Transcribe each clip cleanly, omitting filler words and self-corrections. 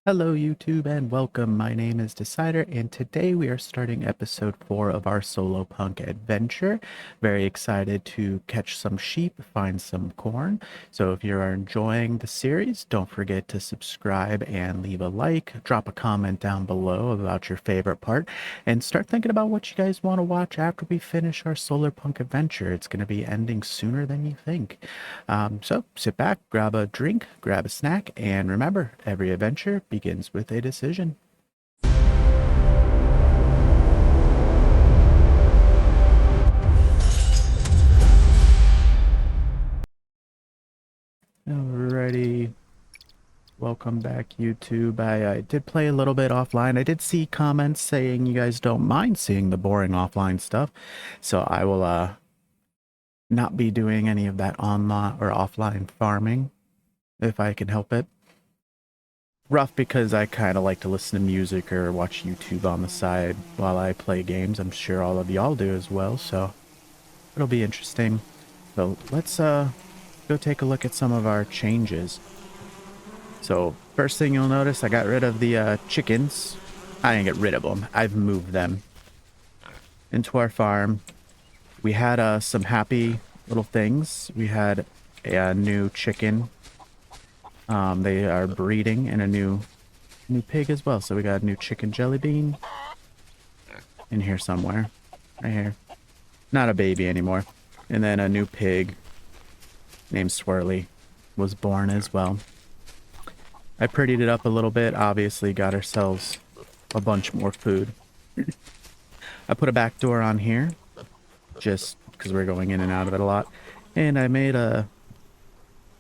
Hello YouTube and welcome. My name is Decyder and today we are starting episode 4 of our Solarpunk adventure. Very excited to catch some sheep, find some corn. So if you are enjoying the series, don't forget to subscribe and leave a like. Drop a comment down below about your favorite part and start thinking about what you guys want to watch after we finish our Solarpunk adventure. It's going to be ending sooner than you think. So sit back, grab a drink, grab a snack, and remember, every adventure begins with a decision. Alrighty. Welcome back, YouTube. I did play a little bit offline. I did see comments saying you guys don't mind seeing the boring offline stuff. So I will not be doing any of that online or offline farming if I can help it. Rough because I kind of like to listen to music or watch YouTube on the side while I play games. I'm sure all of y'all do as well, so it'll be interesting. So let's go take a look at some of our changes. So first thing you'll notice, I got rid of the chickens. I didn't get rid of them. I've moved them into our farm. We had some happy little things. We had a new chicken. They are breeding in a new pig as well. So we got a new chicken jelly bean in here somewhere. Right here. Not a baby anymore. And then a new pig named Swirly was born as well. I prettied it up a little bit. Obviously got ourselves a bunch more food. I put a back door on here just because we're going in and out of it a lot. And I made a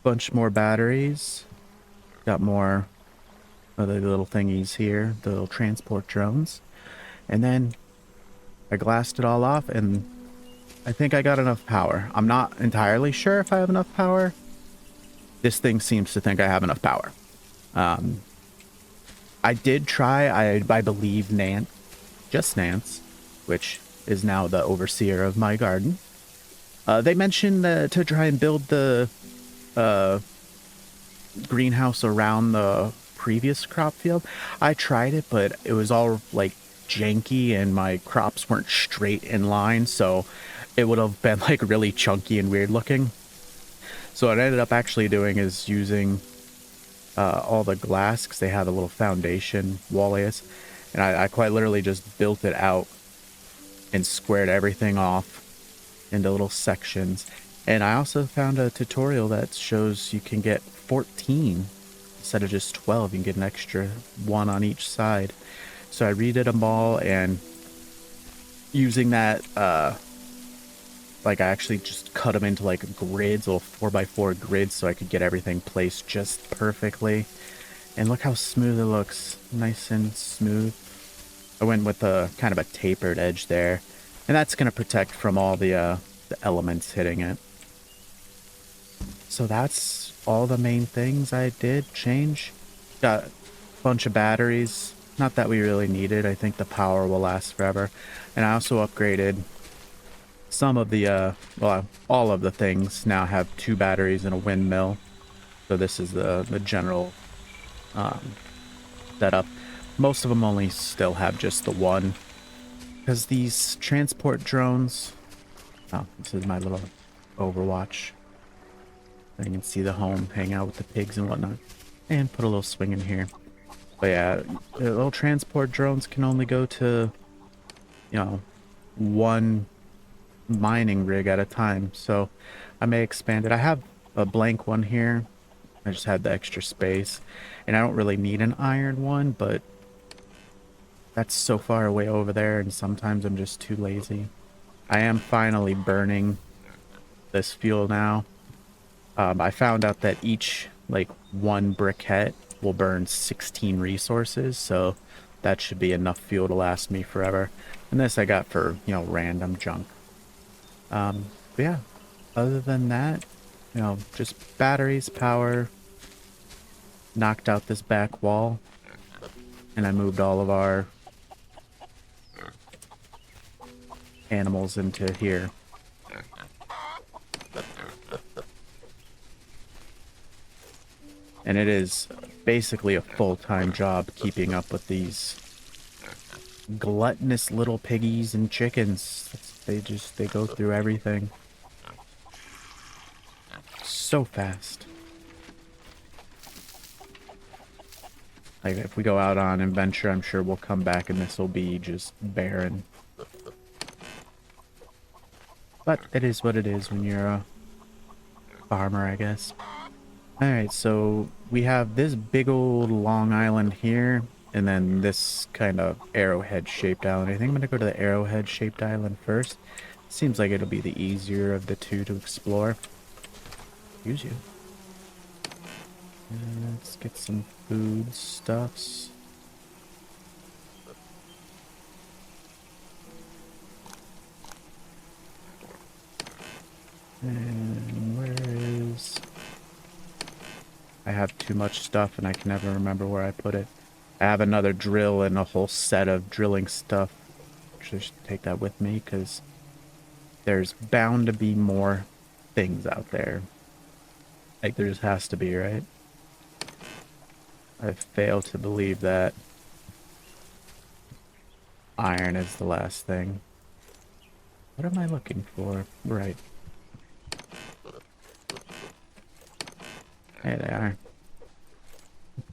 bunch more batteries. Got more of the little thingies here, the little transport drones. And then I glassed it all off and I think I got enough power. I'm not entirely sure if I have enough power. This thing seems to think I have enough power. I did try, I believe Nance, which is now the overseer of my garden. They mentioned to try and build the greenhouse around the previous crop field. I tried it, but it was all like janky and my crops weren't straight in line, so it would have been like really chunky and weird looking. So what I ended up actually doing is using all the glass because they have a little foundation wall is, and I quite literally just built it out and squared everything off into little sections. And I also found a tutorial that shows you can get 14 instead of just 12. You can get an extra one on each side. So I redid them all, and using that like I actually just cut them into like grids, little 4x4 grids, so I could get everything placed just perfectly. And look how smooth it looks. Nice and smooth. I went with a kind of a tapered edge there. And that's going to protect from all the elements hitting it. So that's all the main things I did change. Got a bunch of batteries. Not that we really need it. I think the power will last forever. And I also upgraded some of the, well, all of the things now have 2 batteries and a windmill. So this is the general setup. Most of them only still have just the one. Because these transport drones... Oh, this is my little Overwatch. You can see the home, hang out with the pigs and whatnot. And put a little swing in here. But yeah, the little transport drones can only go to, you know, one mining rig at a time. So I may expand it. I have a blank one here. I just had the extra space. And I don't really need an iron one, but that's so far away over there, and sometimes I'm just too lazy. I am finally burning this fuel now. I found out that each, like, one briquette will burn 16 resources, so that should be enough fuel to last me forever. And this I got for, you know, random junk. But yeah, other than that, you know, just batteries, power, knocked out this back wall, and I moved all of our animals into here. And it is basically a full-time job keeping up with these gluttonous little piggies and chickens. They go through everything so fast. Like, if we go out on an adventure, I'm sure we'll come back and this will be just barren. But it is what it is when you're a farmer, I guess. Alright, so we have this big old long island here, and then this kind of arrowhead-shaped island. I think I'm going to go to the arrowhead-shaped island first. Seems like it'll be the easier of the two to explore. Use you. And let's get some food stuffs. And where is... I have too much stuff and I can never remember where I put it. I have another drill and a whole set of drilling stuff. Just take that with me because there's bound to be more things out there. Like there just has to be, right? I fail to believe that iron is the last thing. What am I looking for? Right. There they are.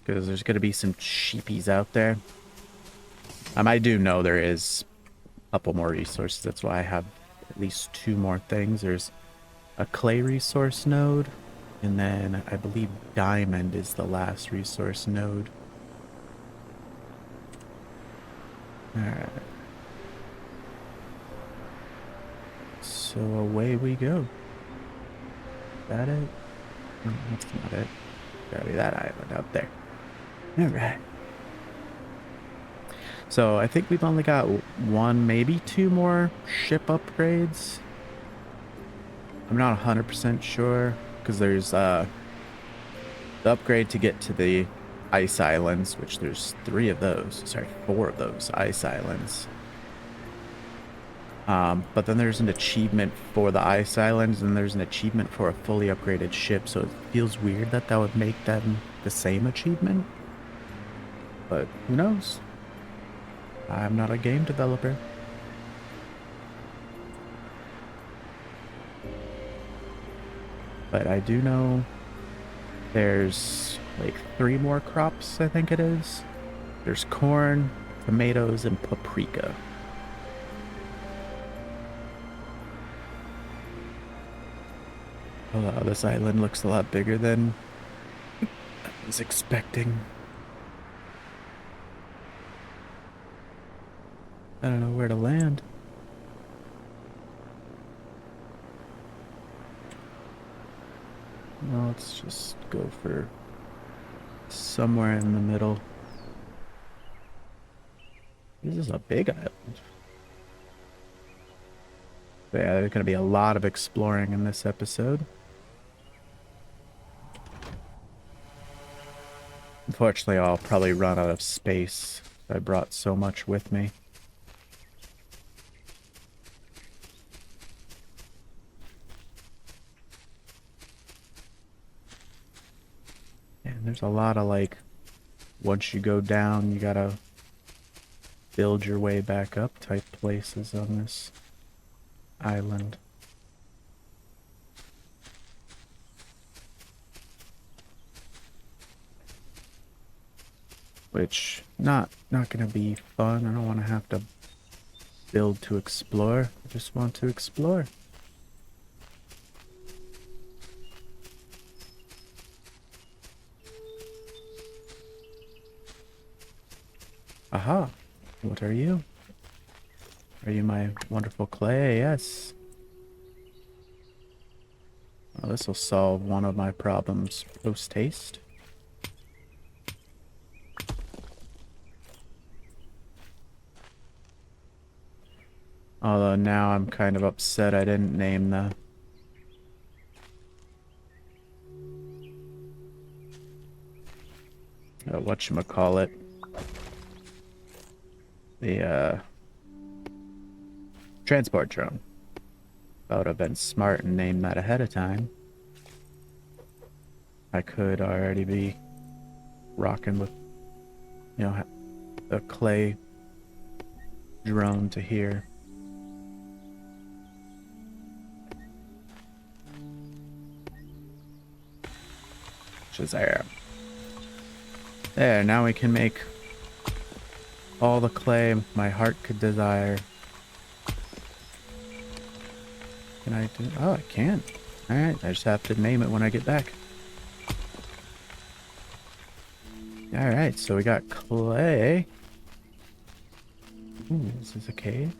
Because there's going to be some sheepies out there. I do know there is a couple more resources. That's why I have at least 2 more things. There's a clay resource node. And then I believe diamond is the last resource node. Alright. So away we go. Is that it? No, that's not it. Gotta be that island out there. Alright. So I think we've only got 1, maybe 2 more ship upgrades. I'm not 100% sure because there's the upgrade to get to the ice islands, which there's 3 of those. Sorry, 4 of those ice islands. But then there's an achievement for the ice islands, and there's an achievement for a fully upgraded ship, so it feels weird that that would make them the same achievement. But who knows? I'm not a game developer. But I do know there's like 3 more crops, I think it is. There's corn, tomatoes, and paprika. Oh, wow, this island looks a lot bigger than I was expecting. I don't know where to land. Well, let's just go for somewhere in the middle. This is a big island. But yeah, there's going to be a lot of exploring in this episode. Unfortunately, I'll probably run out of space. I brought so much with me. And there's a lot of, like, once you go down, you gotta build your way back up type places on this island. Which, not gonna be fun. I don't want to have to build to explore. I just want to explore. Aha! What are you? Are you my wonderful clay? Yes. Well, this will solve one of my problems post-haste. Although now I'm kind of upset I didn't name the... whatchamacallit. The, transport drone. I would have been smart and named that ahead of time. I could already be rocking with, you know, the clay drone to here. Shazam. There, now we can make all the clay my heart could desire. Can I do? Oh, I can. Alright, I just have to name it when I get back. Alright, so we got clay. Ooh, this is a cave.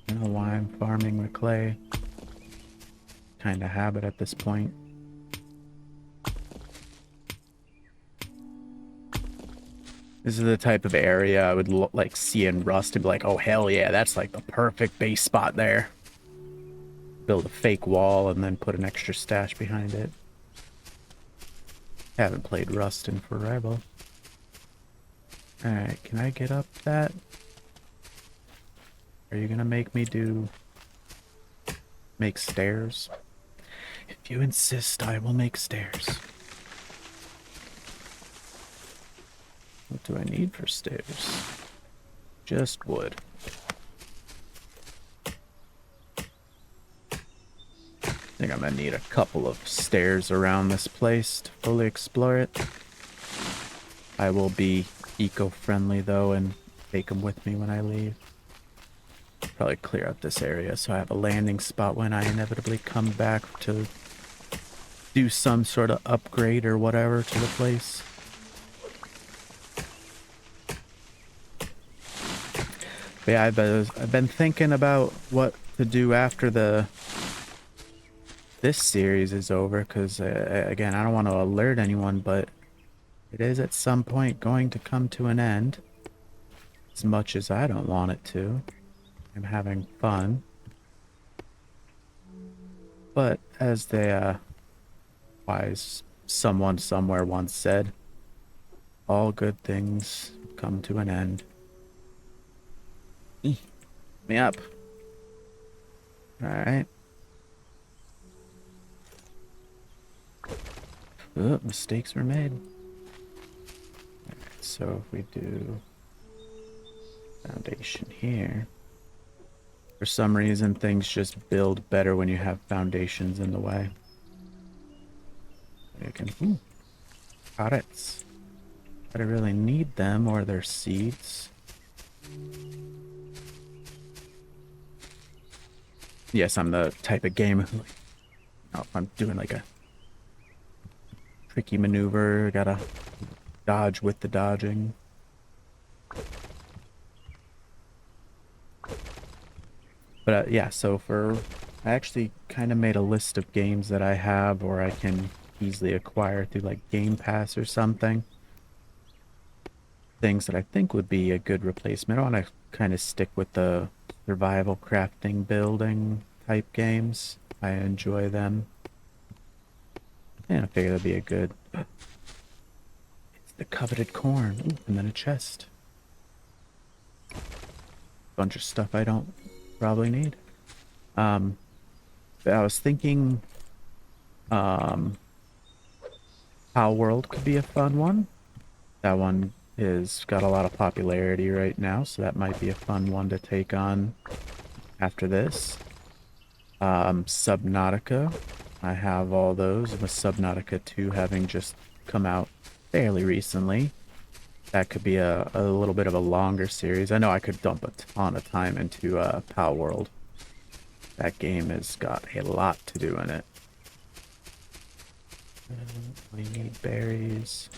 I don't know why I'm farming the clay. Kind of habit at this point. This is the type of area I would like see in Rust and be like, oh hell yeah, that's like the perfect base spot there. Build a fake wall and then put an extra stash behind it. Haven't played Rust in forever. Alright, can I get up that? Are you gonna make me make stairs? If you insist, I will make stairs. What do I need for stairs? Just wood. I think I'm gonna need a couple of stairs around this place to fully explore it. I will be eco-friendly though and take them with me when I leave. Probably clear up this area so I have a landing spot when I inevitably come back to do some sort of upgrade or whatever to the place. But yeah, I've been thinking about what to do after this series is over, because again, I don't want to alert anyone, but it is at some point going to come to an end, as much as I don't want it to. I'm having fun, but as the wise someone somewhere once said, all good things come to an end. Me up. All right. Oh, mistakes were made. Alright, so if we do foundation here, for some reason things just build better when you have foundations in the way. You can, carrots. I don't really need them or their seeds. Yes, I'm the type of gamer who, if I'm doing like a tricky maneuver, gotta dodge with the dodging. But yeah, so I actually kind of made a list of games that I have or I can easily acquire through like Game Pass or something. Things that I think would be a good replacement. I want to kind of stick with the survival crafting building type games. I enjoy them. And I figure that'd be a good... It's the coveted corn. Ooh, and then a chest. Bunch of stuff I don't probably need. But I was thinking Pow World could be a fun one. That one is got a lot of popularity right now, so that might be a fun one to take on after this. Subnautica. I have all those, with Subnautica 2 having just come out fairly recently. That could be a little bit of a longer series. I know I could dump a ton of time into Pow World. That game has got a lot to do in it. We need berries.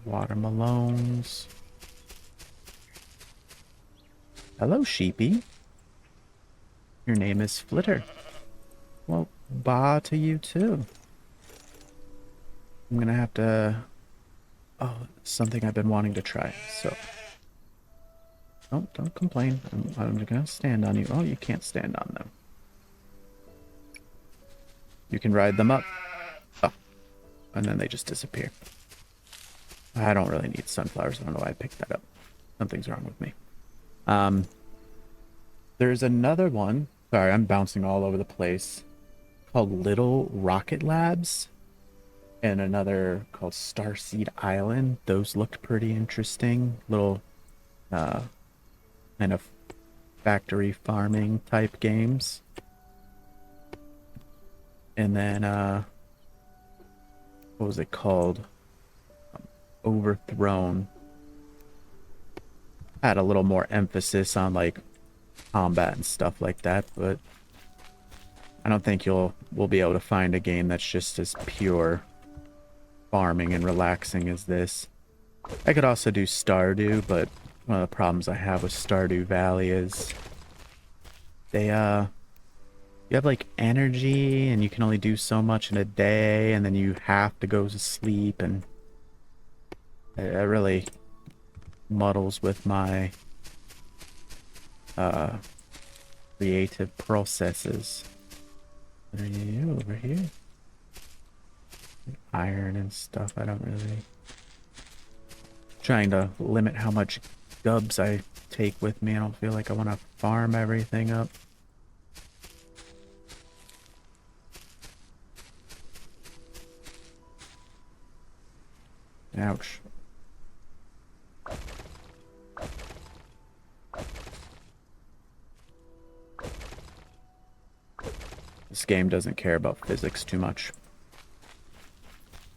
Watermelons. Hello, sheepy. Your name is Flitter. Well, ba to you too. I'm gonna have to... Oh, something I've been wanting to try, so... Oh, don't complain. I'm gonna stand on you. Oh, you can't stand on them. You can ride them up. Oh, and then they just disappear. I don't really need sunflowers. I don't know why I picked that up. Something's wrong with me. There's another one Sorry, I'm bouncing all over the place. Called Little Rocket Labs, and another called Starseed Island. Those looked pretty interesting. Little uh, kind of factory farming type games. And then what was it called? Overthrown. Had a little more emphasis on like combat and stuff like that, but I don't think we'll be able to find a game that's just as pure farming and relaxing as this. I could also do Stardew, but one of the problems I have with Stardew Valley is they you have like energy and you can only do so much in a day, and then you have to go to sleep, and it really muddles with my creative processes. What are you over here? Iron and stuff. I don't really trying to limit how much gubs I take with me. I don't feel like I want to farm everything up. Ouch. This game doesn't care about physics too much.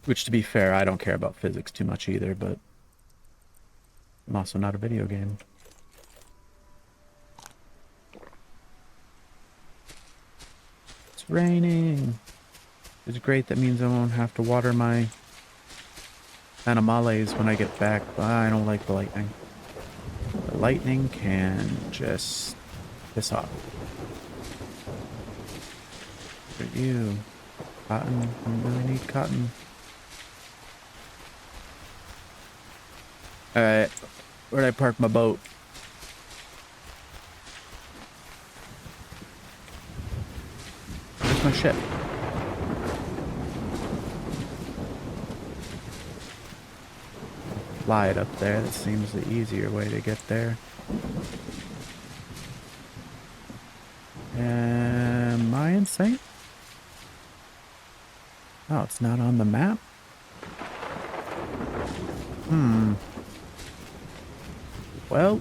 Which, to be fair, I don't care about physics too much either, but I'm also not a video game. It's raining. It's great. That means I won't have to water my animales when I get back, but I don't like the lightning. The lightning can just piss off. For you. Cotton. I really need cotton. Alright. Where'd I park my boat? Where's my ship? Fly it up there. That seems the easier way to get there. Am I insane? Oh, it's not on the map? Well.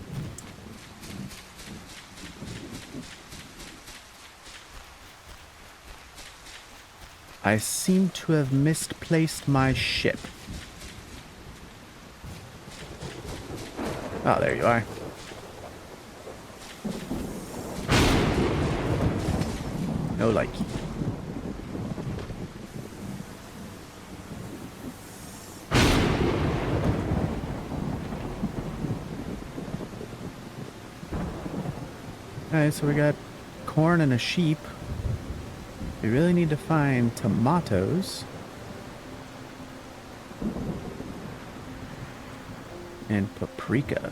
I seem to have misplaced my ship. Oh, there you are. No likey. Alright, so we got corn and a sheep. We really need to find tomatoes. And paprika.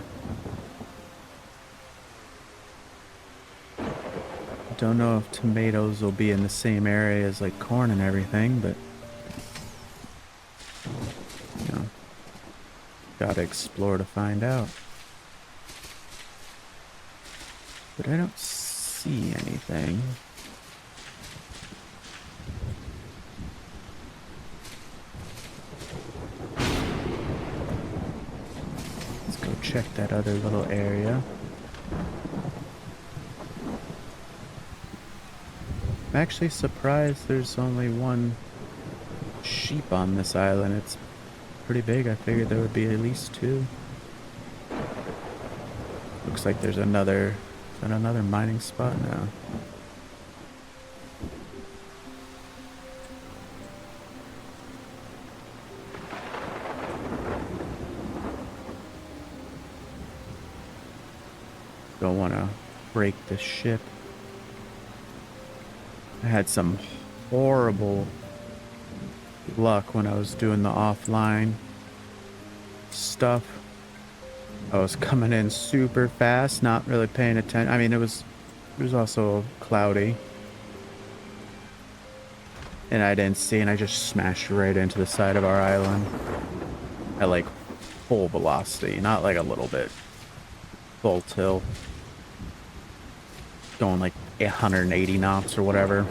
Don't know if tomatoes will be in the same area as like corn and everything, but you know, gotta explore to find out. But I don't see anything. Let's go check that other little area. I'm actually surprised there's only one sheep on this island. It's pretty big. I figured there would be at least two. Looks like there's another mining spot now. Don't want to break the ship. I had some horrible luck when I was doing the offline stuff. I was coming in super fast, not really paying attention. I mean, it was also cloudy. And I didn't see, and I just smashed right into the side of our island at like full velocity, not like a little bit. Full tilt. Going like 180 knots or whatever.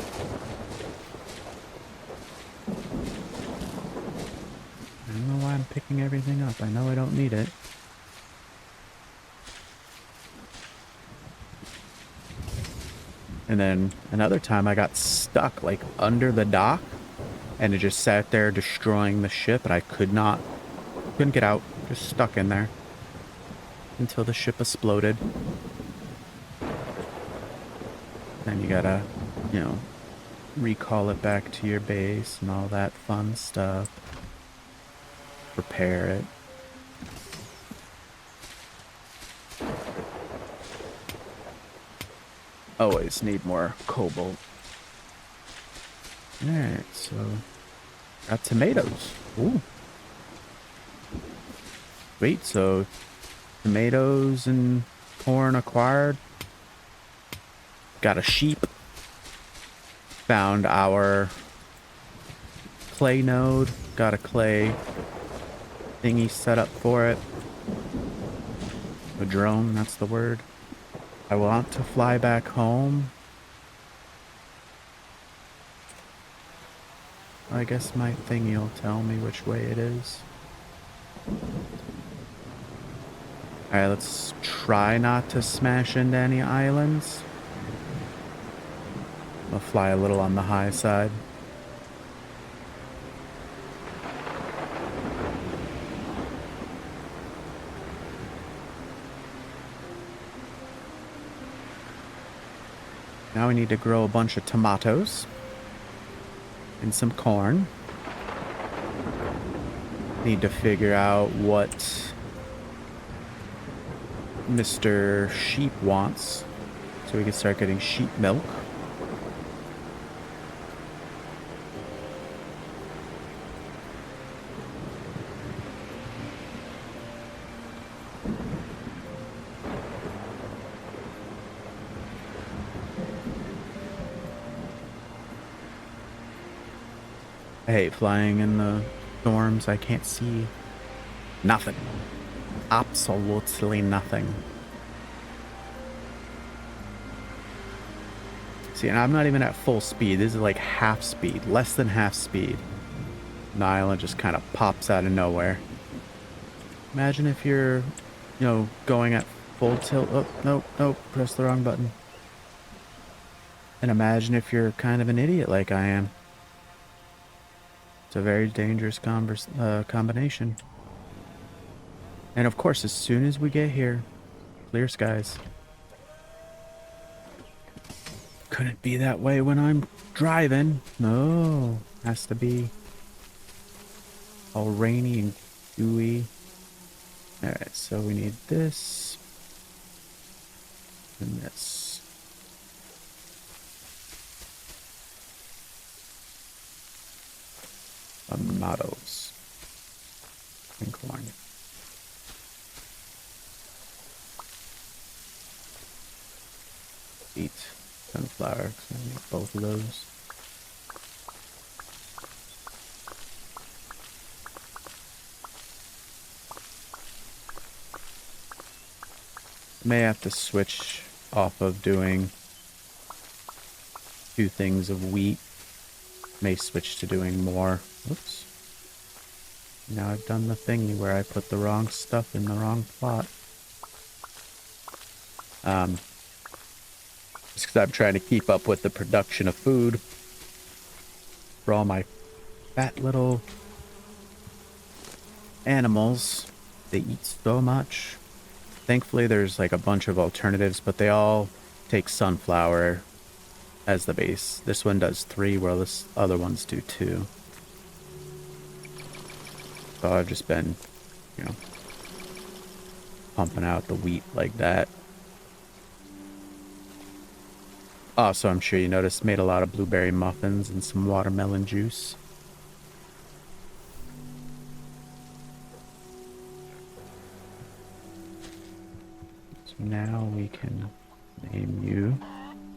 I don't know why I'm picking everything up. I know I don't need it. And then another time I got stuck like under the dock and it just sat there destroying the ship and I couldn't get out. Just stuck in there until the ship exploded. Then you gotta, you know, recall it back to your base and all that fun stuff. Repair it. Always need more cobalt. Alright, so got tomatoes. Ooh. Wait, so tomatoes and corn acquired. Got a sheep. Found our clay node. Got a clay thingy set up for it. A drone, that's the word. I want to fly back home. I guess my thingy will tell me which way it is. Alright, let's try not to smash into any islands. I'll fly a little on the high side. Now we need to grow a bunch of tomatoes and some corn. Need to figure out what Mr. Sheep wants so we can start getting sheep milk. I hate flying in the storms. I can't see nothing. Absolutely nothing. See, and I'm not even at full speed. This is like half speed, less than half speed. The island just kind of pops out of nowhere. Imagine if you're, going at full tilt. Oh, nope, press the wrong button. And imagine if you're kind of an idiot like I am. It's a very dangerous combination. And of course, as soon as we get here, clear skies. Couldn't be that way when I'm driving. No, has to be all rainy and dewy. Alright, so we need this and this. Tomatoes and corn. Wheat, sunflower, so I need both of those. May have to switch off of doing 2 things of wheat. May switch to doing more. Oops. Now I've done the thingy where I put the wrong stuff in the wrong plot. Just because I'm trying to keep up with the production of food for all my fat little animals. They eat so much. Thankfully, there's like a bunch of alternatives, but they all take sunflower as the base. This one does 3, while this other ones do 2. So I've just been, pumping out the wheat like that. Also, I'm sure you noticed, made a lot of blueberry muffins and some watermelon juice. So now we can name you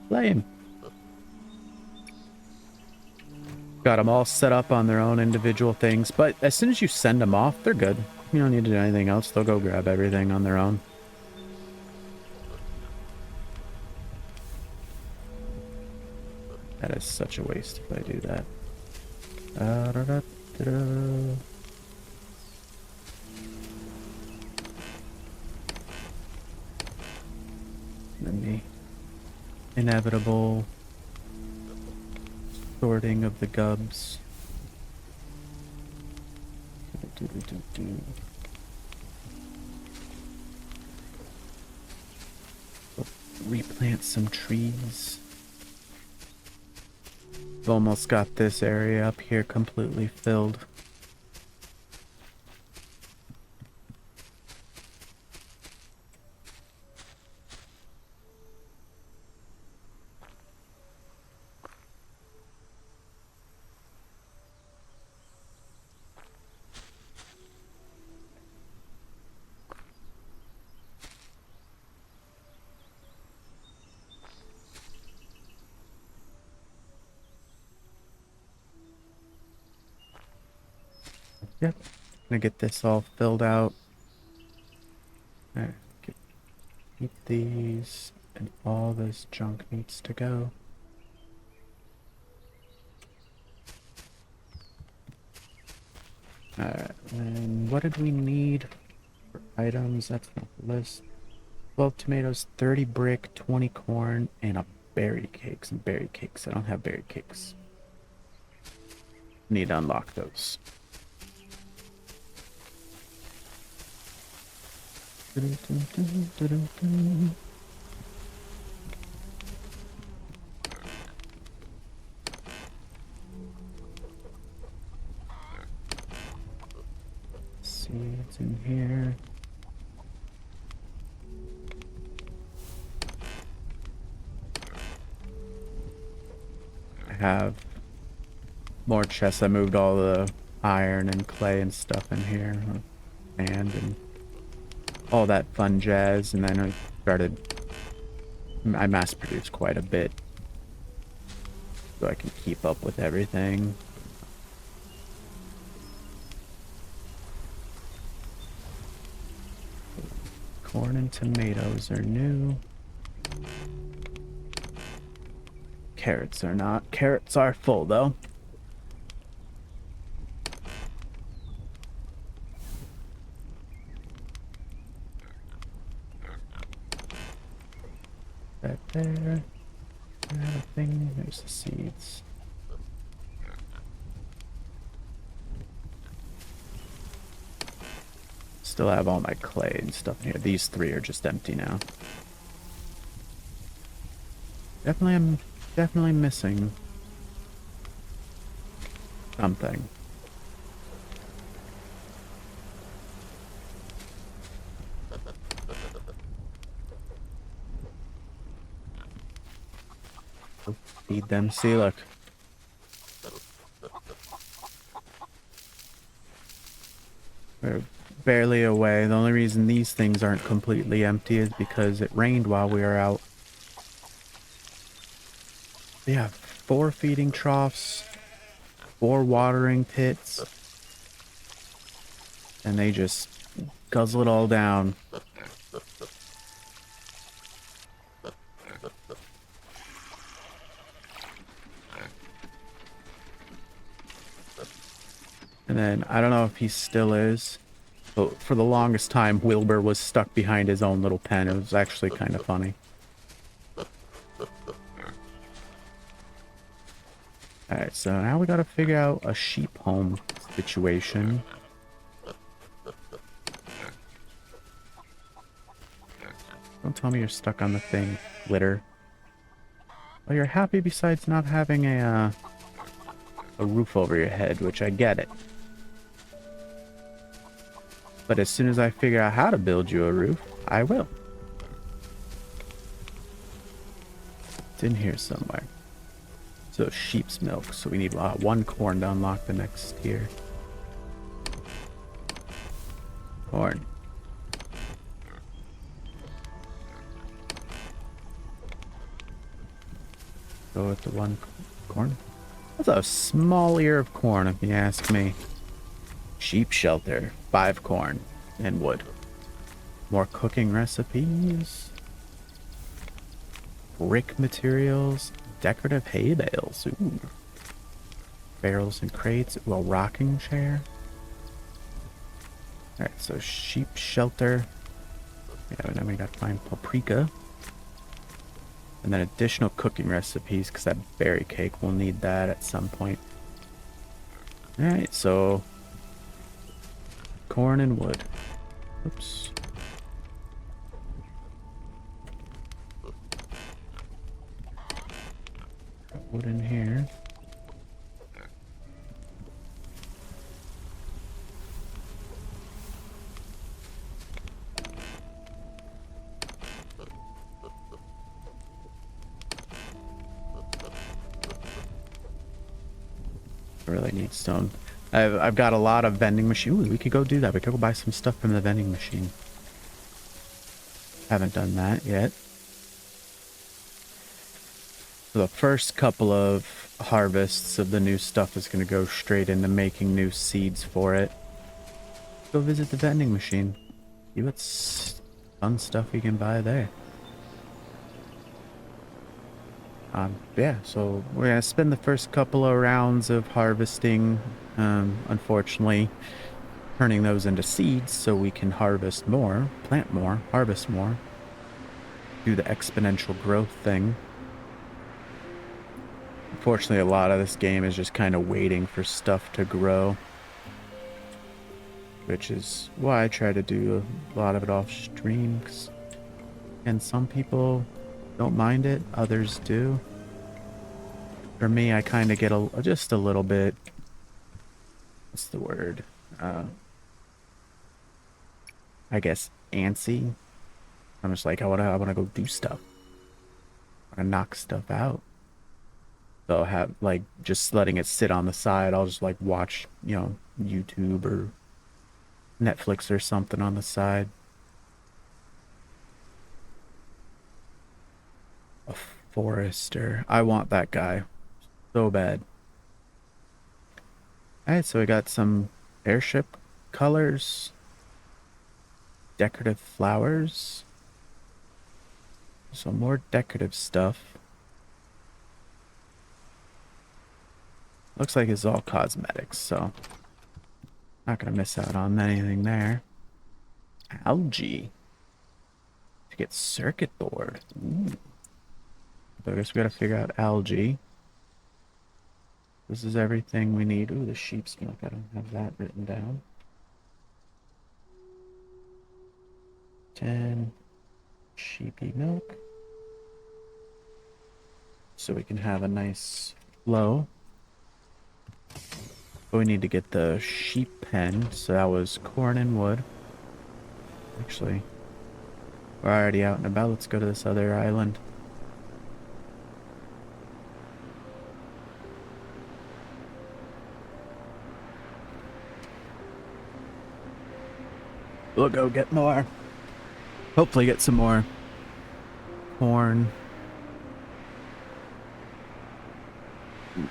Flame. Got them all set up on their own individual things, but as soon as you send them off, they're good. You don't need to do anything else. They'll go grab everything on their own. waste if I do that. Da-da-da-da-da. Then the inevitable sorting of the gubs. Replant some trees. We've almost got this area up here completely filled. Yep. Gonna get this all filled out. Alright, keep these, and all this junk needs to go. Alright, and what did we need for items? That's not the list. 12 tomatoes, 30 brick, 20 corn, and a berry cake. Some berry cakes. I don't have berry cakes. Need to unlock those. Seeds in here. I have more chests. I moved all the iron and clay and stuff in here, and all that fun jazz, and then I mass produced quite a bit so I can keep up with everything. Corn and tomatoes are new. Carrots are not. Carrots are full though. Right there. Everything. There's the seeds. Still have all my clay and stuff in here. These three are just empty now. I'm definitely missing something. Feed them. See, look. We're barely away. The only reason these things aren't completely empty is because it rained while we were out. They have 4 feeding troughs, 4 watering pits, and they just guzzle it all down. And then, I don't know if he still is, but for the longest time, Wilbur was stuck behind his own little pen. It was actually kind of funny. Alright, so now we gotta figure out a sheep home situation. Don't tell me you're stuck on the thing, litter. Well, you're happy besides not having a roof over your head, which I get it. But as soon as I figure out how to build you a roof, I will. It's in here somewhere. So sheep's milk. So we need 1 corn to unlock the next tier. Corn. Go with the 1 corn. That's a small ear of corn, if you ask me. Sheep shelter, 5 corn and wood. More cooking recipes. Brick materials. decorative hay bales. Ooh. Barrels and crates. Well, rocking chair. Alright, so sheep shelter. Yeah, and then we got to find paprika. And then additional cooking recipes, because that berry cake, we'll need that at some point. Alright, so corn and wood. Oops. Got wood in here. I really need stone. I've got a lot of vending machine. Ooh, we could go do that. We could go buy some stuff from the vending machine. Haven't done that yet. So the first couple of harvests of the new stuff is going to go straight into making new seeds for it. Go visit the vending machine. See what's fun stuff we can buy there. Yeah, so we're gonna spend the first couple of rounds of harvesting, unfortunately, turning those into seeds so we can harvest more, plant more, harvest more, do the exponential growth thing. Unfortunately, a lot of this game is just kind of waiting for stuff to grow, which is why I try to do a lot of it off stream. And some people don't mind it, others do. For me, I kind of get just a little bit, what's the word? I guess antsy. I'm just like, I wanna go do stuff. I wanna knock stuff out. So have like just letting it sit on the side. I'll just like watch, YouTube or Netflix or something on the side. A forester. I want that guy so bad. Alright, so we got some airship colors, decorative flowers, some more decorative stuff. Looks like it's all cosmetics, so not gonna miss out on anything there. Algae. To get circuit board. Ooh. So I guess we gotta figure out algae. This is everything we need. Ooh, the sheep's milk. I don't have that written down. 10 sheepy milk. So we can have a nice flow. But we need to get the sheep pen. So that was corn and wood. Actually, we're already out and about. Let's go to this other island. We'll go get more. Hopefully get some more corn. Some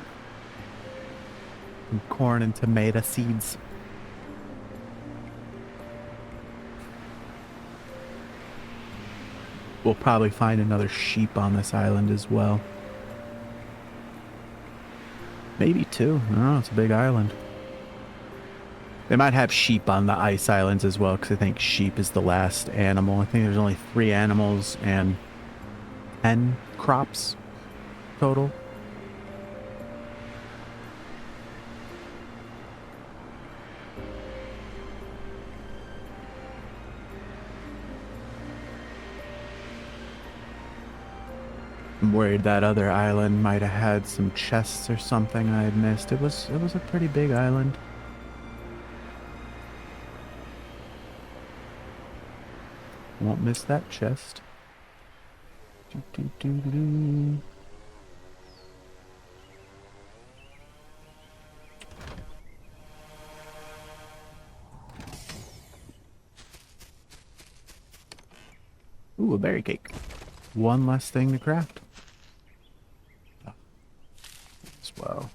corn and tomato seeds. We'll probably find another sheep on this island as well. Maybe two. I don't know, it's a big island. They might have sheep on the ice islands as well, because I think sheep is the last animal. I think there's only 3 animals and 10 crops total. I'm worried that other island might have had some chests or something I had missed. It was a pretty big island. Won't miss that chest. Doo, doo, doo, doo. Ooh, a berry cake. One less thing to craft. As well.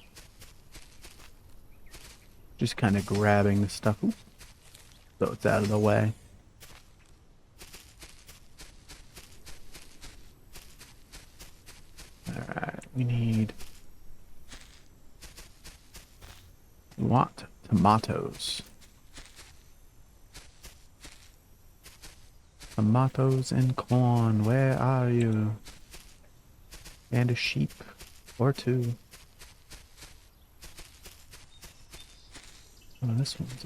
Just kind of grabbing the stuff. Ooh. So it's out of the way. Alright. We want tomatoes. Tomatoes and corn, where are you? And a sheep or two. Oh, this one's...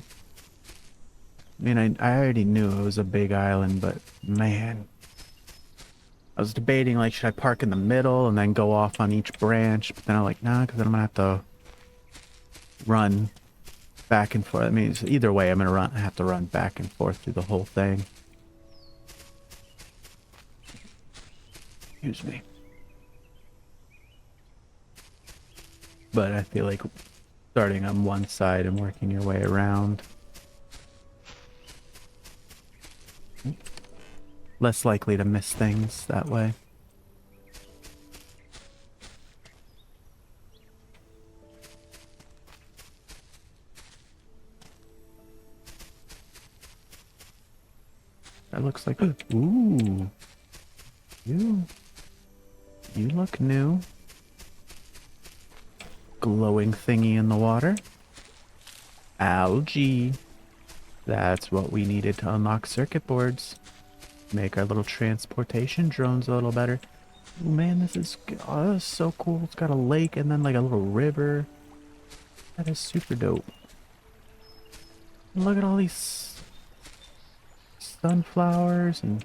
I mean, I already knew it was a big island, but man. I was debating, like, should I park in the middle and then go off on each branch? But then I'm like, nah, because then I'm going to have to run back and forth. I mean, either way, I have to run back and forth through the whole thing. Excuse me. But I feel like starting on one side and working your way around. Less likely to miss things that way. That looks like... Ooh. You look new. Glowing thingy in the water. Algae. That's what we needed to unlock circuit boards. Make our little transportation drones a little better. Oh man, this is so cool. It's got a lake and then like a little river. That is super dope. Look at all these sunflowers and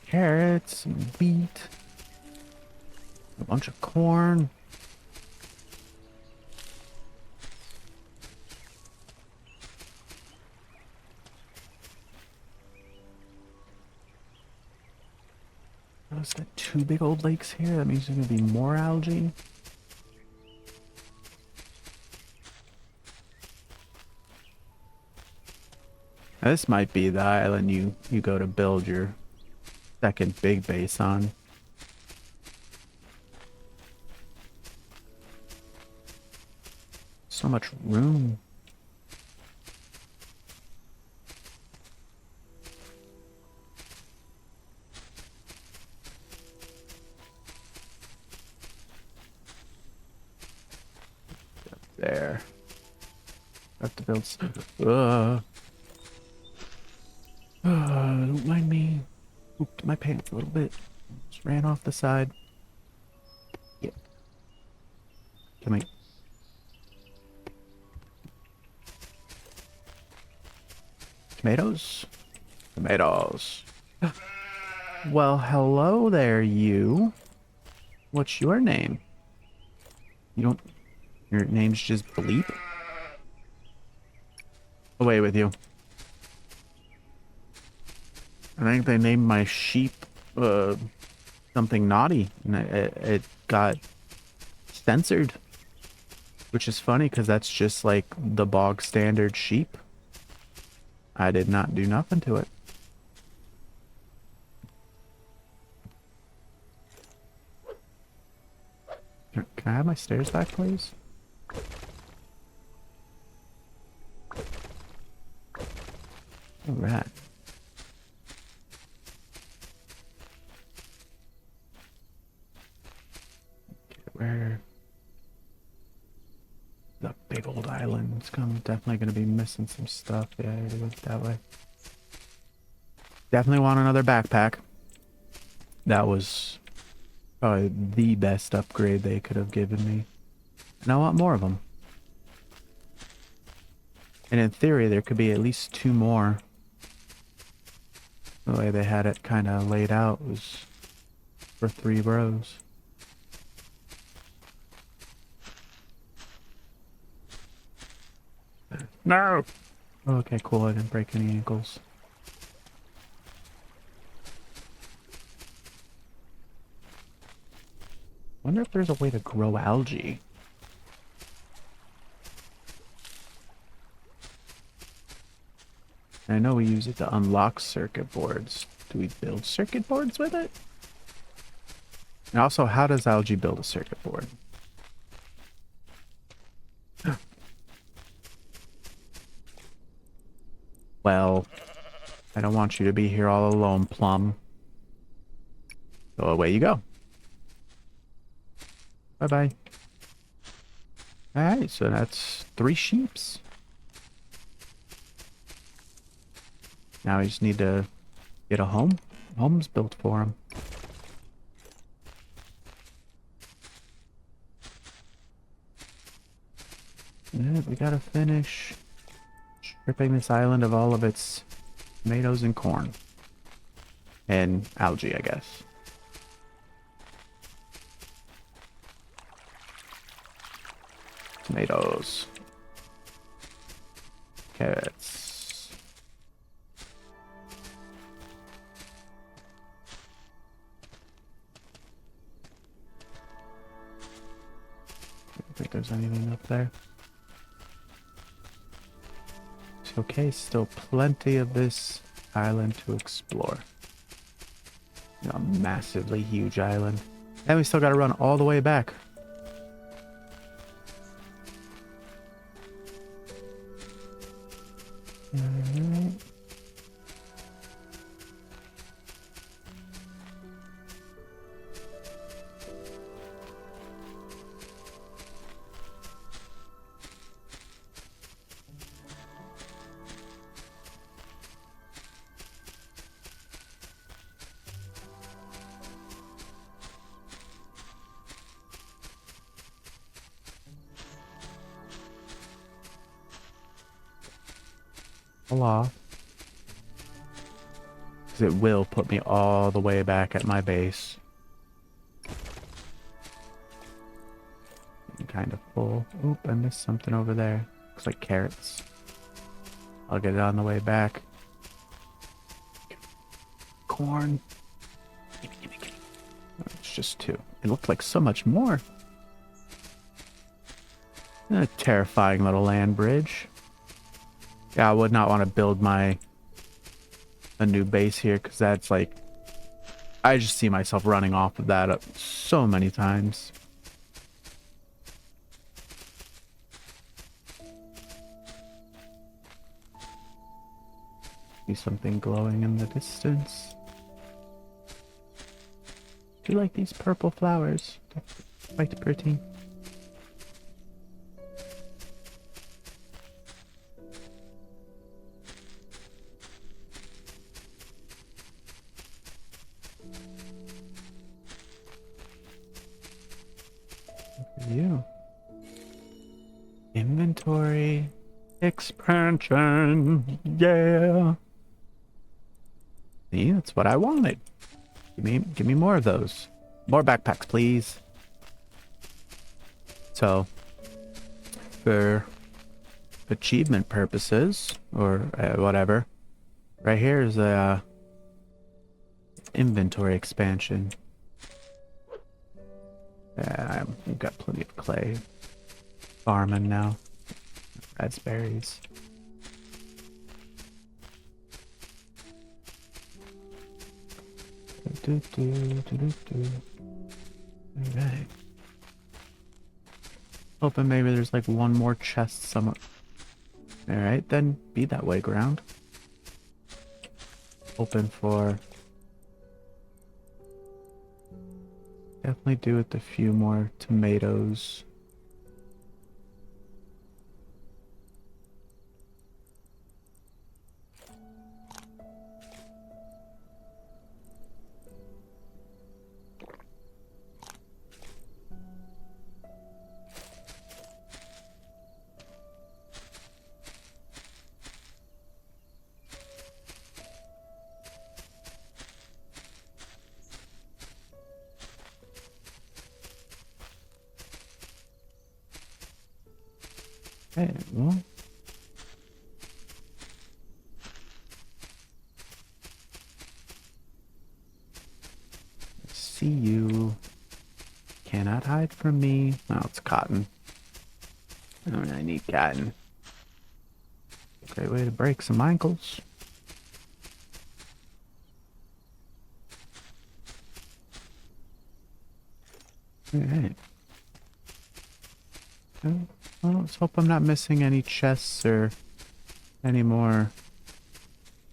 carrots and wheat. A bunch of corn. Oh, is that 2 big old lakes here? That means there's gonna be more algae. Now, this might be the island you go to build your second big base on. So much room. There. Have to build. Don't mind me. Ooped my pants a little bit. Just ran off the side. Yeah. Come here. Tomatoes? Tomatoes. Well, hello there, you. What's your name? You don't... Your name's just Bleep? Away with you. I think they named my sheep something naughty, and it got censored. Which is funny, because that's just like the bog standard sheep. I did not do nothing to it. Can I have my stairs back, please? Alright. Where the big old island? It's definitely gonna be missing some stuff. Yeah, it went that way. Definitely want another backpack. That was probably the best upgrade they could have given me. And I want more of them. And in theory, there could be at least 2 more. The way they had it kind of laid out was for 3 rows. No! Okay, cool. I didn't break any ankles. Wonder if there's a way to grow algae. I know we use it to unlock circuit boards. Do we build circuit boards with it? And also, how does algae build a circuit board? Well, I don't want you to be here all alone, Plum. So away you go. Bye-bye. Alright, so that's 3 sheeps. Now we just need to get a home's built for him. Yeah, we gotta finish stripping this island of all of its tomatoes and corn. And algae, I guess. Tomatoes. Carrots. I don't think there's anything up there. It's okay, still plenty of this island to explore. A massively huge island. And we still gotta run all the way back. Off. Because it will put me all the way back at my base. I'm kind of full. Oop, I missed something over there. Looks like carrots. I'll get it on the way back. Corn. Gimme. Oh, it's just 2. It looked like so much more. A terrifying little land bridge. Yeah, I would not want to build a new base here, because that's like, I just see myself running off of that up so many times. See something glowing in the distance. Do you like these purple flowers? They're quite pretty. You. Inventory expansion. Yeah. See, that's what I wanted. Give me more of those. More backpacks, please. So, for achievement purposes or whatever, right here is a inventory expansion. We've got plenty of clay. Farming now. Raspberries. Alright. Hoping maybe there's like one more chest somewhere. Alright, then be that way, ground. Hoping for... Definitely do with a few more tomatoes. Okay, well. See you. Cannot hide from me. Oh, it's cotton. I need cotton. Great way to break some ankles. Alright. Well, let's hope I'm not missing any chests or any more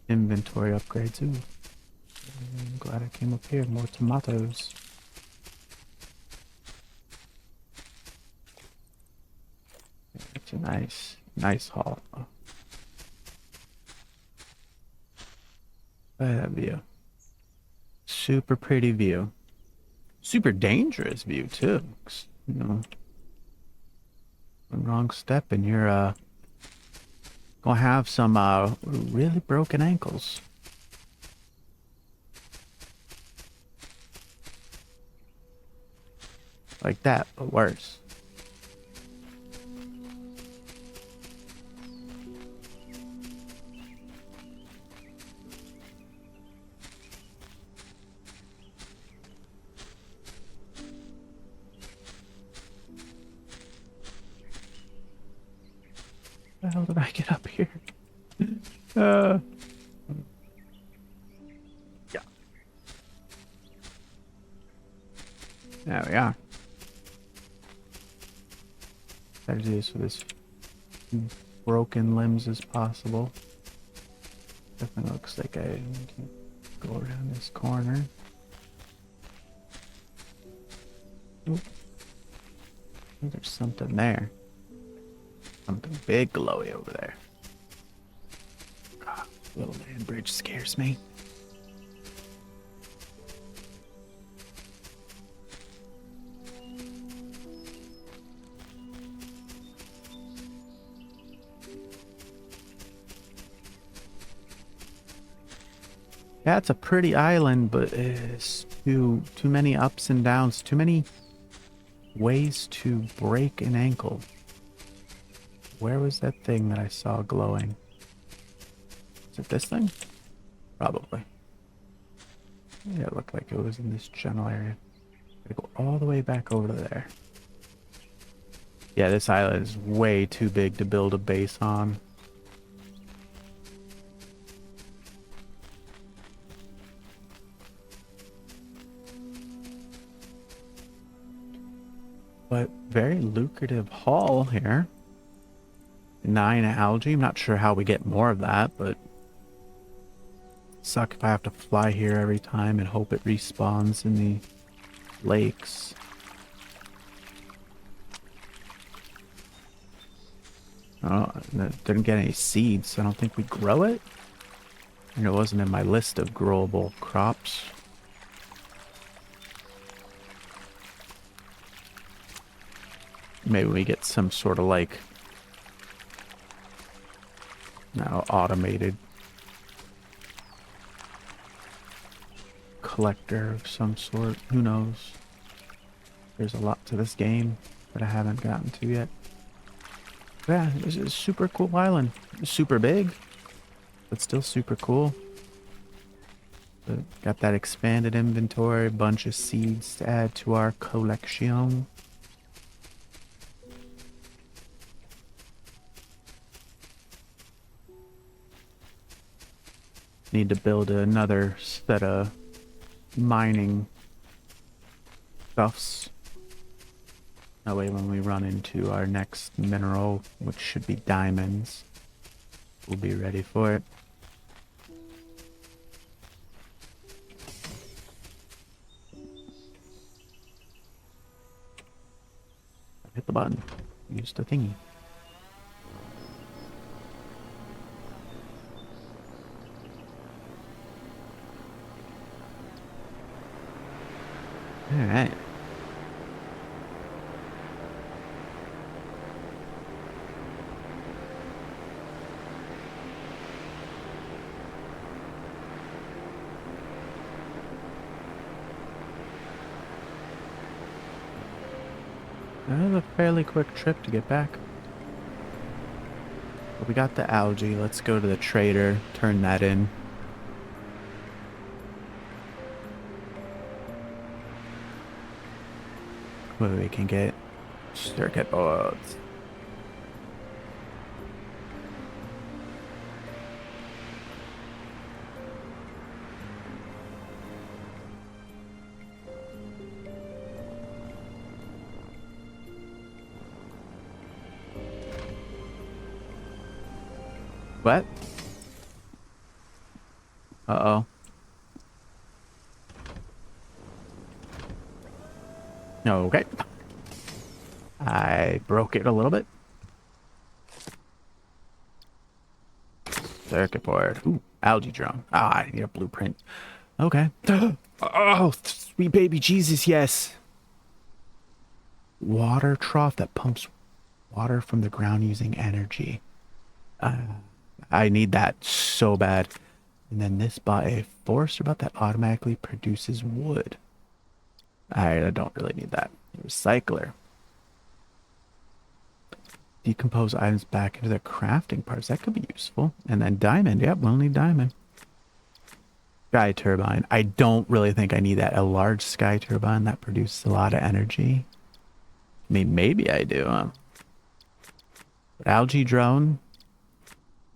inventory upgrades. Ooh. I'm glad I came up here. More tomatoes. It's a nice haul. Look at that view. Super pretty view. Super dangerous view too. 'Cause, you know, one wrong step and you're gonna have some really broken ankles. Like that, but worse. How the hell did I get up here? Uh, yeah. There we are. Try to do this with as broken limbs as possible. Definitely looks like I can go around this corner. Oop. There's something there. Something big glowy over there. God, little land bridge scares me. Yeah, it's a pretty island, but it's too many ups and downs, too many ways to break an ankle. Where was that thing that I saw glowing? Is it this thing? Probably. Yeah, it looked like it was in this general area. Gotta go all the way back over to there. Yeah, this island is way too big to build a base on. But very lucrative haul here. 9 algae. I'm not sure how we get more of that, but suck if I have to fly here every time and hope it respawns in the lakes. Oh, didn't get any seeds, so I don't think we grow it. And it wasn't in my list of growable crops. Maybe we get some sort of like automated collector of some sort. Who knows? There's a lot to this game that I haven't gotten to yet. Yeah, this is a super cool island. Super big, but still super cool. But got that expanded inventory, bunch of seeds to add to our collection. Need to build another set of mining stuffs. That way when we run into our next mineral, which should be diamonds, we'll be ready for it. Hit the button. Use the thingy. Alright. That was a fairly quick trip to get back. But we got the algae. Let's go to the trader, turn that in. What we can get circuit boards. What? Uh-oh. Okay. I broke it a little bit. circuit board. Ooh, algae drone. Ah, I need a blueprint. Okay. Oh, sweet baby Jesus, yes. Water trough that pumps water from the ground using energy. I need that so bad. And then this by a forester bot that automatically produces wood. I don't really need that. Recycler. Decompose items back into their crafting parts. That could be useful. And then diamond. Yep, we'll need diamond. Sky turbine. I don't really think I need that. A large sky turbine that produces a lot of energy. I mean, maybe I do. But algae drone.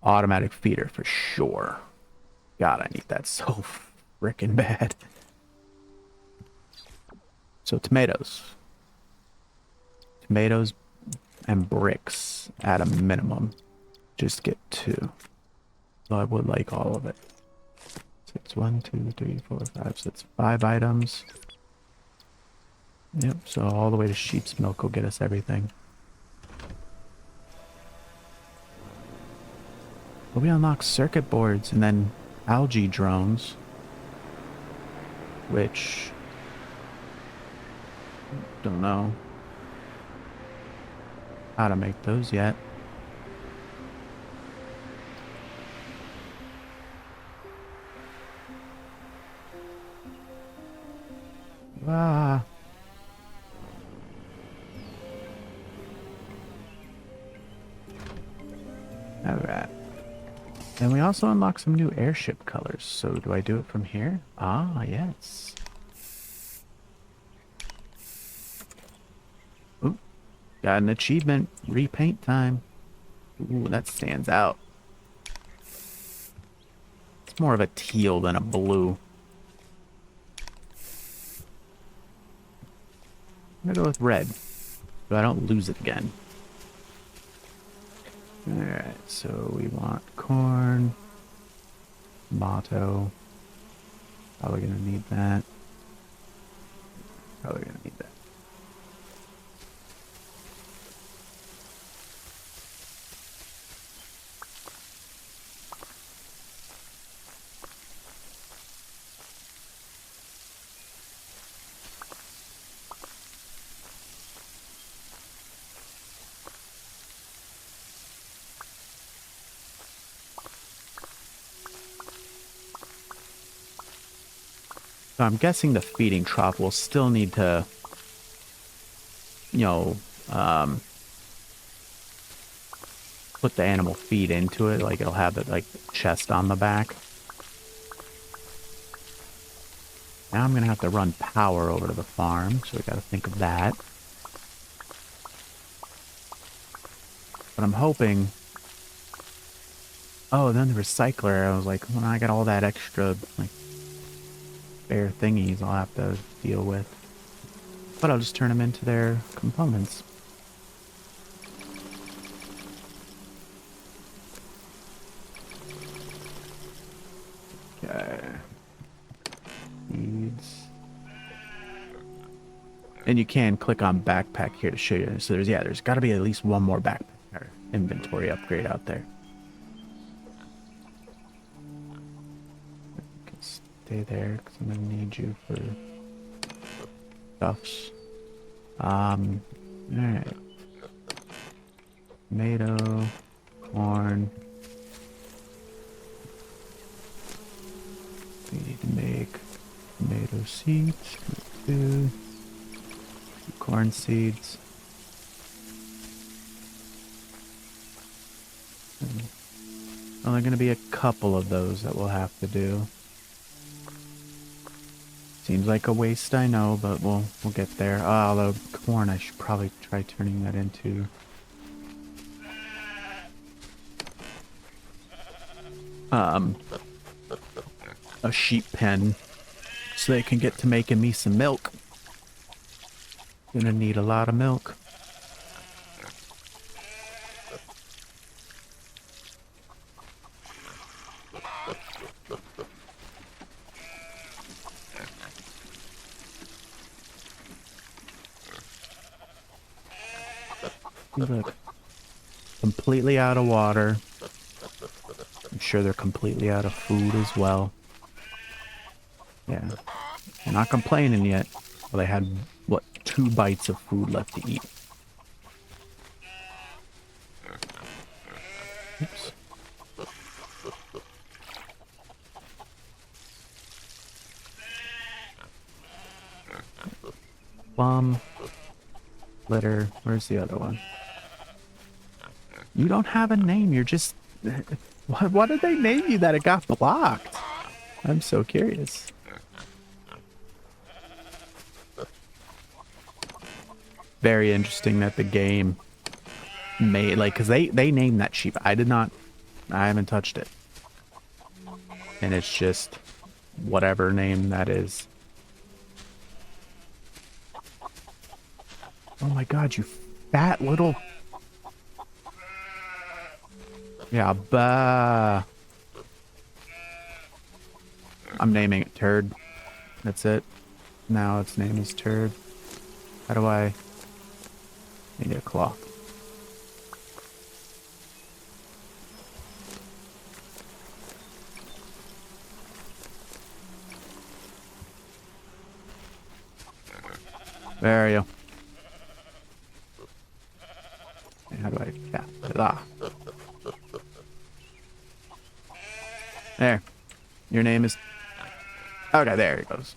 Automatic feeder for sure. God, I need that so freaking bad. So tomatoes. Tomatoes and bricks at a minimum. Just get 2. So I would like all of it. So it's 1, 2, 3, 4, 5. So it's 5 items. Yep, so all the way to sheep's milk will get us everything. But we unlock circuit boards and then algae drones. Which... don't know how to make those yet. Ah. Alright. And we also unlock some new airship colors. So do I do it from here? Ah, yes. Ooh, got an achievement. Repaint time. Ooh, that stands out. It's more of a teal than a blue. I'm gonna go with red, so I don't lose it again. Alright, so we want corn, tomato. Probably gonna need that. Probably gonna need that. So I'm guessing the feeding trough will still need to, you know, put the animal feed into it. Like it'll have the like chest on the back. Now I'm gonna have to run power over to the farm, so we gotta think of that. But I'm hoping... oh, then the recycler, I was like, when I got all that extra, like, spare thingies I'll have to deal with. But I'll just turn them into their components. Okay. Needs. And you can click on backpack here to show you. So there's got to be at least one more backpack or inventory upgrade out there. You can stay there because I'm gonna need you for stuffs. Alright. Tomato, corn. We need to make tomato seeds. 2 corn seeds. Well, there are going to be a couple of those that we'll have to do. Seems like a waste, I know, but we'll get there. Although corn, I should probably try turning that into a sheep pen so they can get to making me some milk. Gonna need a lot of milk. Look, completely out of water. sure they're completely out of food as well. Yeah. They're not complaining yet. Well, they had, what, 2 bites of food left to eat. Oops. Plum. Litter. Where's the other one? You don't have a name. You're just... What did they name you that it got blocked? I'm so curious. Very interesting that the game made... Like, because they named that sheep. I did not... I haven't touched it. And it's just... whatever name that is. Oh my god, you fat little... Yeah, bah. I'm naming it Turd. That's it. Now its name is Turd. How do I... Need a cloth. There you go. How do I... Yeah. Ah. There. Your name is... Okay, there it goes.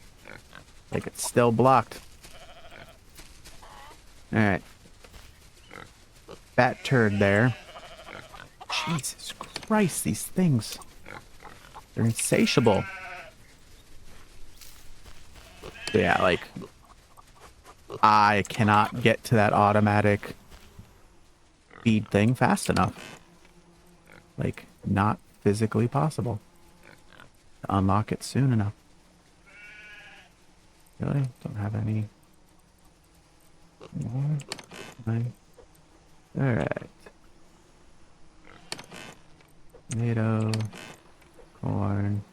Like it's still blocked. Alright. Fat turd there. Jesus Christ, these things. They're insatiable. So yeah, like... I cannot get to that automatic feed thing fast enough. Like, not physically possible to unlock it soon enough. Really? Don't have any more? Alright. Tomato, corn.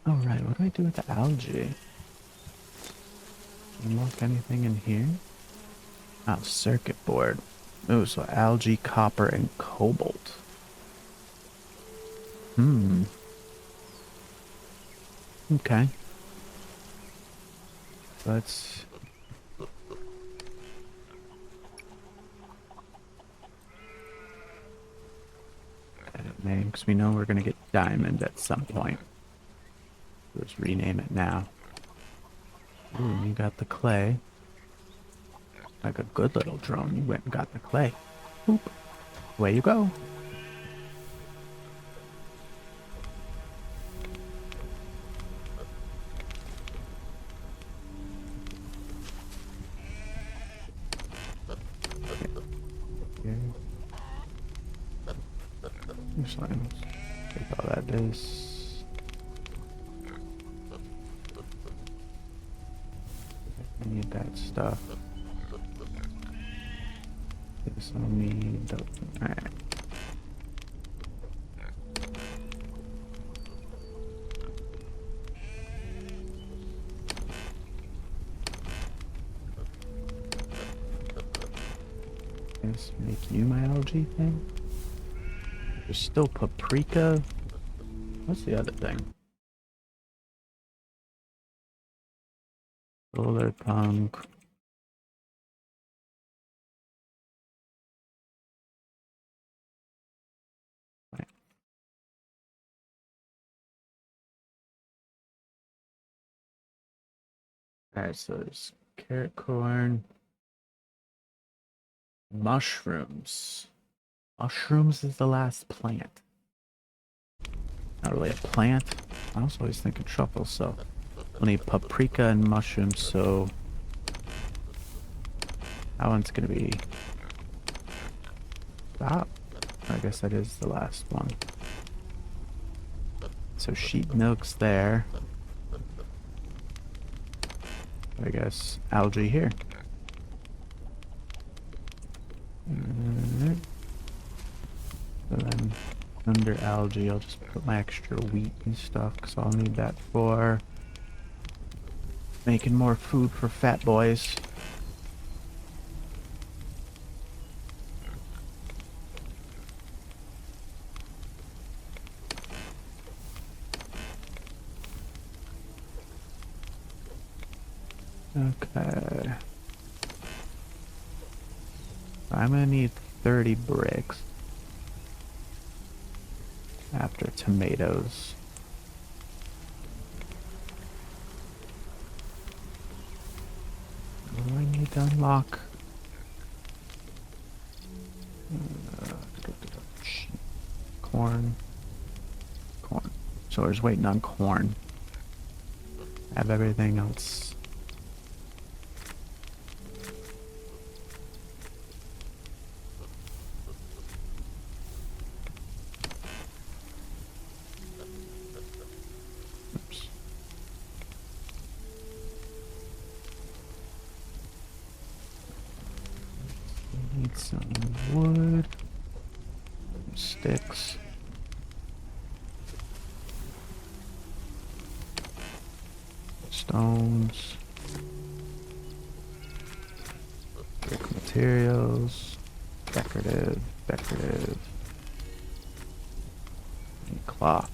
Alright, what do I do with the algae? Unlock anything in here? Oh, circuit board. Oh, so algae, copper, and cobalt. Hmm. Okay. Let's... edit name, because we know we're going to get diamond at some point. Let's rename it now. Ooh, you got the clay. Like a good little drone, you went and got the clay. Boop. Away you go. Slime. Take all that is. I need that stuff. This will need. Alright. Let's make you my algae thing. There's still paprika. What's the other thing? Solarpunk. Right. Alright, so there's carrot corn. Mushrooms. Mushrooms is the last plant. Not really a plant. I was always thinking truffles, so we'll need paprika and mushrooms, so that one's gonna be stop. I guess that is the last one. So sheep milk's there. I guess algae here. So then under algae, I'll just put my extra wheat and stuff because I'll need that for Making more food for fat boys. Okay. I'm gonna need 30 bricks. After tomatoes. What do I need to unlock? Corn. Corn. So I was waiting on corn. Have everything else. Oops. Need some wood. Sticks. Stones. Brick materials. Decorative. Decorative. And cloth.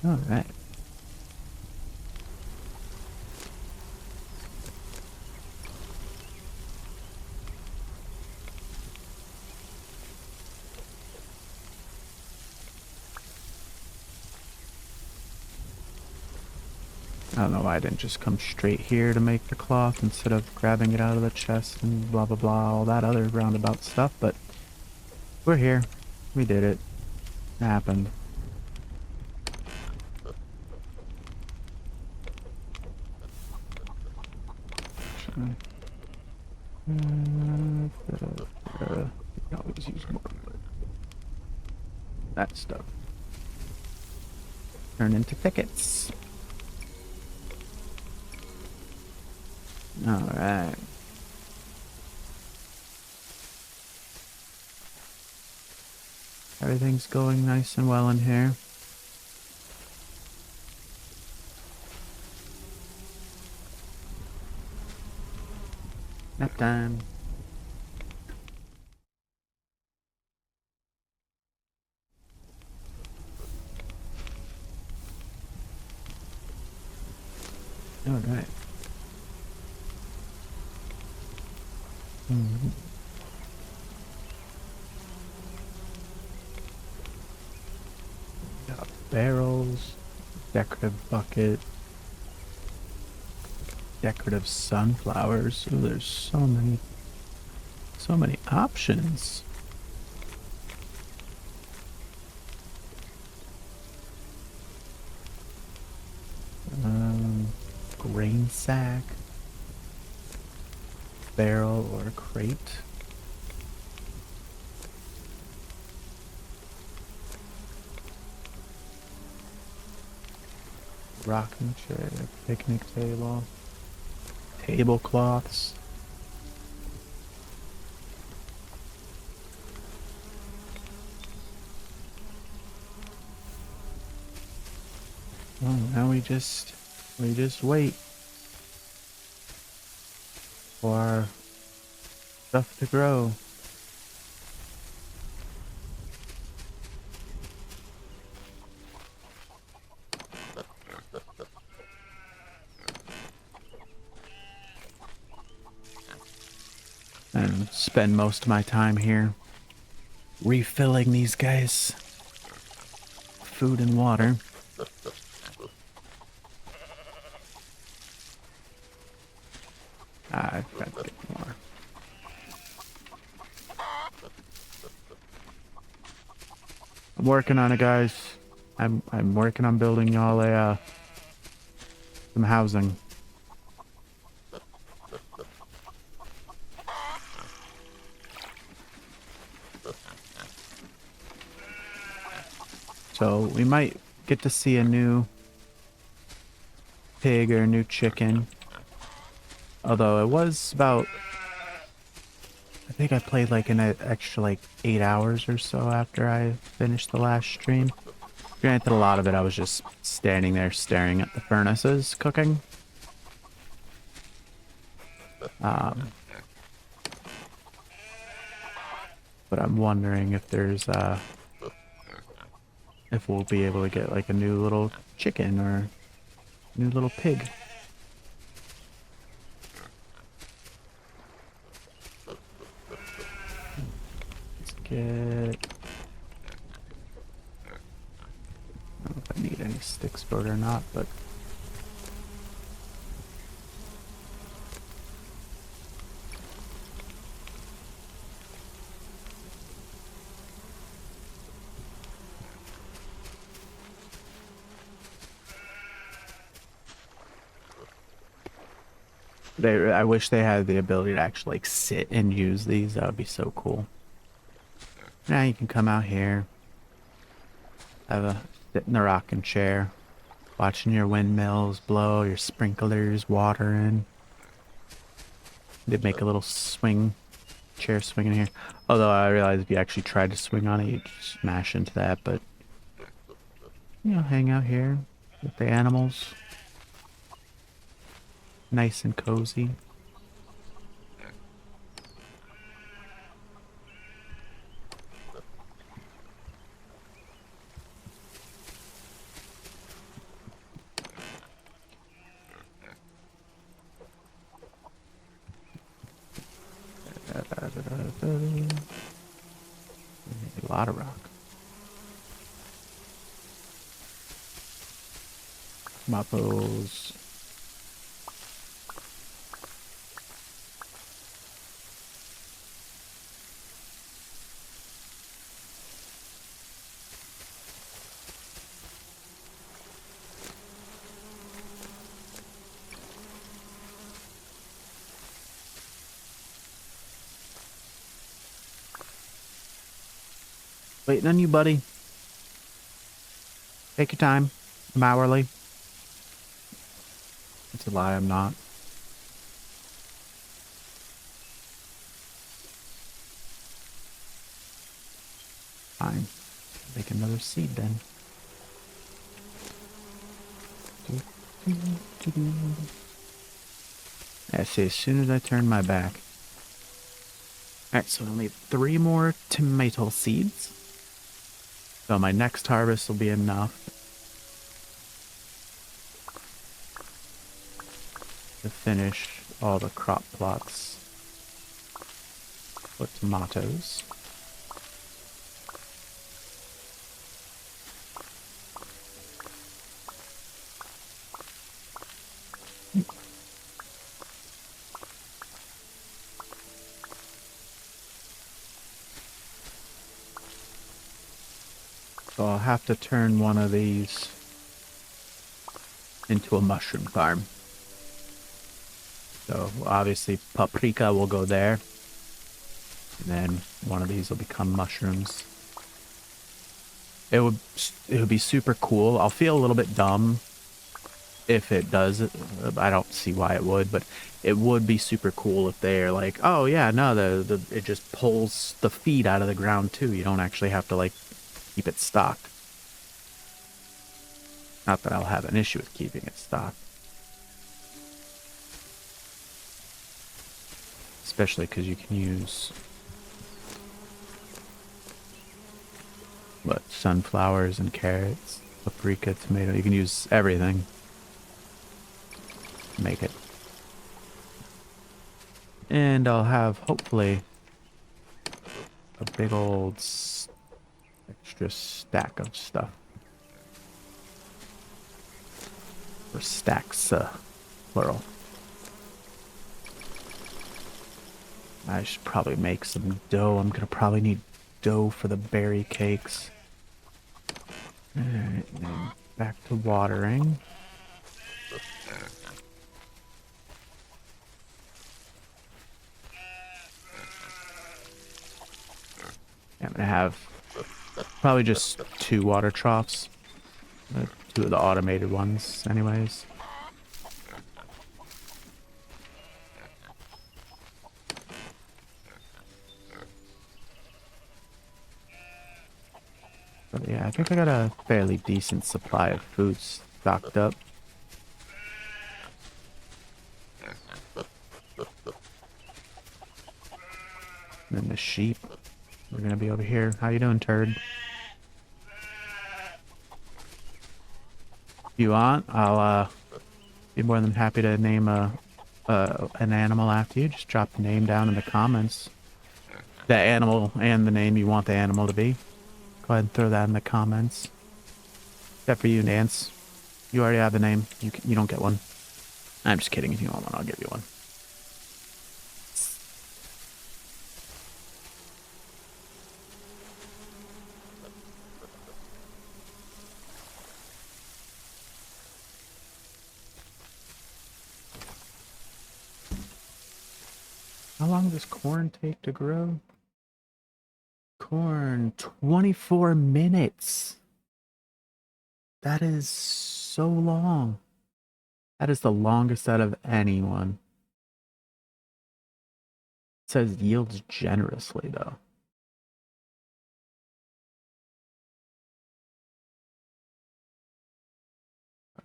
All right. I don't know why I didn't just come straight here to make the cloth instead of grabbing it out of the chest and blah blah blah, all that other roundabout stuff, but we're here. We did it. It happened. Always use more wood. That stuff. Turn into thickets. Alright. Everything's going nice and well in here. Nap time. Alright. Got barrels, decorative bucket, decorative sunflowers. Ooh, there's so many options. Grain sack, barrel or crate. Rocking chair, picnic table, tablecloths. Oh, now we just wait for our stuff to grow. And spend most of my time here refilling these guys food and water. I've got to get more. I'm working on it, guys. I'm working on building y'all a some housing. So we might get to see a new pig or a new chicken. Although it was about think I played like an extra like 8 hours or so after I finished the last stream. Granted, a lot of it I was just standing there staring at the furnaces cooking. Um, but I'm wondering if there's if we'll be able to get like a new little chicken or new little pig. Let's get... I don't know if I need any sticks for it or not, but... I wish they had the ability to actually like sit and use these. That would be so cool. Now you can come out here, have a sit in the rocking chair, watching your windmills blow, your sprinklers water in. They'd make a little swing, chair swing in here. Although I realize if you actually tried to swing on it, you'd smash into that. But you know, hang out here with the animals, nice and cozy. A lot of rock. Mappos. Waiting on you, buddy. Take your time. I'm hourly. It's a lie, I'm not. Fine. Make another seed then. Yeah, see, as soon as I turn my back. Alright, so I'll need 3 more tomato seeds. So my next harvest will be enough to finish all the crop plots for tomatoes. So I'll have to turn one of these into a mushroom farm. So obviously paprika will go there. And then one of these will become mushrooms. It would be super cool. I'll feel a little bit dumb if it does. I don't see why it would, but it would be super cool if they're like, oh yeah, no, it just pulls the feed out of the ground too. You don't actually have to like keep it stocked. Not that I'll have an issue with keeping it stocked. Especially because you can use what, sunflowers and carrots, paprika, tomato. You can use everything. Make it. And I'll have hopefully a big old extra stack of stuff. Or stacks, plural. I should probably make some dough. I'm gonna probably need dough for the berry cakes. Alright, then back to watering. I'm gonna have probably just 2 water troughs. 2 of the automated ones, anyways. But yeah, I think I got a fairly decent supply of food stocked up. And then the sheep. We're gonna be over here. How you doing, turd? If you want, I'll be more than happy to name an animal after you. Just drop the name down in the comments. The animal and the name you want the animal to be. Go ahead and throw that in the comments. Except for you, Nance. You already have the name. You don't get one. I'm just kidding. If you want one, I'll give you one. How long does corn take to grow? Corn, 24 minutes. That is so long. That is the longest out of anyone. It says yields generously, though.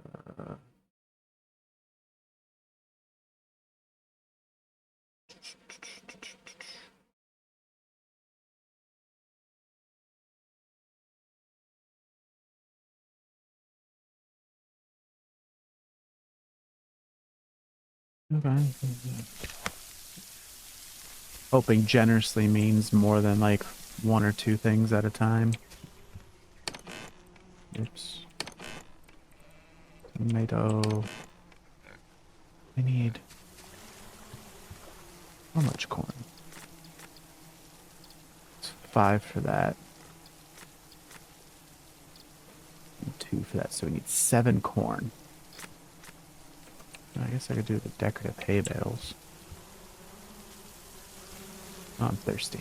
Uh, okay. Hoping generously means more than like one or two things at a time. Oops. Tomato. I need... How much corn? It's 5 for that. And 2 for that, so we need 7 corn. I guess I could do the decorative hay bales. Oh, I'm thirsty.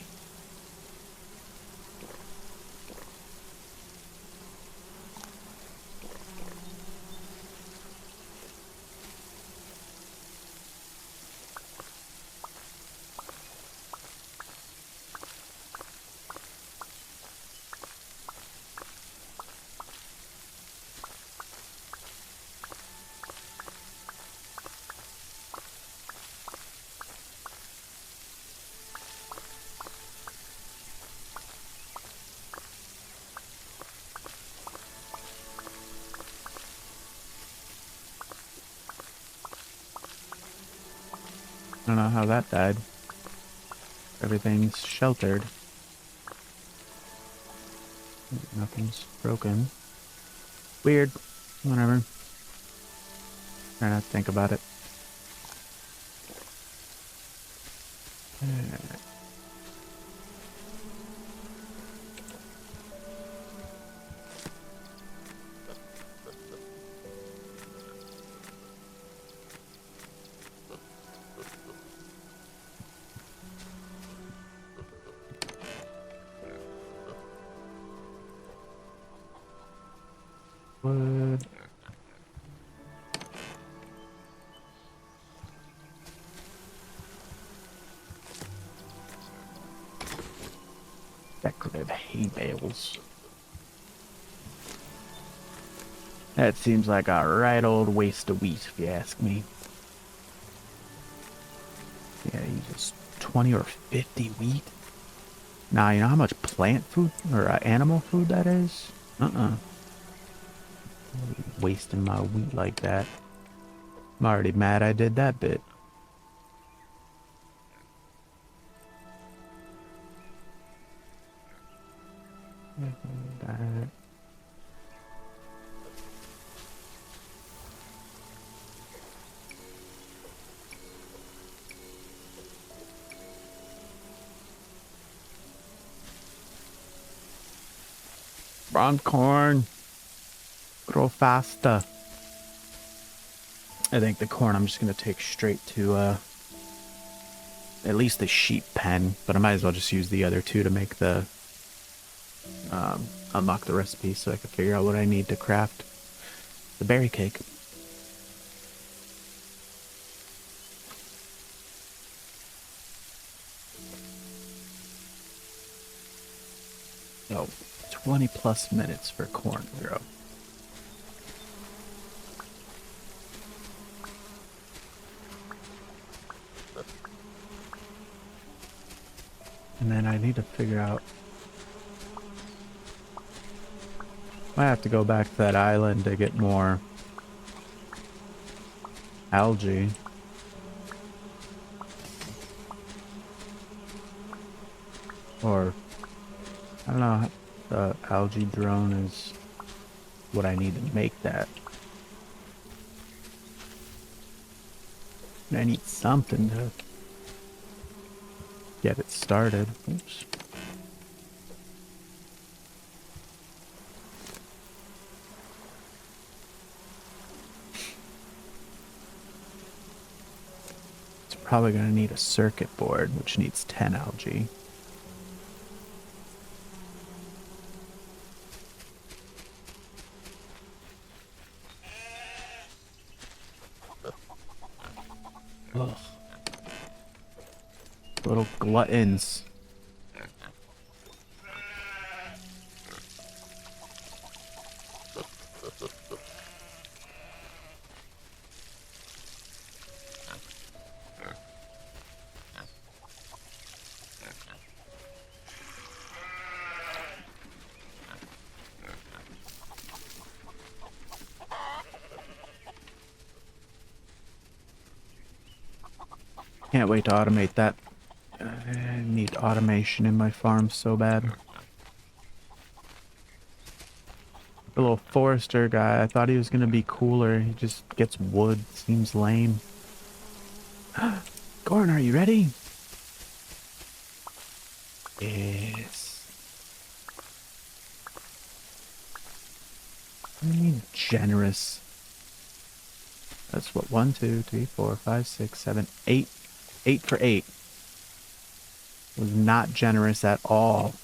I don't know how that died. Everything's sheltered. Nothing's broken. Weird. Whatever. Try not to think about it. Wood. Decorative hay bales. That seems like a right old waste of wheat, if you ask me. Yeah, you just 20 or 50 wheat. Nah, you know how much plant food or animal food that is? Wasting my wheat like that. I'm already mad I did that bit. Brown corn. Grow faster. I think the corn I'm just gonna take straight to at least the sheep pen, but I might as well just use the other two to make the unlock the recipe so I can figure out what I need to craft the berry cake. Oh, 20+ minutes for corn to grow. And then I need to figure out... I have to go back to that island to get more algae. Or, I don't know, the algae drone is what I need to make that. I need something to get it started. Oops. It's probably going to need a circuit board, which needs 10 algae. Ugh. Little gluttons. Can't wait to automate that. I need automation in my farm so bad. The little forester guy, I thought he was gonna be cooler. He just gets wood. Seems lame. Gorn, are you ready? Yes. I need generous. That's what, 1, 2, 3, 4, 5, 6, 7, 8. 8 for 8. Was not generous at all.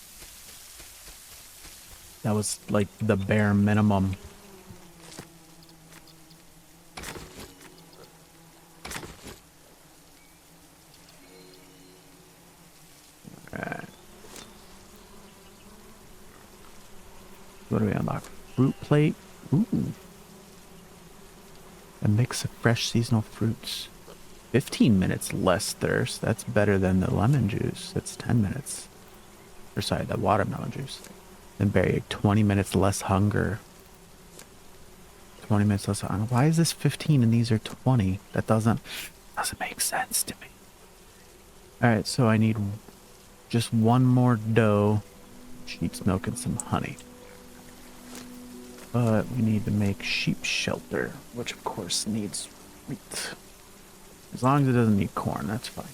That was like the bare minimum. Alright. What do we unlock? Fruit plate. Ooh. A mix of fresh seasonal fruits. 15 minutes less thirst. That's better than the lemon juice. That's 10 minutes. Or sorry, the watermelon juice. Then berry, 20 minutes less hunger. 20 minutes less hunger. Why is this 15 and these are 20? That doesn't make sense to me. Alright, so I need just one more dough, sheep's milk, and some honey. But we need to make sheep shelter, which of course needs wheat. As long as it doesn't need corn, that's fine.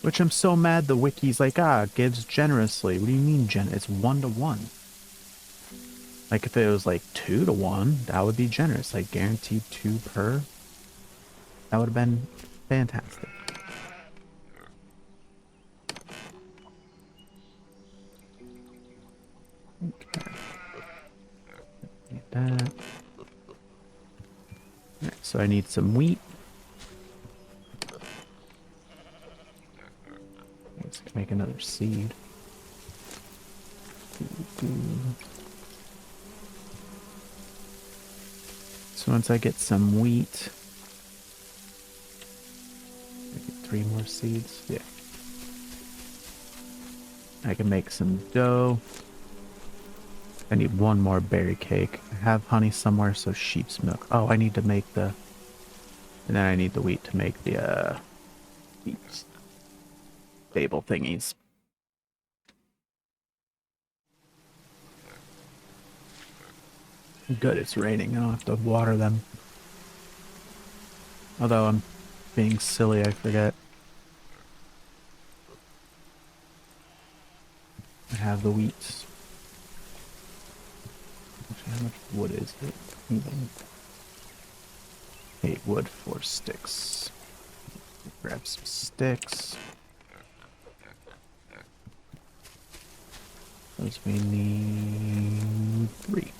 Which I'm so mad the wiki's like, gives generously. What do you mean it's 1 to 1? Like if it was like 2 to 1, that would be generous. Like guaranteed 2 per. That would have been fantastic. Okay. Need that. Alright, so I need some wheat. Let's make another seed. So once I get some wheat, I get 3 more seeds. Yeah. I can make some dough. I need 1 more berry cake. I have honey somewhere, so sheep's milk. Oh, I need to make the... And then I need the wheat to make the, wheat stable thingies. Good, it's raining. I don't have to water them. Although I'm being silly, I forget. I have the wheat. Actually, how much wood is it? Even 8 wood, 4 sticks. Grab some sticks. Those we need 3.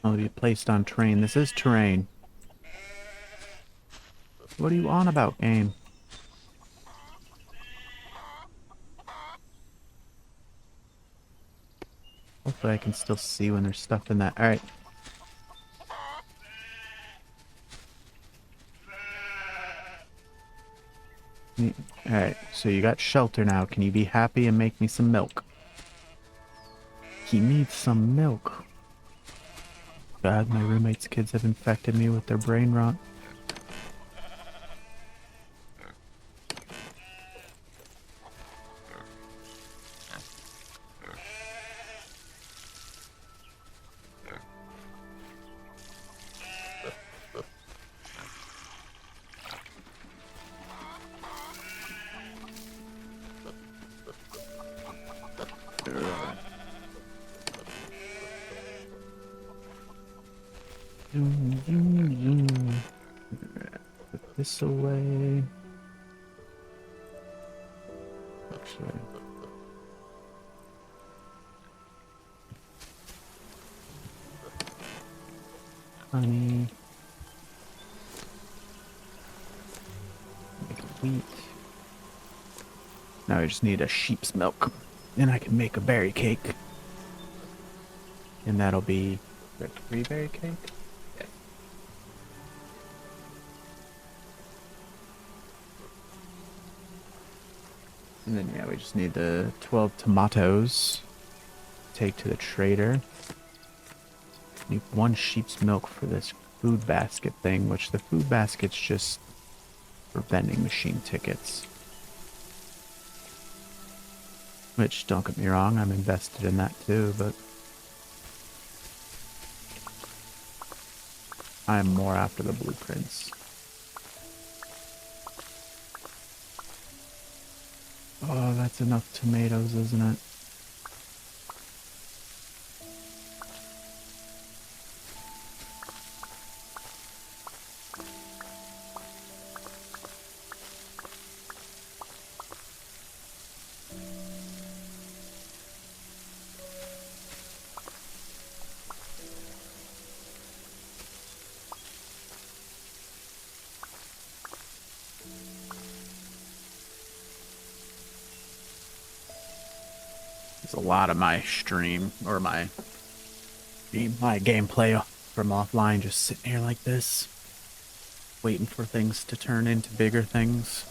Will be placed on terrain. This is terrain. What are you on about, game? Hopefully I can still see when there's stuff in that. Alright. Alright, so you got shelter now. Can you be happy and make me some milk? He needs some milk. God, my roommate's kids have infected me with their brain rot. Put this away. Actually, honey. Make wheat. Now I just need a sheep's milk. Then I can make a berry cake. And that'll be a 3-berry cake? Yeah. And then yeah, we just need the 12 tomatoes. Take to the trader. Need 1 sheep's milk for this food basket thing, which the food basket's just for vending machine tickets. Which, don't get me wrong, I'm invested in that too, but I'm more after the blueprints. Oh, that's enough tomatoes, isn't it? There's a lot of my stream, or my gameplay from offline just sitting here like this, waiting for things to turn into bigger things.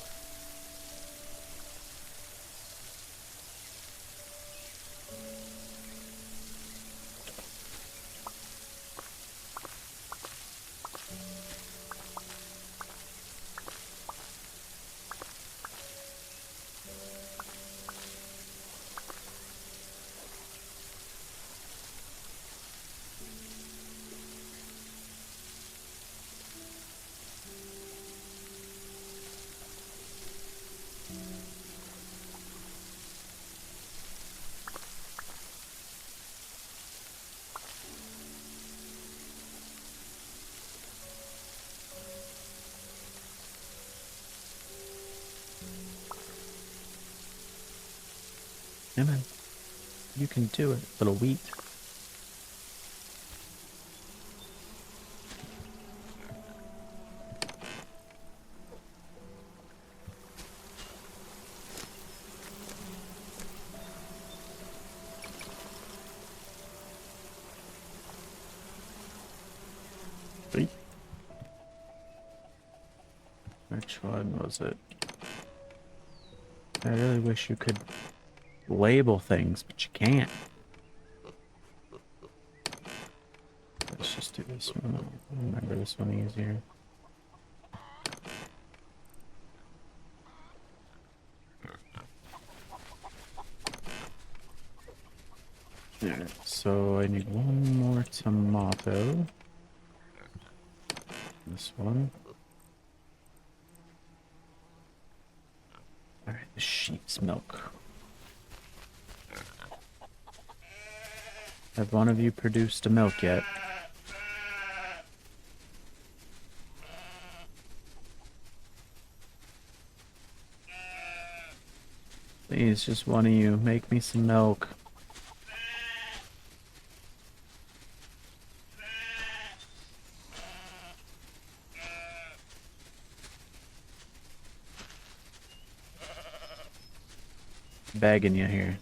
Yeah, man. You can do it, little wheat. Wheat. Which one was it? I really wish you could label things, but you can't. Let's just do this one. I remember this one easier. Alright, so I need 1 more tomato. This one. Alright, the sheep's milk. Have one of you produced a milk yet? Please, just one of you, make me some milk. begging you here.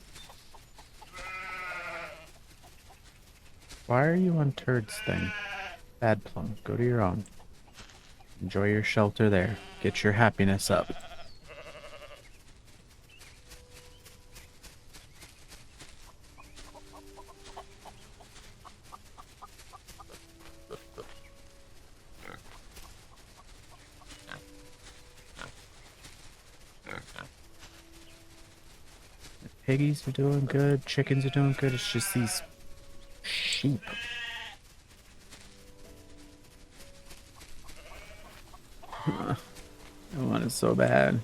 Why are you on Turd's thing? Bad plum. Go to your own. Enjoy your shelter there. Get your happiness up. Piggies are doing good. Chickens are doing good. It's just these sheep. I want it so bad.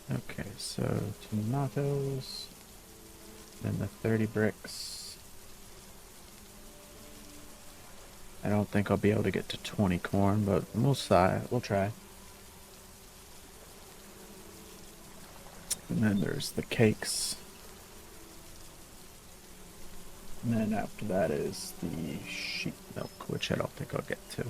Okay, so tomatoes. Then the 30 bricks. I don't think I'll be able to get to 20 corn, but we'll try. We'll try. And then there's the cakes. And then after that is the sheep milk, which I don't think I'll get to.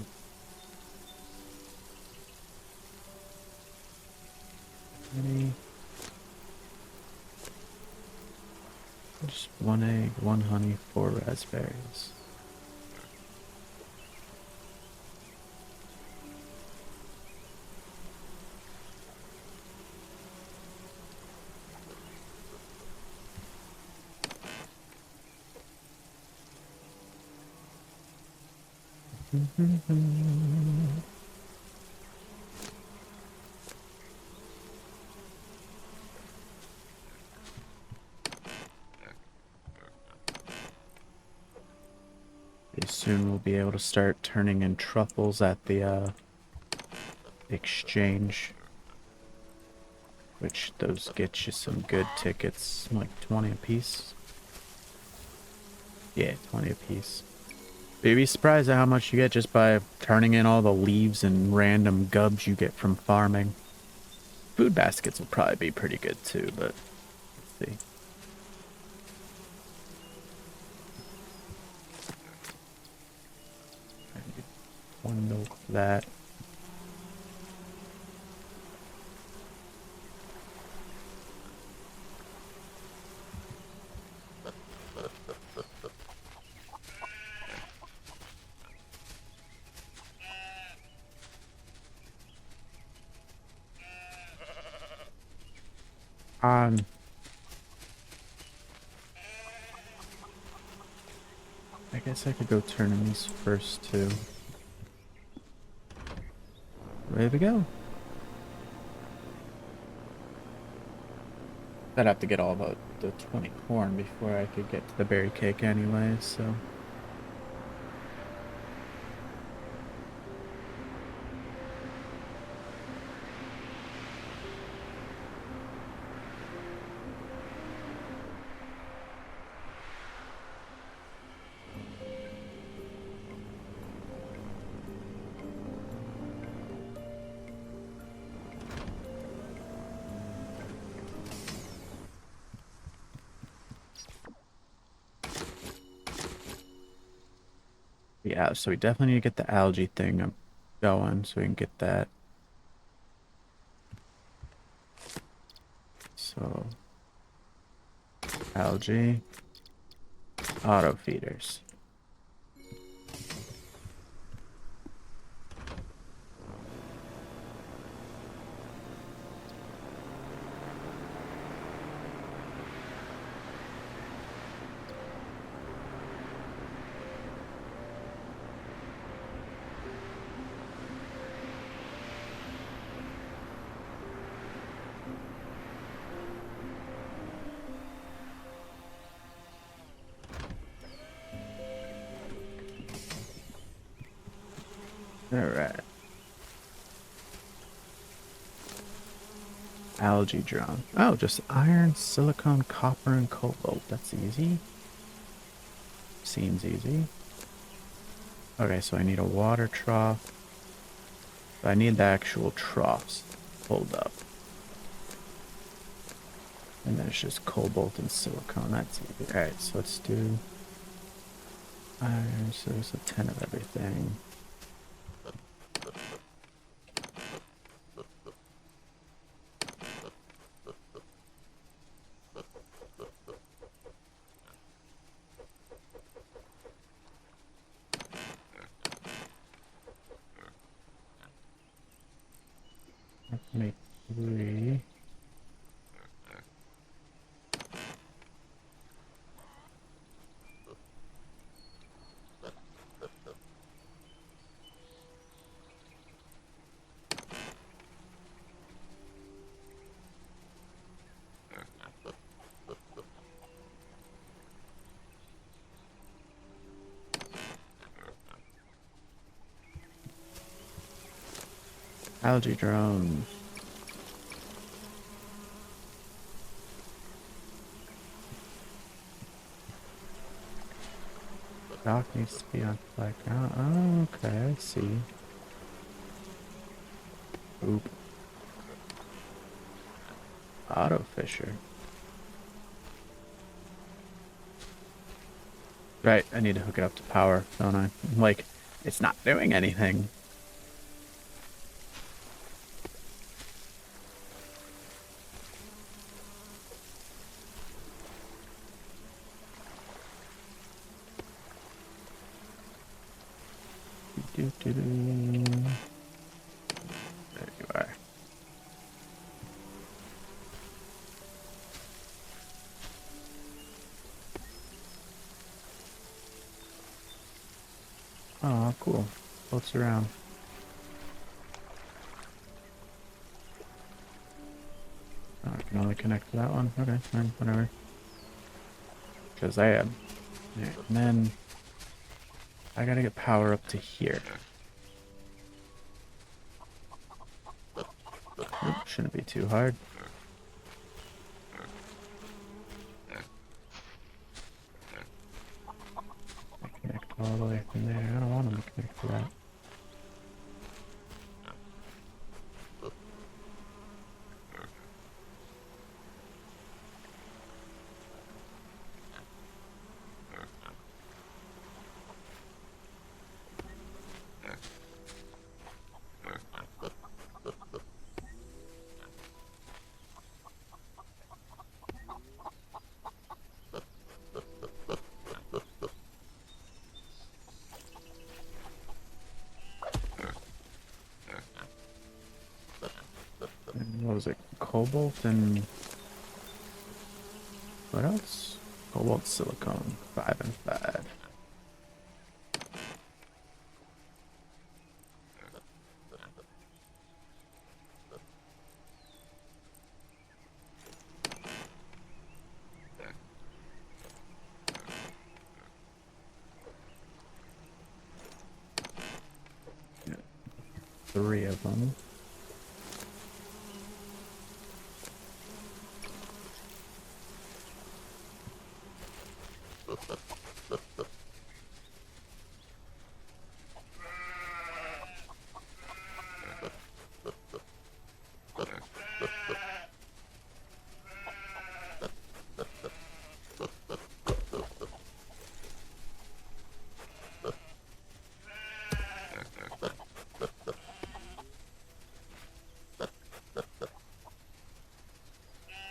Just 1 egg, 1 honey, 4 raspberries. Pretty soon we'll be able to start turning in truffles at the exchange, which those get you some good tickets, like 20 apiece. Yeah, 20 apiece. But you'd be surprised at how much you get just by turning in all the leaves and random gubs you get from farming. Food baskets will probably be pretty good too, but let's see. I need 1 milk for that. I guess I could go turn in these first two. Ready to go. I'd have to get all the 20 corn before I could get to the berry cake anyway, so. Yeah, so we definitely need to get the algae thing going so we can get that. So, algae, auto feeders. Alright. Algae drone. Oh, just iron, silicone, copper, and cobalt. That's easy. Seems easy. Okay, so I need a water trough. But I need the actual troughs pulled up. And then it's just cobalt and silicone. That's easy. Alright, so let's do iron. So there's a 10 of everything. Make 3. Algae drone. Dock needs to be on flag. Oh, okay, I see. Oop. Auto fisher. Right, I need to hook it up to power, don't I? Like, it's not doing anything. There you are. Oh, cool. Floats around. Oh, I can only connect to that one. Okay, fine, whatever. Because I am. Right, and then I gotta get power up to here. Oop, shouldn't be too hard. I connect all the way from there. I don't want them to connect to that. And what was it? Cobalt and what else? Cobalt silicone. 5 and 5. Yeah, 3 of them.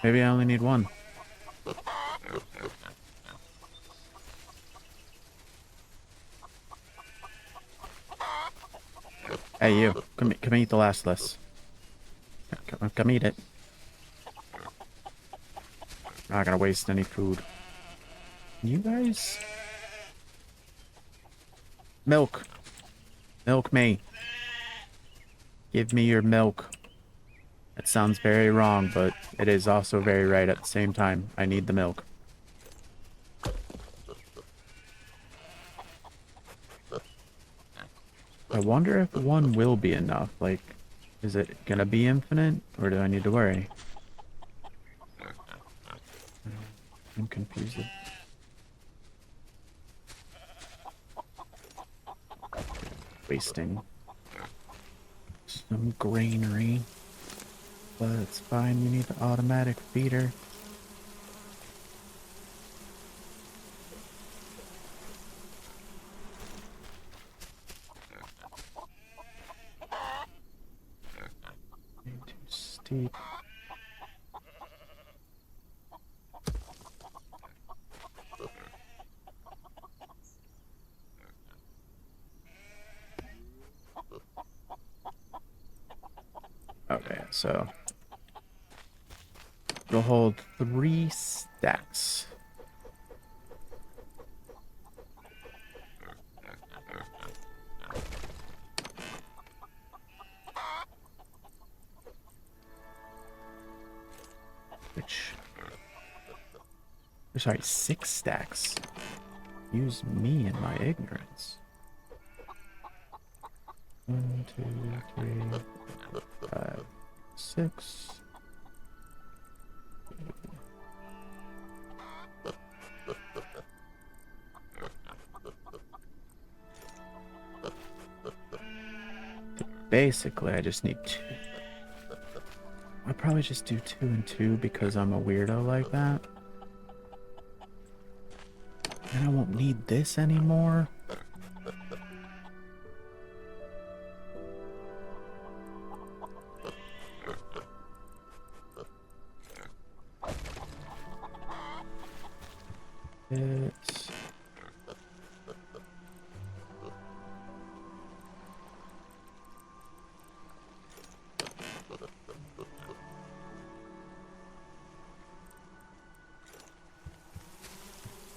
Maybe I only need 1. Hey, you. Come eat the last list. Come eat it. I'm not gonna waste any food. You guys? Milk. Milk me. Give me your milk. It sounds very wrong, but it is also very right at the same time. I need the milk. I wonder if 1 will be enough. Like, is it gonna be infinite, or do I need to worry? I'm confused. Wasting some granary. But it's fine, we need the automatic feeder. Too steep. Okay, so it'll hold 3 stacks. Which, sorry, 6 stacks. Use me in my ignorance. 1, 2, 3, 4, 5, 6. Basically, I just need 2. I'll probably just do 2 and 2 because I'm a weirdo like that. And I won't need this anymore. It's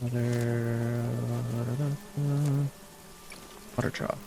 another water trough.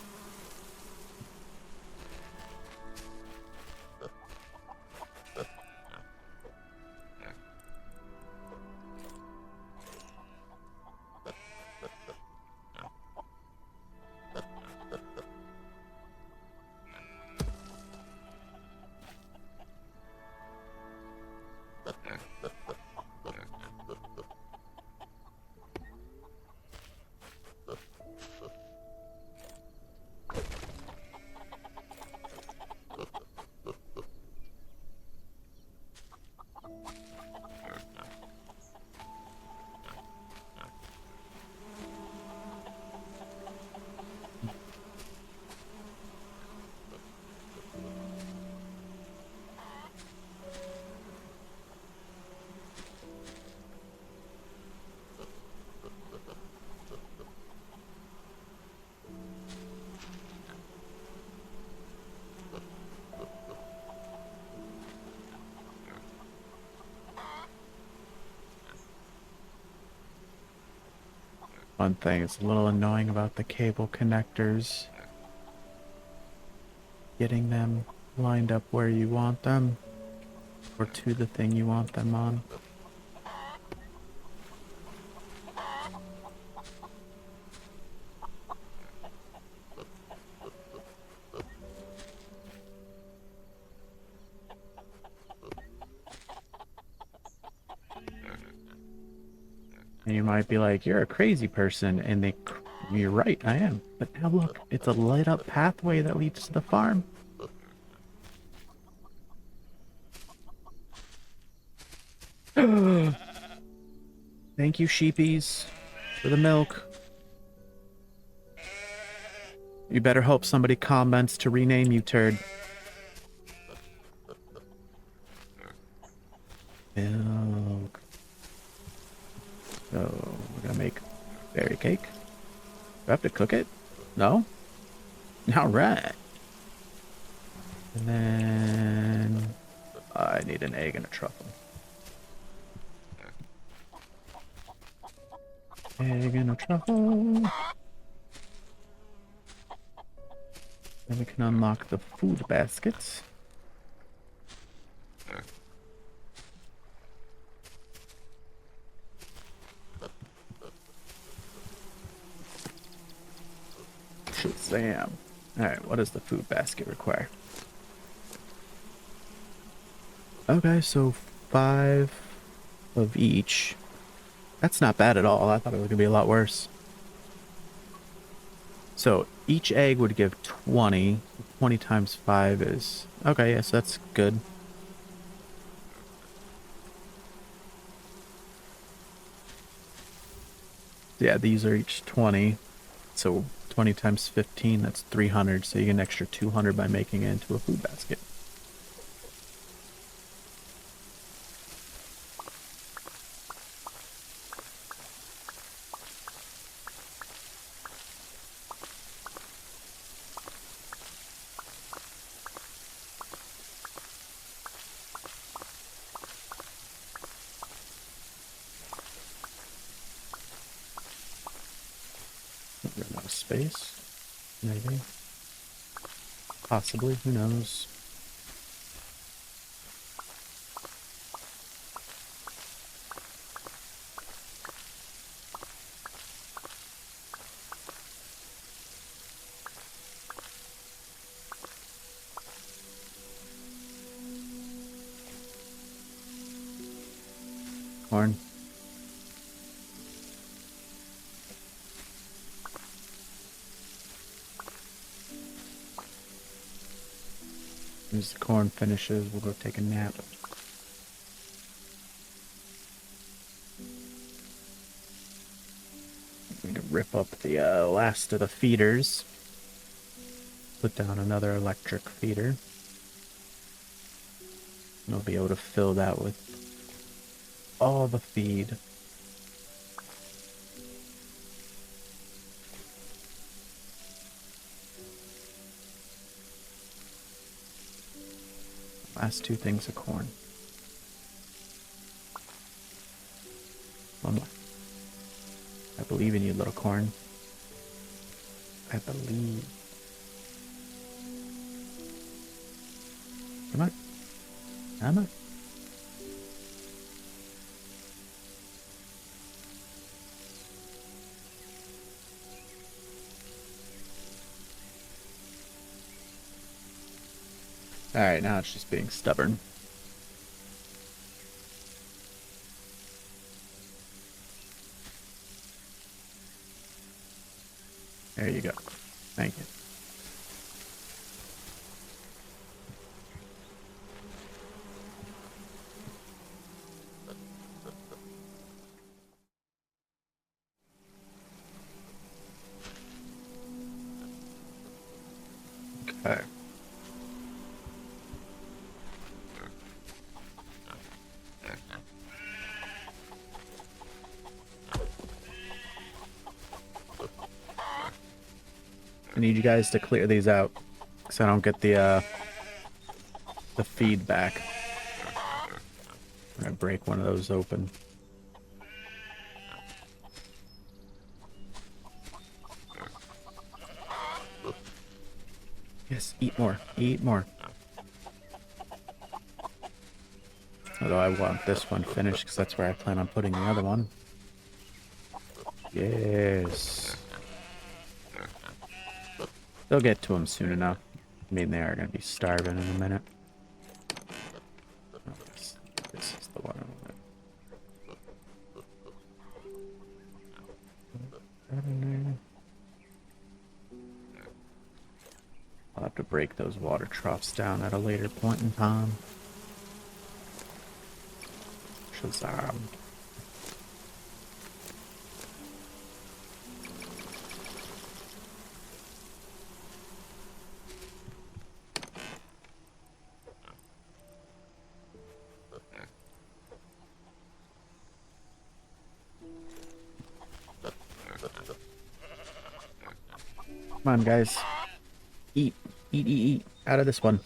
One thing is a little annoying about the cable connectors. Getting them lined up where you want them, or to the thing you want them on. And you might be like, you're a crazy person, and you're right, I am. But now look, it's a lit up pathway that leads to the farm. Thank you, sheepies, for the milk. You better hope somebody comments to rename you, turd. Milk. So, we're gonna make berry cake. Do I have to cook it? No? Alright. And then I need an egg and a truffle. Egg and a truffle. Then we can unlock the food baskets. Shazam. Alright, what does the food basket require? Okay, so 5 of each. That's not bad at all. I thought it was gonna be a lot worse. So each egg would give 20. 20 times 5 is... Okay, yes, that's good. Yeah, these are each 20. So 20 times 15, that's 300. So you get an extra 200 by making it into a food basket. space. Maybe. Possibly, who knows? Corn. As the corn finishes, we'll go take a nap. I'm gonna rip up the last of the feeders. Put down another electric feeder. And I'll be able to fill that with all the feed. Last two things of corn. One more. I believe in you, little corn. I believe. Come on. Come on. Alright, now it's just being stubborn. There you go. Thank you. Okay. I need you guys to clear these out, so I don't get the feedback. I'm gonna break one of those open. Yes, eat more. Eat more. Although I want this one finished, because that's where I plan on putting the other one. Yes. They'll get to them soon enough. I mean, they are going to be starving in a minute. Oh, this is the one I want. I'll have to break those water troughs down at a later point in time. Shazam. Come on, guys. Eat. Eat, eat, eat. Out of this one.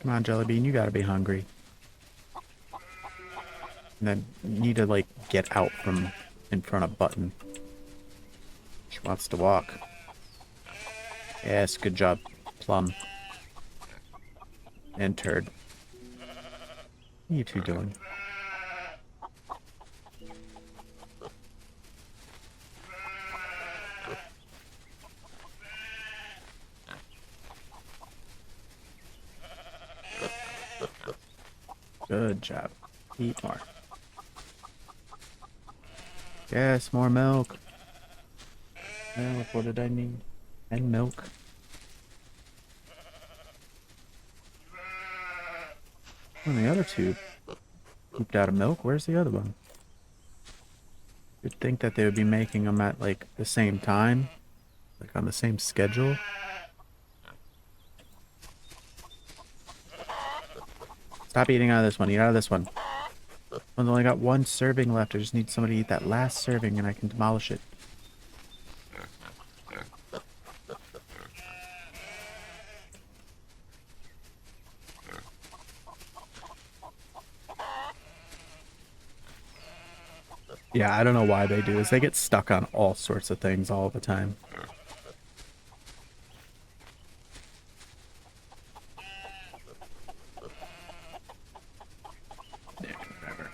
Come on, Jellybean. You gotta be hungry. And then you need to, like, get out from in front of Button. She wants to walk. Yes, good job, Plum. And Turd. What are you two doing? Good job. Eat more. Yes, more milk. Milk, what did I need? And milk. And the other two pooped out of milk. Where's the other one? You'd think that they would be making them at, like, the same time. Like, on the same schedule. Stop eating out of this one. Eat out of this one. I've only got one serving left. I just need somebody to eat that last serving and I can demolish it. Yeah, I don't know why they do this. They get stuck on all sorts of things all the time. Yeah, whatever.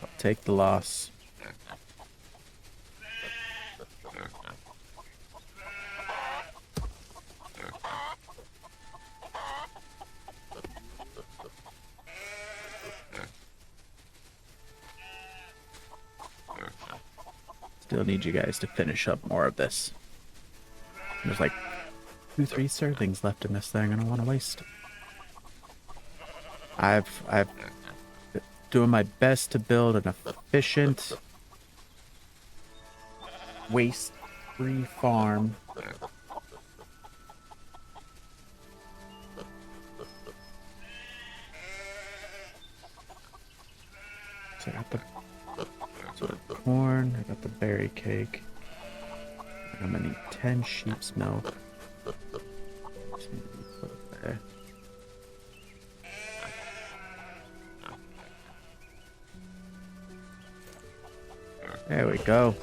I'll take the loss. Still need you guys to finish up more of this. There's like 2-3 servings left in this thing I don't want to waste. I've doing my best to build an efficient, waste-free farm. So I got the corn, I got the berry cake. I'm gonna need 10 sheep's milk. There. There we go.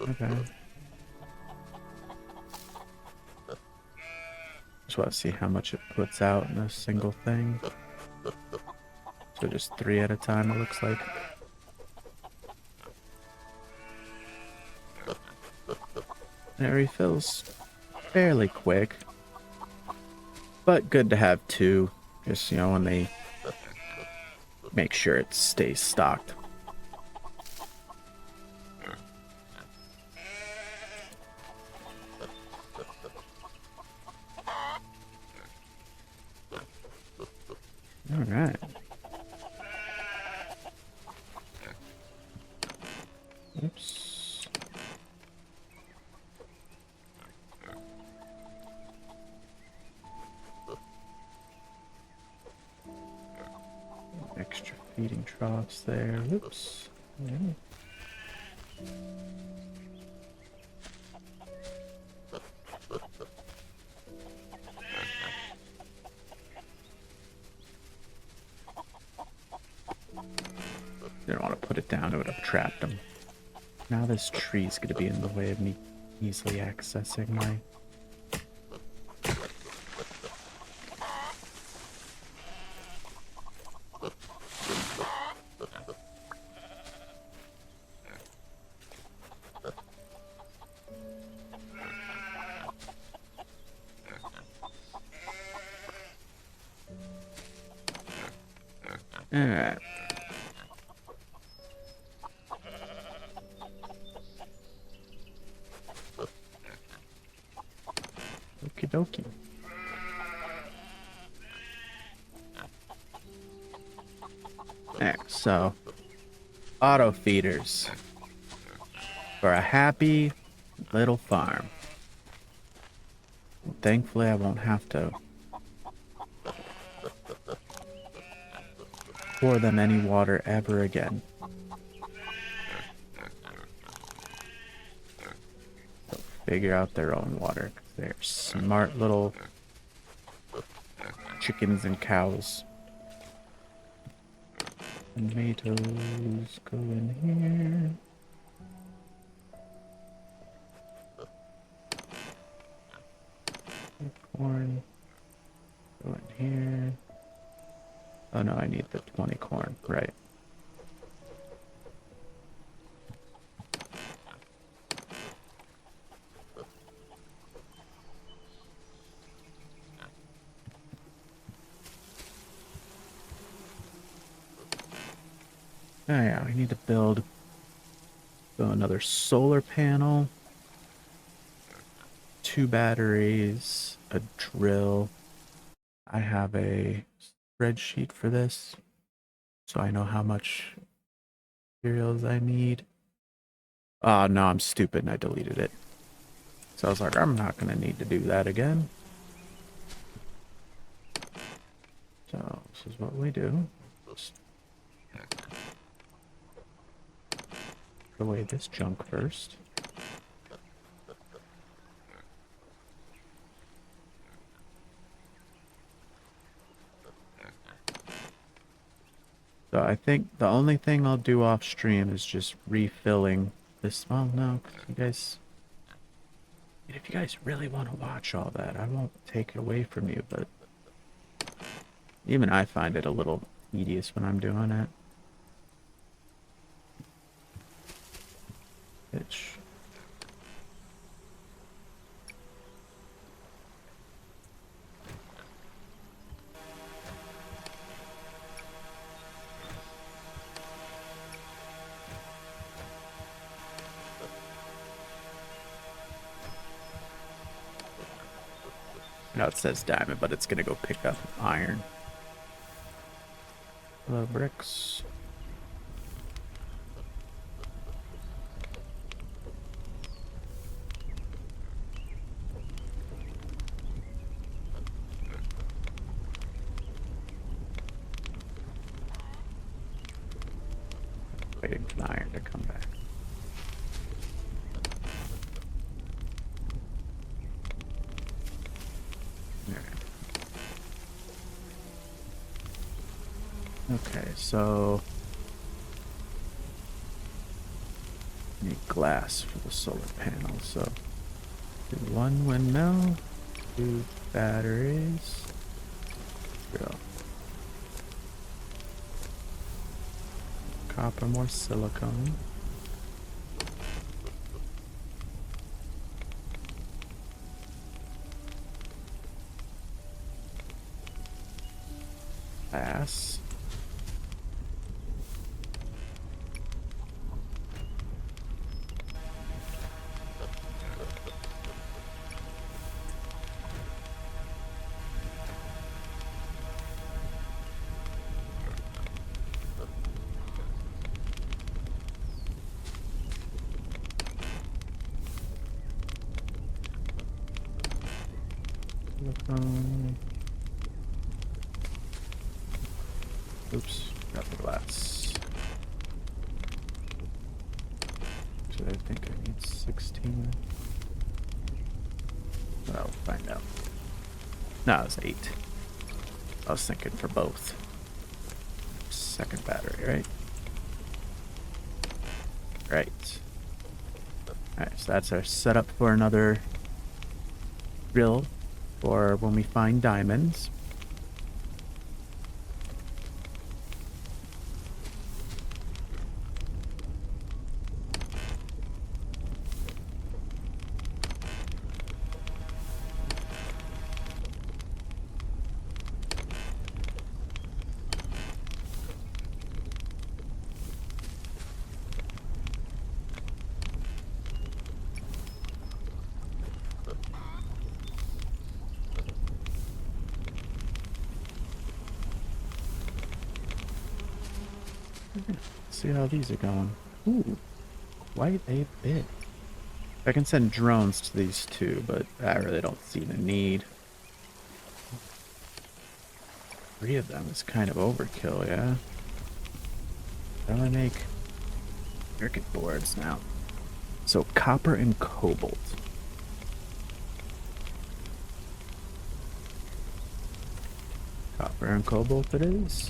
Okay. Just want to see how much it puts out in a single thing. So just 3 at a time, it looks like. And it refills fairly quick. But good to have 2. Just, you know, when they make sure it stays stocked. Alright. Oops. Extra feeding troughs there. Oops. Yeah. Didn't want to put it down, it would have trapped them. Now this tree's gonna be in the way of me easily accessing my... Alright. Okie dokie. Alright, so auto feeders for a happy little farm. Thankfully, I won't have to pour them any water ever again. They'll figure out their own water. They're smart little chickens and cows. Tomatoes go in here. Corn go in here. Oh no, I need the 20 corn, right. Oh yeah, we need to build another solar panel, 2 batteries, a drill. I have a spreadsheet for this, so I know how much materials I need. Oh no, I'm stupid and I deleted it. So I was like, I'm not gonna need to do that again. So this is what we do. Put away this junk first. So I think the only thing I'll do off stream is just refilling this. Well, no, 'cause you guys. If you guys really want to watch all that, I won't take it away from you, but even I find it a little tedious when I'm doing it. Bitch. No, it says diamond, but it's gonna go pick up iron. Hello, bricks. Waiting for the iron to come back. Okay, so need glass for the solar panel. So do 1 windmill, 2 batteries. Go. Copper, more silicone. Glass. Oops, got the glass. So I think I need 16. But I'll find out. No, it was 8. I was thinking for both. Second battery, right? Right. Alright, so that's our setup for another drill for when we find diamonds. See how these are going. Ooh, quite a bit. I can send drones to these two, but I really don't see the need. 3 of them is kind of overkill, yeah? How do I make circuit boards now? So copper and cobalt. Copper and cobalt it is.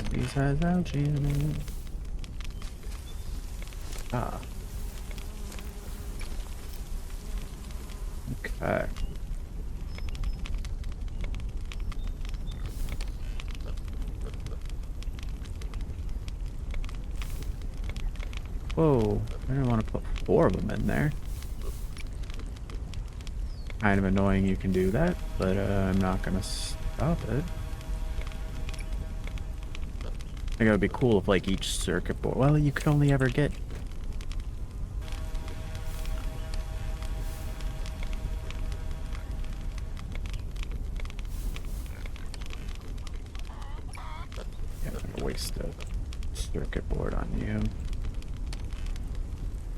These has algae in it. Ah. Okay. Whoa, I didn't want to put 4 of them in there. Kind of annoying you can do that, but I'm not gonna stop it. I think it would be cool if like each circuit board, well, you could only ever get waste a circuit board on you.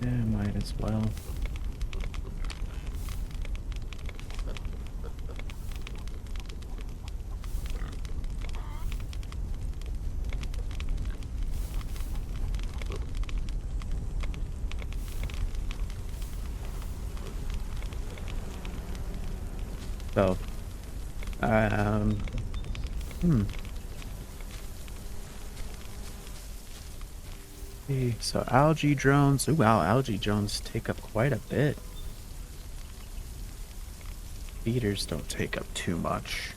Yeah, might as well. So, so algae drones. Ooh, wow, algae drones take up quite a bit. Feeders don't take up too much.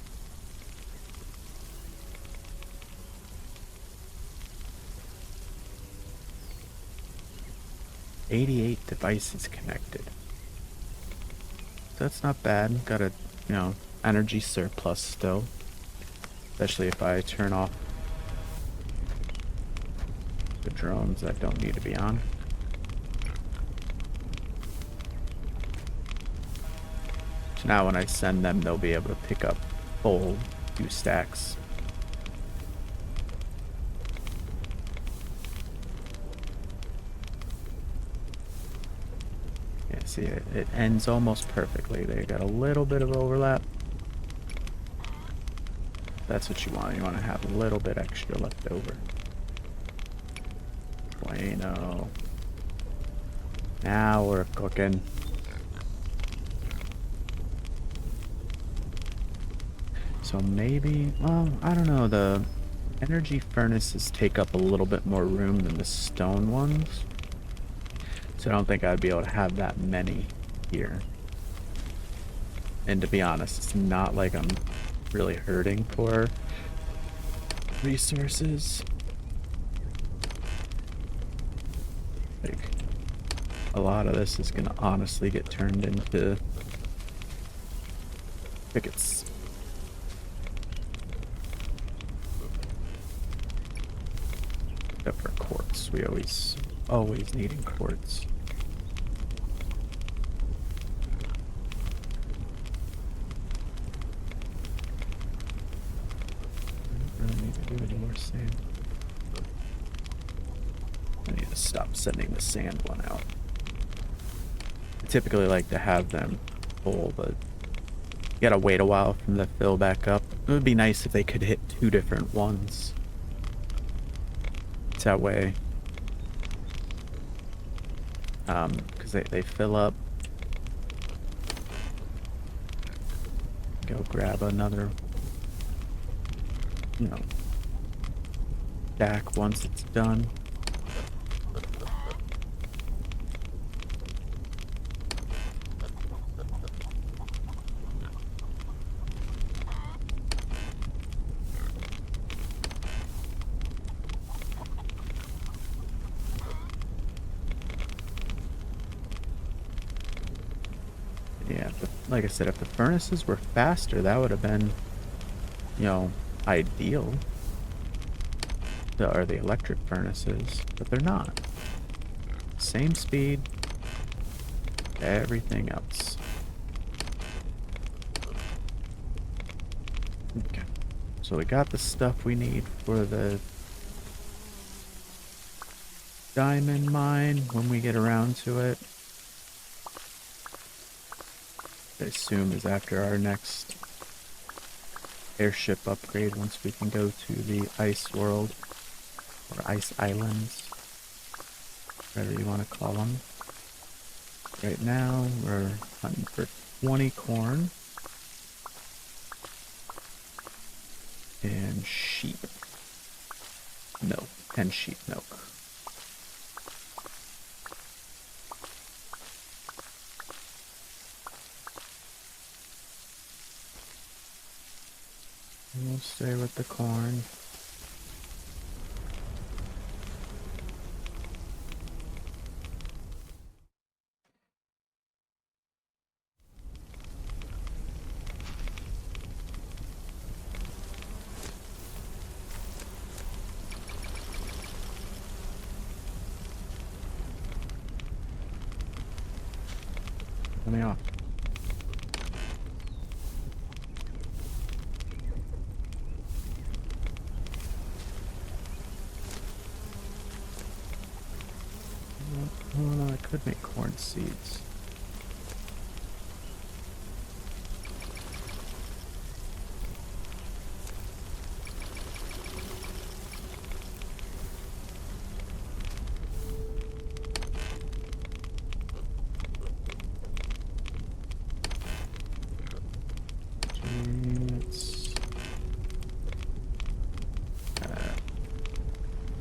"88 devices connected." That's not bad. Got a, energy surplus still. Especially if I turn off the drones that don't need to be on. So now when I send them, they'll be able to pick up full 2 stacks. Yeah, see, it ends almost perfectly. They got a little bit of overlap. That's what you want. You want to have a little bit extra left over. Bueno. Now we're cooking. So maybe, well, I don't know, the energy furnaces take up a little bit more room than the stone ones. So I don't think I'd be able to have that many here. And to be honest, it's not like I'm really hurting for resources. Like, a lot of this is gonna honestly get turned into tickets. Except for quartz. We always needing quartz. I don't really need to do any more sand. I need to stop sending the sand one out. I typically like to have them full, but you gotta wait a while for them to fill back up. It would be nice if they could hit 2 different ones. That way, because they fill up. Go grab another, stack once it's done. Yeah, but like I said, if the furnaces were faster, that would have been, ideal. Or the electric furnaces, but they're not. Same speed, everything else. Okay, so we got the stuff we need for the diamond mine when we get around to it. I assume is after our next airship upgrade, once we can go to the ice world, or ice islands, whatever you want to call them. Right now, we're hunting for 20 corn and sheep milk, 10 sheep milk. We'll stay with the corn. Let me off. corn seeds.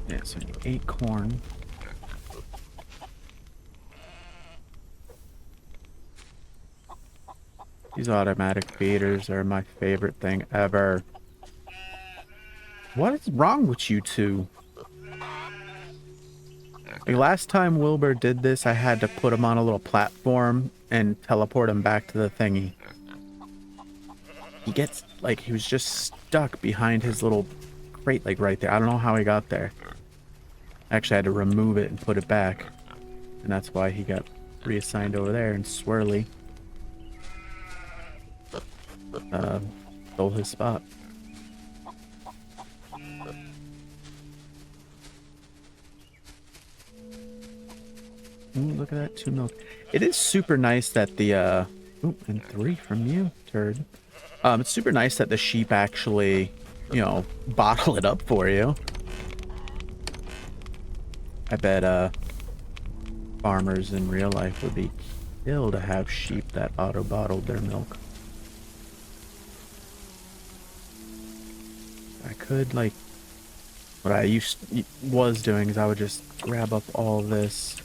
Yeah, so I need 8 corn. These automatic feeders are my favorite thing ever. What is wrong with you two? Like last time Wilbur did this, I had to put him on a little platform and teleport him back to the thingy. He gets, like, he was just stuck behind his little crate, like, right there. I don't know how he got there. Actually, I had to remove it and put it back. And that's why he got reassigned over there, and Swirly stole his spot. Ooh, look at that, 2 milk. It is super nice that the, ooh, and 3 from you, turd. It's super nice that the sheep actually, you know, bottle it up for you. I bet, farmers in real life would be ill to have sheep that auto-bottled their milk. I could, like, what I was doing is I would just grab up all this.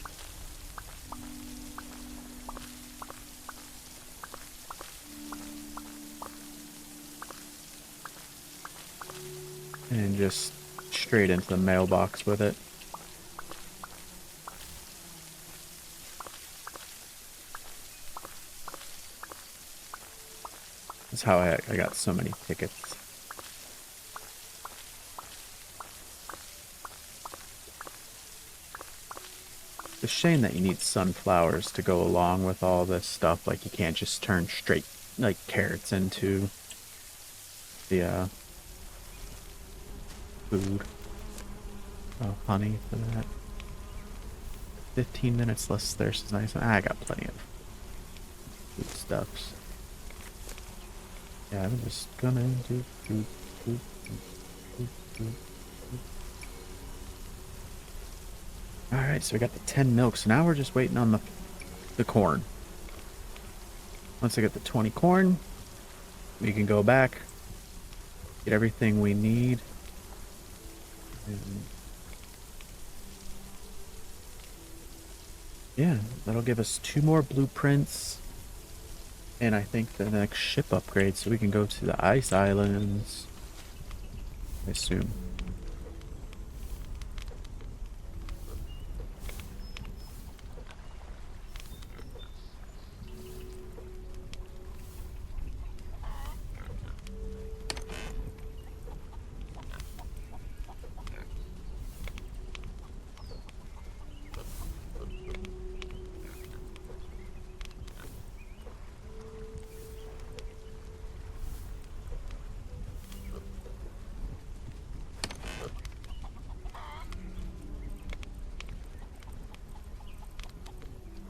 And just straight into the mailbox with it. That's how I got so many tickets. It's a shame that you need sunflowers to go along with all this stuff. Like, you can't just turn straight, like, carrots into the, food. Oh, honey for that. 15 minutes less thirst is nice. I got plenty of foodstuffs. Yeah, I'm just gonna do food. Alright, so we got the 10 milk. So now we're just waiting on the corn. Once I get the 20 corn, we can go back, get everything we need. And yeah, that'll give us 2 more blueprints. And I think the next ship upgrade, so we can go to the ice islands, I assume.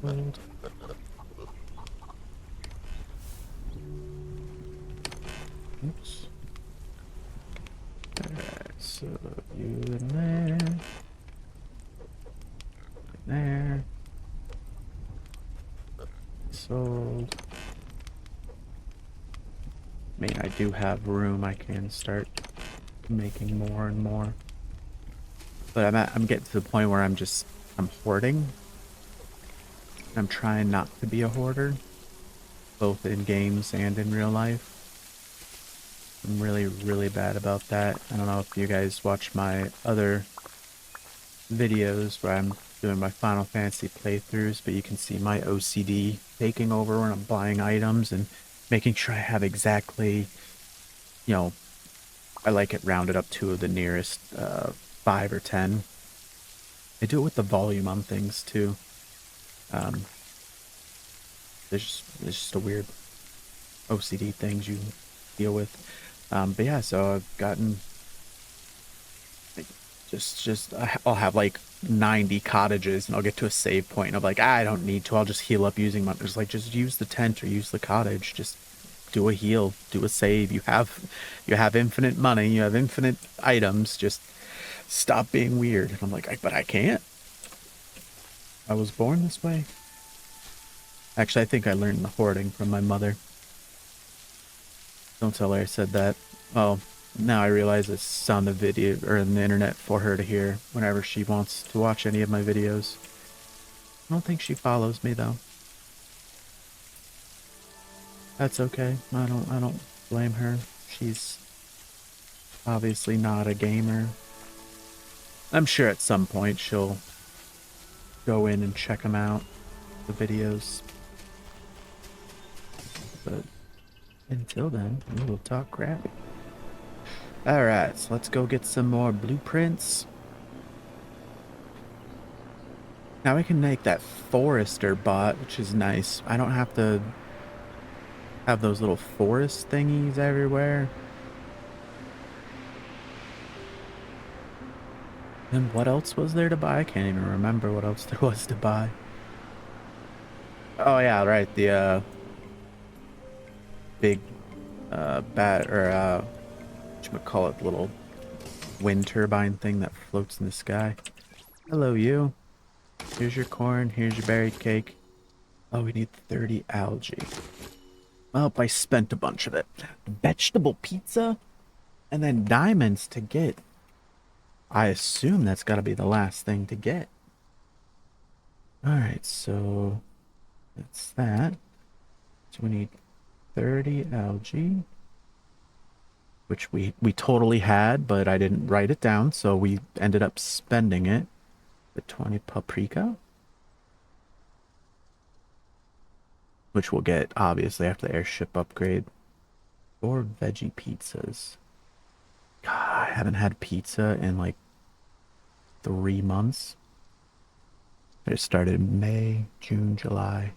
World. Oops. Alright, so you in there. In there. Sold. I mean, I do have room. I can start making more and more. But I'm getting to the point where I'm hoarding. I'm trying not to be a hoarder, both in games and in real life. I'm really, really bad about that. I don't know if you guys watch my other videos where I'm doing my Final Fantasy playthroughs, but you can see my OCD taking over when I'm buying items and making sure I have exactly, you know, I like it rounded up to the nearest 5 or 10. I do it with the volume on things too. There's just a weird OCD things you deal with. But yeah, so I've gotten like I'll have like 90 cottages, and I'll get to a save point, and I'm like, I don't need to. I'll just heal up using my. Just like, just use the tent or use the cottage. Just do a heal, do a save. You have infinite money. You have infinite items. Just stop being weird. And I'm like, but I can't. I was born this way. Actually, I think I learned the hoarding from my mother. Don't tell her I said that. Oh, now I realize it's on the video or on the internet for her to hear whenever she wants to watch any of my videos. I don't think she follows me though. That's okay. I don't blame her. She's obviously not a gamer. I'm sure at some point she'll go in and check them out, the videos. But until then, we will talk crap. Alright, so let's go get some more blueprints. Now we can make that forester bot, which is nice. I don't have to have those little forest thingies everywhere. And what else was there to buy? I can't even remember what else there was to buy. Oh yeah, right, the big bat or whatchamacallit, little wind turbine thing that floats in the sky. Hello, you. Here's your corn, here's your berry cake. Oh, we need 30 algae. Oh, I spent a bunch of it. Vegetable pizza? And then diamonds to get. I assume that's got to be the last thing to get. Alright, so that's that. So we need 30 algae. Which we totally had, but I didn't write it down, so we ended up spending it. The 20 paprika. Which we'll get, obviously, after the airship upgrade. 4 veggie pizzas. God, I haven't had pizza in like 3 months. It started in May, June, July.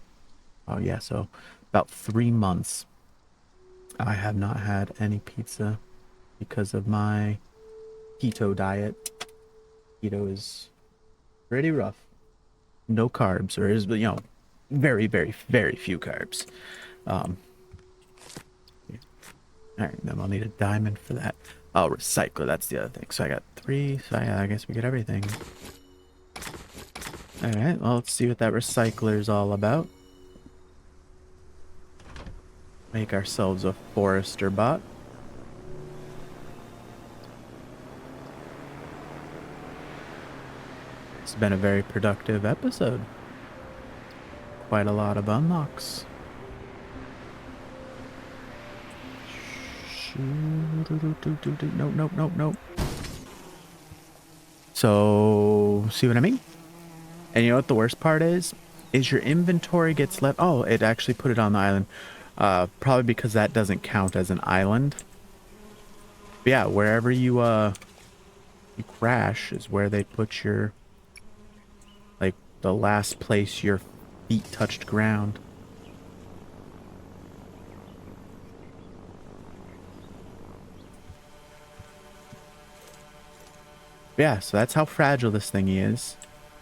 Oh yeah, so about 3 months. I have not had any pizza because of my keto diet. Keto is pretty rough. No carbs, or is, very, very, very few carbs. All right, then I'll need a diamond for that. Oh, recycler, that's the other thing. So I got 3, so I guess we get everything. All right, well, let's see what that recycler is all about. Make ourselves a forester bot. It's been a very productive episode. Quite a lot of unlocks. Nope, nope, nope, nope. So, see what I mean? And you know what the worst part is? Is your inventory gets left. Oh, it actually put it on the island. Probably because that doesn't count as an island. But yeah, wherever you crash is where they put your, like, the last place your feet touched ground. Yeah, so that's how fragile this thingy is.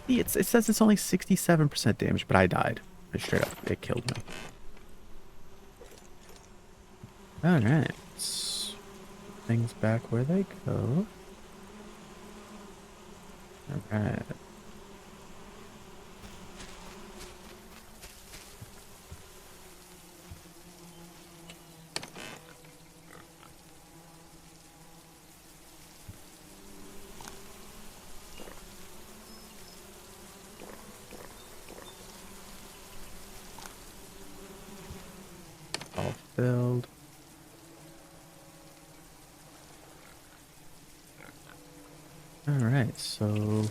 It says it's only 67% damage, but I died. Straight up, it killed me. Alright. Things back where they go. Alright. All filled. Alright, so...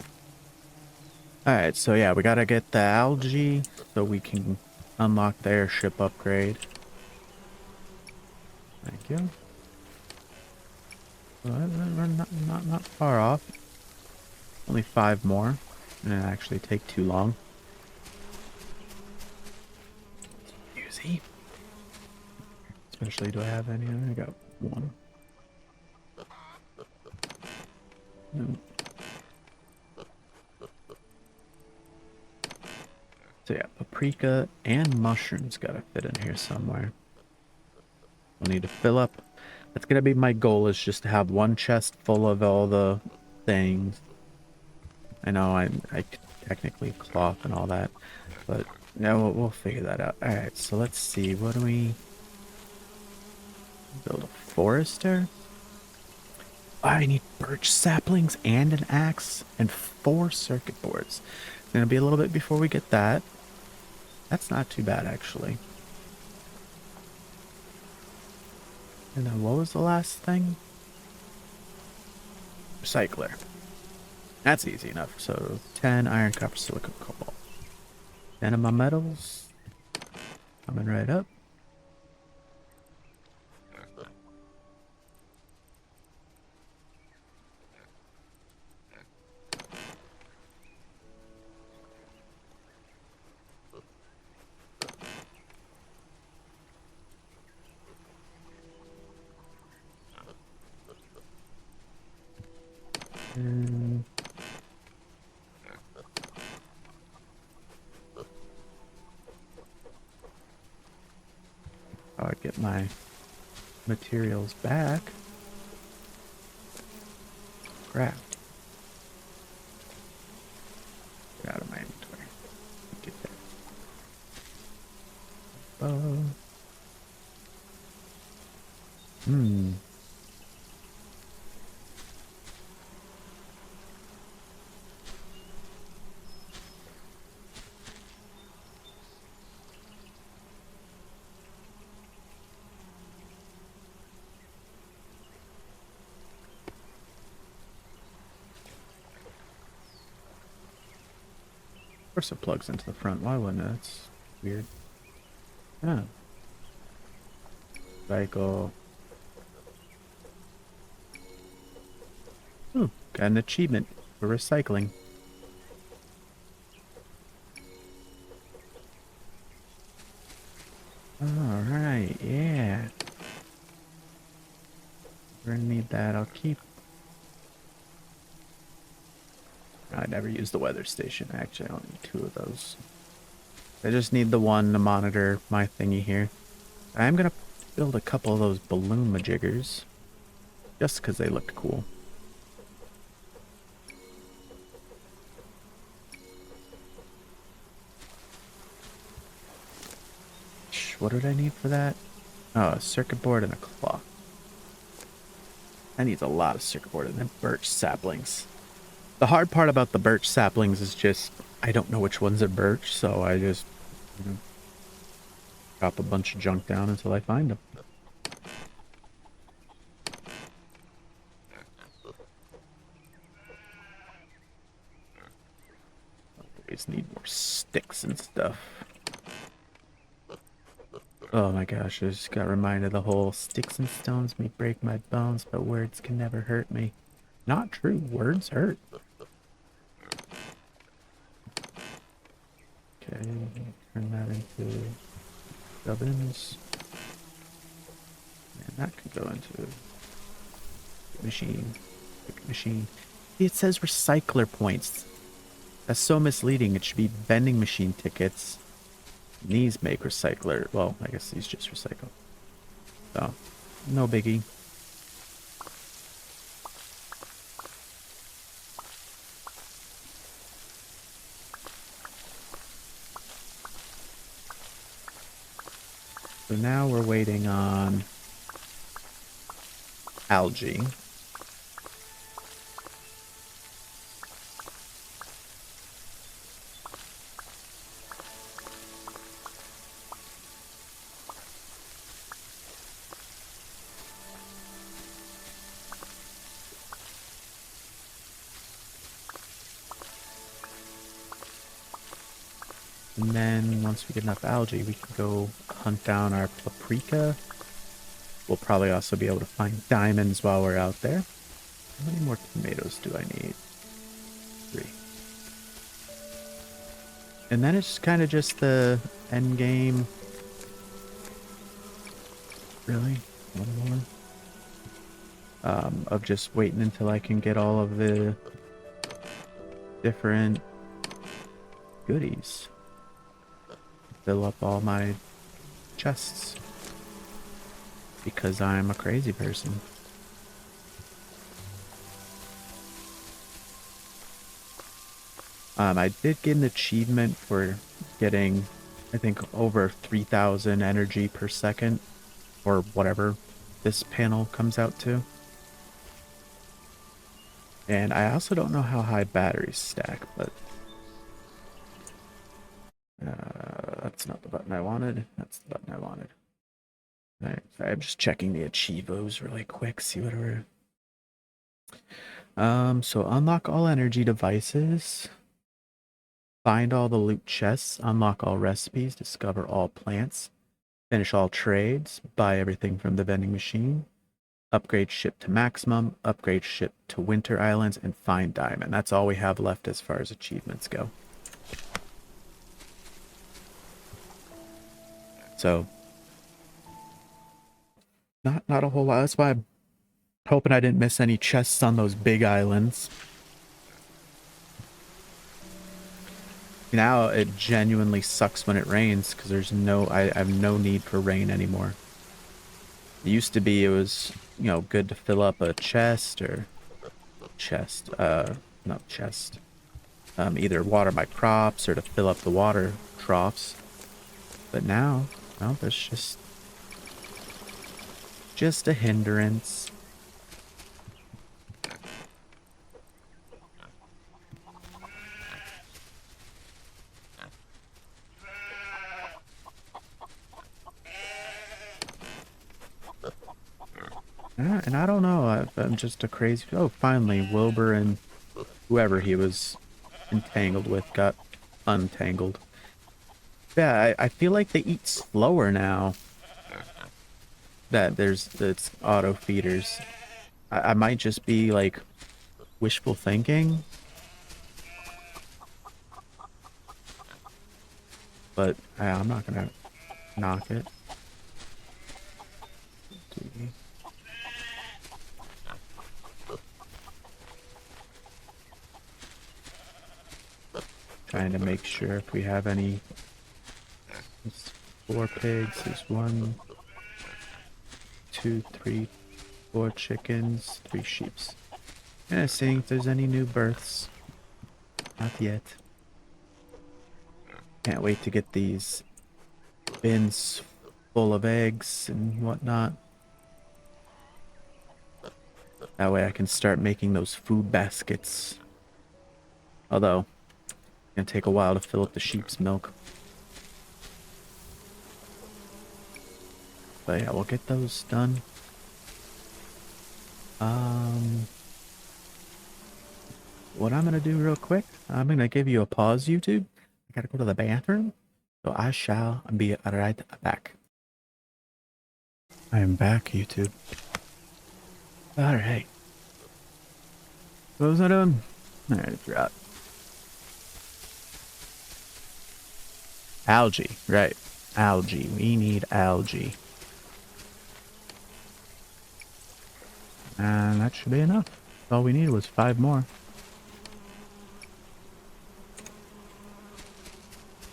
Alright, so yeah, we gotta get the algae so we can unlock the airship upgrade. Thank you. Well, we're not far off. Only 5 more. And it actually take too long. Easy. Especially, do I have any? I got 1. No. So yeah, paprika and mushrooms gotta fit in here somewhere. We'll need to fill up. That's gonna be my goal, is just to have one chest full of all the things. I know I could technically cloth and all that, but yeah, we'll figure that out. All right, so let's see. What do we build? A forester? I need birch saplings and an axe and 4 circuit boards. It's gonna be a little bit before we get that. That's not too bad, actually. And then what was the last thing? Recycler. That's easy enough. So 10 iron, copper, silicon, cobalt. 10 of my metals. Coming right up. And I'll get my materials back. Crap. Get out of my inventory. Get that. Hmm. Of course it plugs into the front. Why wouldn't it? That's weird. Ah. Cycle. Ooh, got an achievement for recycling. Alright, yeah. We're gonna need that. I'll keep... I never use the weather station. Actually, I don't need 2 of those. I just need the one to monitor my thingy here. I'm gonna build a couple of those balloon majiggers. Just because they look cool. What did I need for that? Oh, a circuit board and a clock. I need a lot of circuit board and then birch saplings. The hard part about the birch saplings is just I don't know which ones are birch, so I just chop a bunch of junk down until I find them. Always need more sticks and stuff. Oh my gosh, I just got reminded of the whole sticks and stones may break my bones, but words can never hurt me. Not true, words hurt. Okay, turn that into ovens. And that could go into machine. Machine. It says recycler points. That's so misleading. It should be vending machine tickets. These make recycler. Well, I guess these just recycle. So, no biggie. So now we're waiting on algae. And then once we get enough algae, we can go hunt down our paprika. We'll probably also be able to find diamonds while we're out there. How many more tomatoes do I need? 3. And then it's kind of just the end game. Really? One more? Of just waiting until I can get all of the different goodies. fill up all my chests because I'm a crazy person. I did get an achievement for getting, I think, over 3,000 energy per second, or whatever this panel comes out to. And I also don't know how high batteries stack, but that's not the button I wanted. That's the button I wanted. All right, sorry, I'm just checking the achievos really quick, see what we're... So unlock all energy devices, find all the loot chests, unlock all recipes, discover all plants, finish all trades, buy everything from the vending machine, upgrade ship to maximum, upgrade ship to winter islands, and find diamond. That's all we have left as far as achievements go. So not a whole lot. That's why I'm hoping I didn't miss any chests on those big islands. Now it genuinely sucks when it rains because there's I have no need for rain anymore. It used to be it was, you know, good to fill up a chest or not chest. Either water my crops or to fill up the water troughs. But now, well, that's just a hindrance. And I don't know, I'm just a crazy... Oh, finally, Wilbur and whoever he was entangled with got untangled. Yeah, I feel like they eat slower now that it's auto feeders. I might just be like wishful thinking, but I'm not gonna knock it. Trying to make sure if we have any. There's 4 pigs. There's 1, 2, 3, 4 chickens, 3 sheeps. And seeing if there's any new births. Not yet. Can't wait to get these bins full of eggs and whatnot. That way I can start making those food baskets. Although, it's gonna take a while to fill up the sheep's milk. But yeah, we'll get those done. What I'm gonna do real quick, I'm gonna give you a pause, YouTube. I gotta go to the bathroom. So I shall be right back. I am back, YouTube. Alright. What was I doing? Alright, drop. Algae, right. Algae. We need algae. And that should be enough. All we needed was 5 more.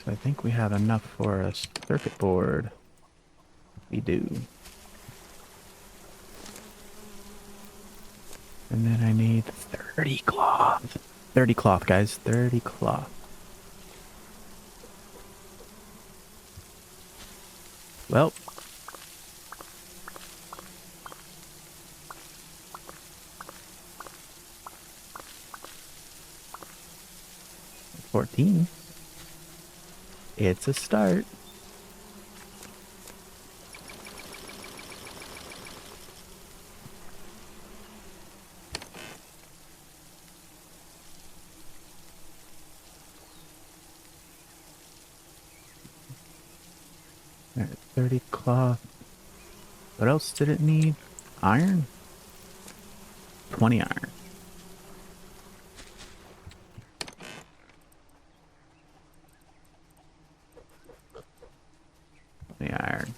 So I think we have enough for a circuit board. We do. And then I need 30 cloth. 30 cloth, guys. 30 cloth. Well. $14. It's a start. Alright, 30 cloth. What else did it need? Iron? 20 iron. 20 iron.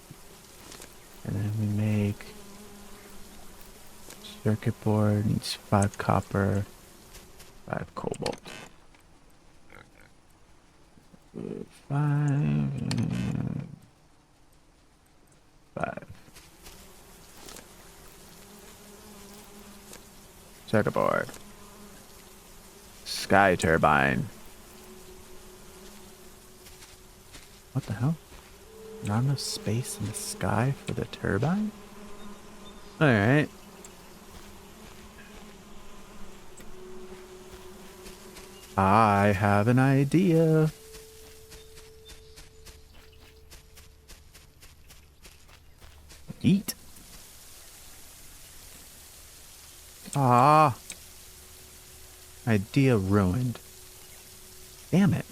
And then we make circuit board needs 5 copper, 5 cobalt. 5. 5. Checkerboard. Sky turbine. What the hell? Not enough space in the sky for the turbine? Alright. I have an idea. Eat. Ah. Idea ruined. Damn it.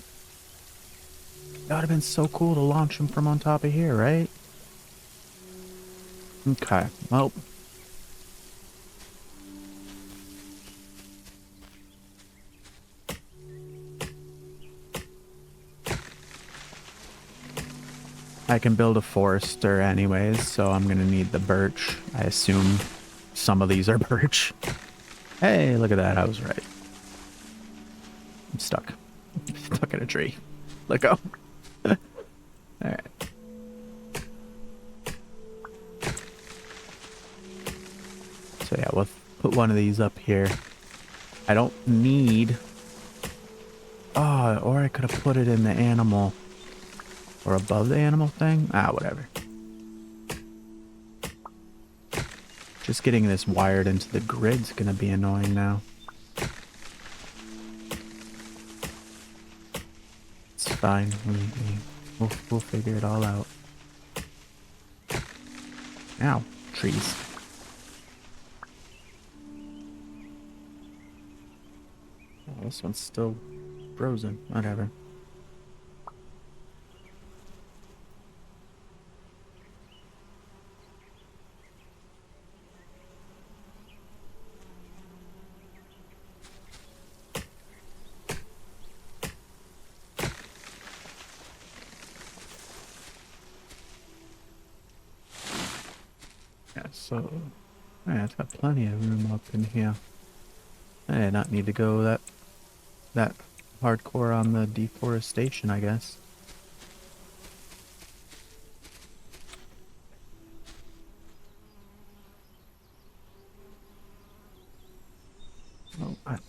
That would have been so cool to launch him from on top of here, right? Okay, well. I can build a forester anyways, so I'm gonna need the birch. I assume some of these are birch. Hey, look at that, I was right. I'm stuck. Stuck in a tree. Let go. Alright. So yeah, we'll put one of these up here. I don't need... Oh, or I could have put it in the animal. Or above the animal thing? Ah, whatever. Just getting this wired into the grid's gonna be annoying now. It's fine. We'll figure it all out. Ow. Trees. Oh, this one's still frozen. Whatever. Yeah, so... Yeah, it's got plenty of room up in here. I did not need to go that hardcore on the deforestation, I guess. Oh, I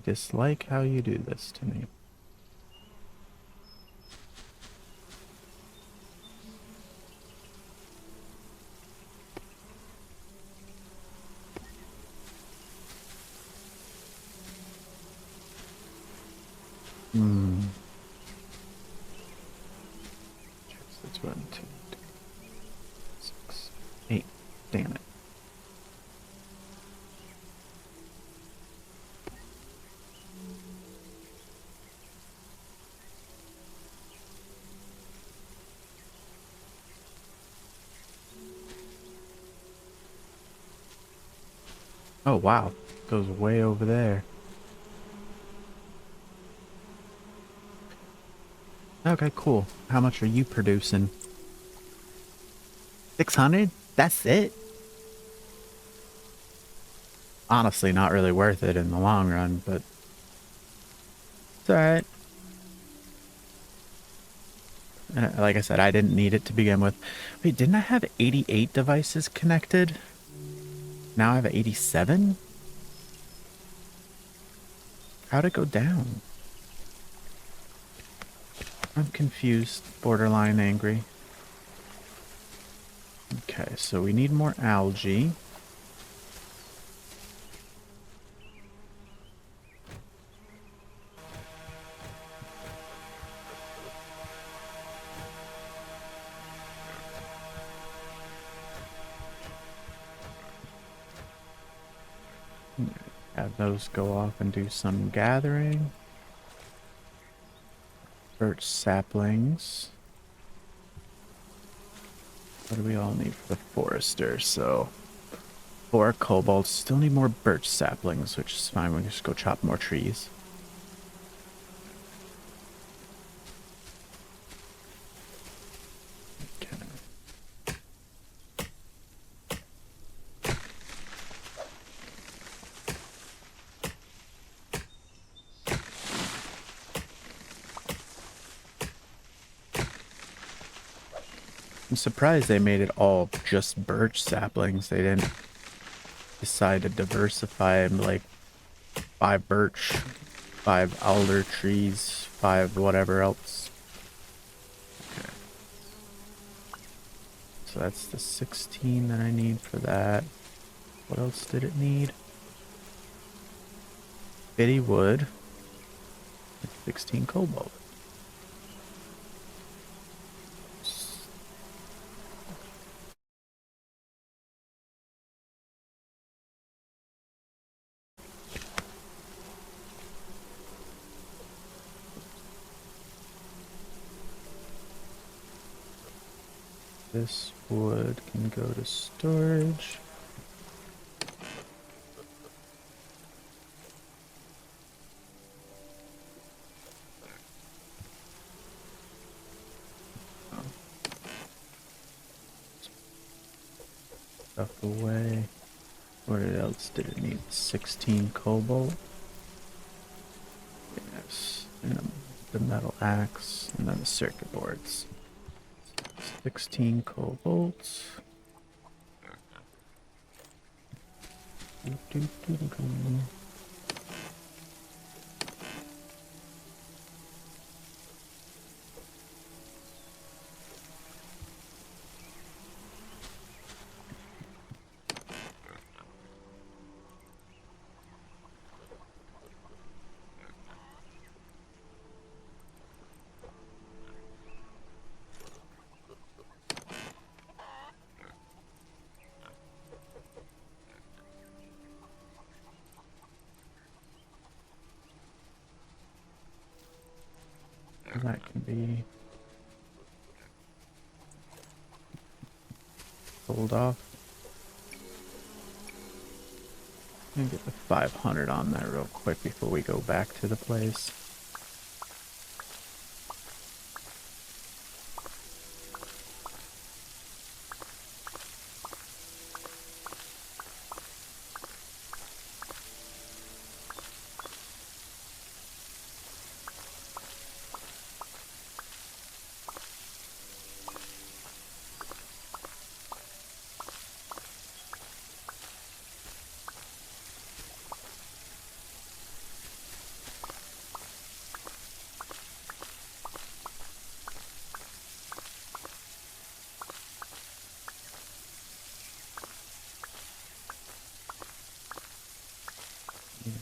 dislike how you do this to me. That's 1, 2, 6, 8. Damn it. Oh, wow. Goes way over there. Okay, cool. How much are you producing? 600? That's it? Honestly, not really worth it in the long run, but it's alright. Like I said, I didn't need it to begin with. Wait, didn't I have 88 devices connected? Now I have 87? How'd it go down? I'm confused, borderline angry. Okay, so we need more algae. Have those go off and do some gathering. Birch saplings. What do we all need for the forester? So 4 cobalt. Still need more birch saplings, which is fine. We can just go chop more trees. Okay. I'm surprised they made it all just birch saplings. They didn't decide to diversify and like 5 birch, 5 alder trees, 5 whatever else. Okay. So that's the 16 that I need for that. What else did it need? Bitty wood. 16 cobalt. This wood can go to storage. Stuff away. What else did it need? 16 cobalt. Yes. And the metal axe. And then the circuit boards. 16 cobalt. That can be pulled off. Let me get the 500 on there real quick before we go back to the place.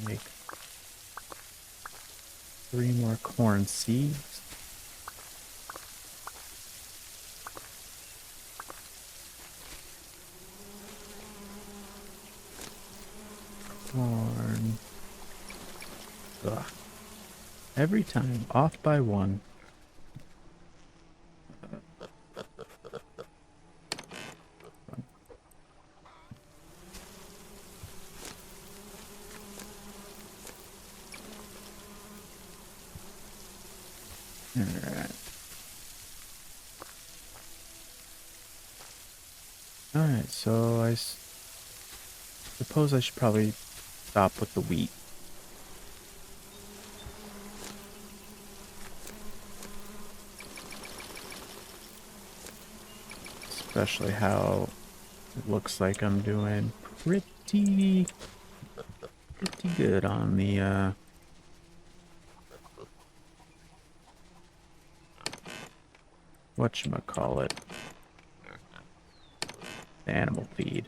Make 3 more corn seeds. Corn. Ugh. Every time, off by 1. Alright. Alright, so I suppose I should probably stop with the wheat. Especially how it looks like I'm doing pretty good on the whatchamacallit, the animal feed.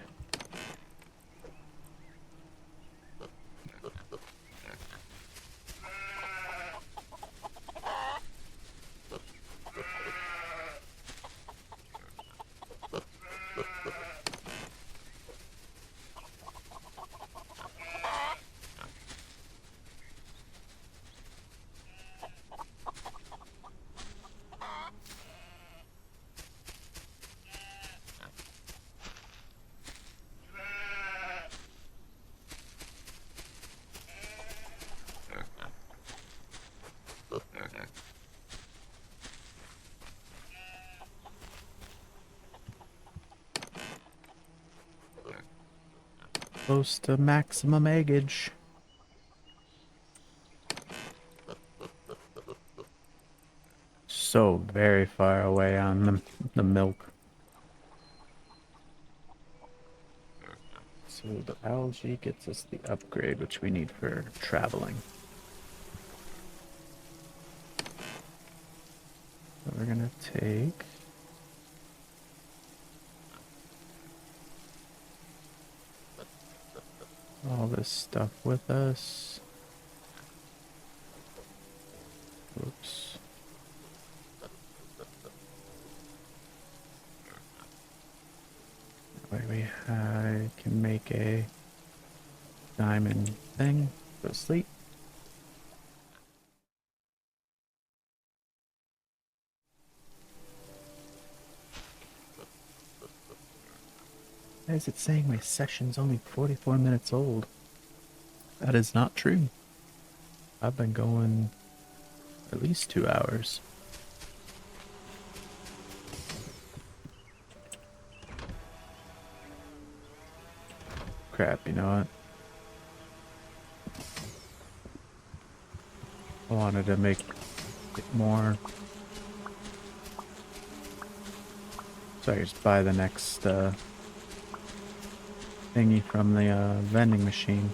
Close to maximum eggage. So very far away on the milk. So the algae gets us the upgrade, which we need for traveling. So we're gonna take all this stuff with us. Oops. That way we can make a diamond thing. Go to sleep. Why is it saying my session's only 44 minutes old? That is not true. I've been going at least 2 hours. Crap, you know what? I wanted to make it more. So I just buy the next thingy from the vending machine.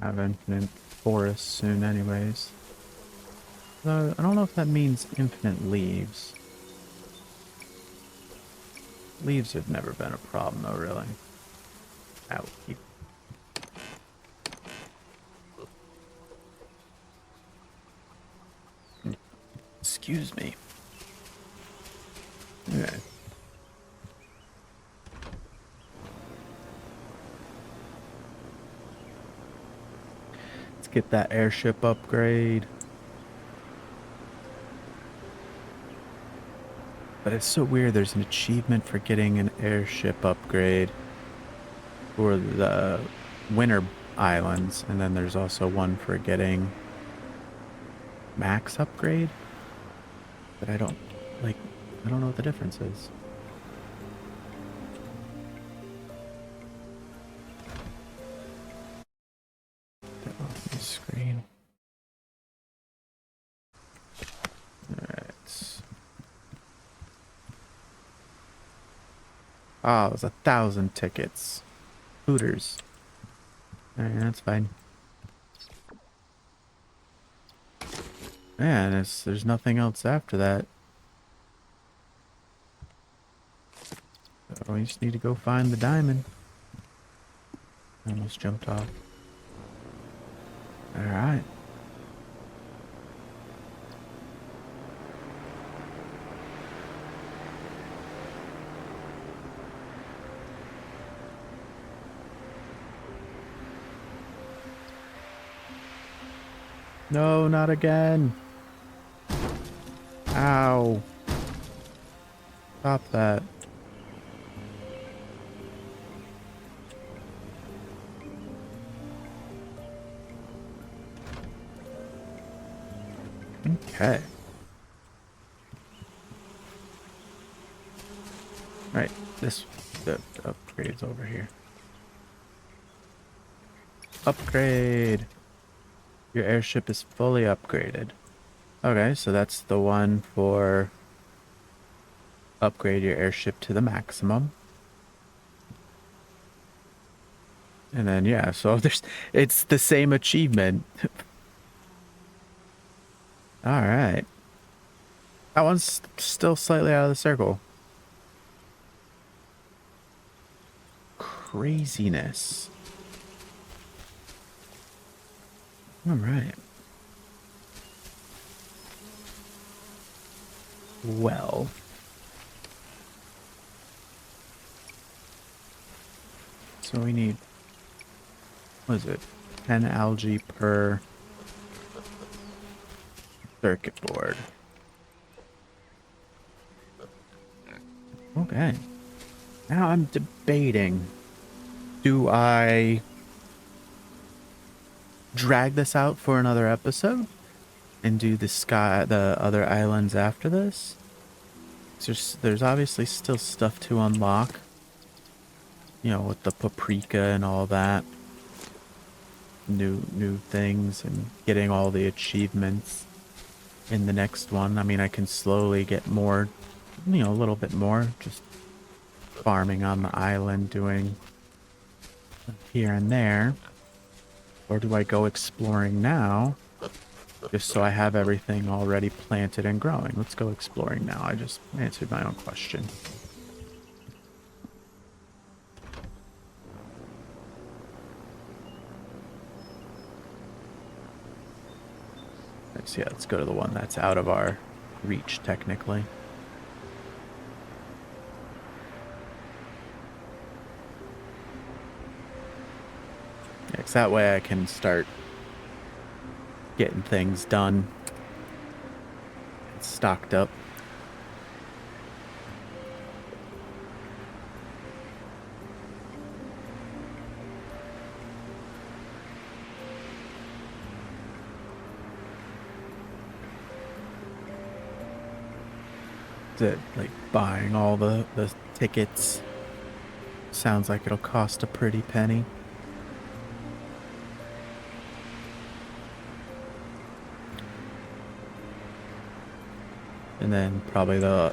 Have infinite forests soon anyways. Though I don't know if that means infinite leaves. Leaves have never been a problem though, really. Ow. Excuse me. Okay. Let's get that airship upgrade. But it's so weird, there's an achievement for getting an airship upgrade for the winter islands, and then there's also one for getting max upgrade. But I don't know what the difference is. Get off my screen. Alright. Oh, it was 1,000 tickets. Hooters. Alright, that's fine. Man, there's nothing else after that. So we just need to go find the diamond. I almost jumped off. Alright. No, not again. Ow. Stop that. Okay. Right, the upgrade's over here. Upgrade. Your airship is fully upgraded. Okay, so that's the one for upgrade your airship to the maximum. And then yeah, so it's the same achievement. All right. That one's still slightly out of the circle. Craziness. All right. Well. So we need, what is it? 10 algae per circuit board. Okay. Now I'm debating. Do I drag this out for another episode and do the other islands after this? There's obviously still stuff to unlock, you know, with the paprika and all that. New things and getting all the achievements in the next one. I mean, I can slowly get more, you know, a little bit more, just farming on the island, doing here and there. Or do I go exploring now, just so I have everything already planted and growing? Let's go exploring now. I just answered my own question. Yeah, let's go to the one that's out of our reach, technically. Yeah, 'cause that way I can start getting things done and stocked up. Like buying all the tickets sounds like it'll cost a pretty penny. And then probably there'll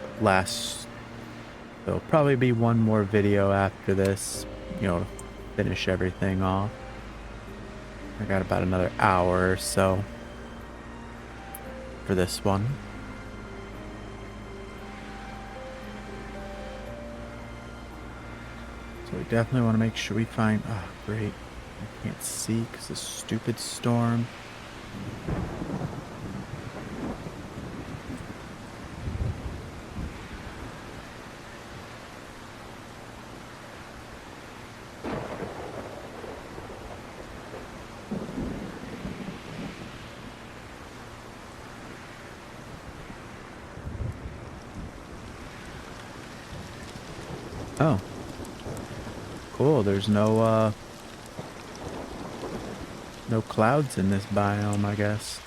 probably be one more video after this, you know, to finish everything off. I got about another hour or so for this one. So we definitely want to make sure we find... Oh, great. I can't see because of stupid storm. Oh. Cool, there's no clouds in this biome, I guess.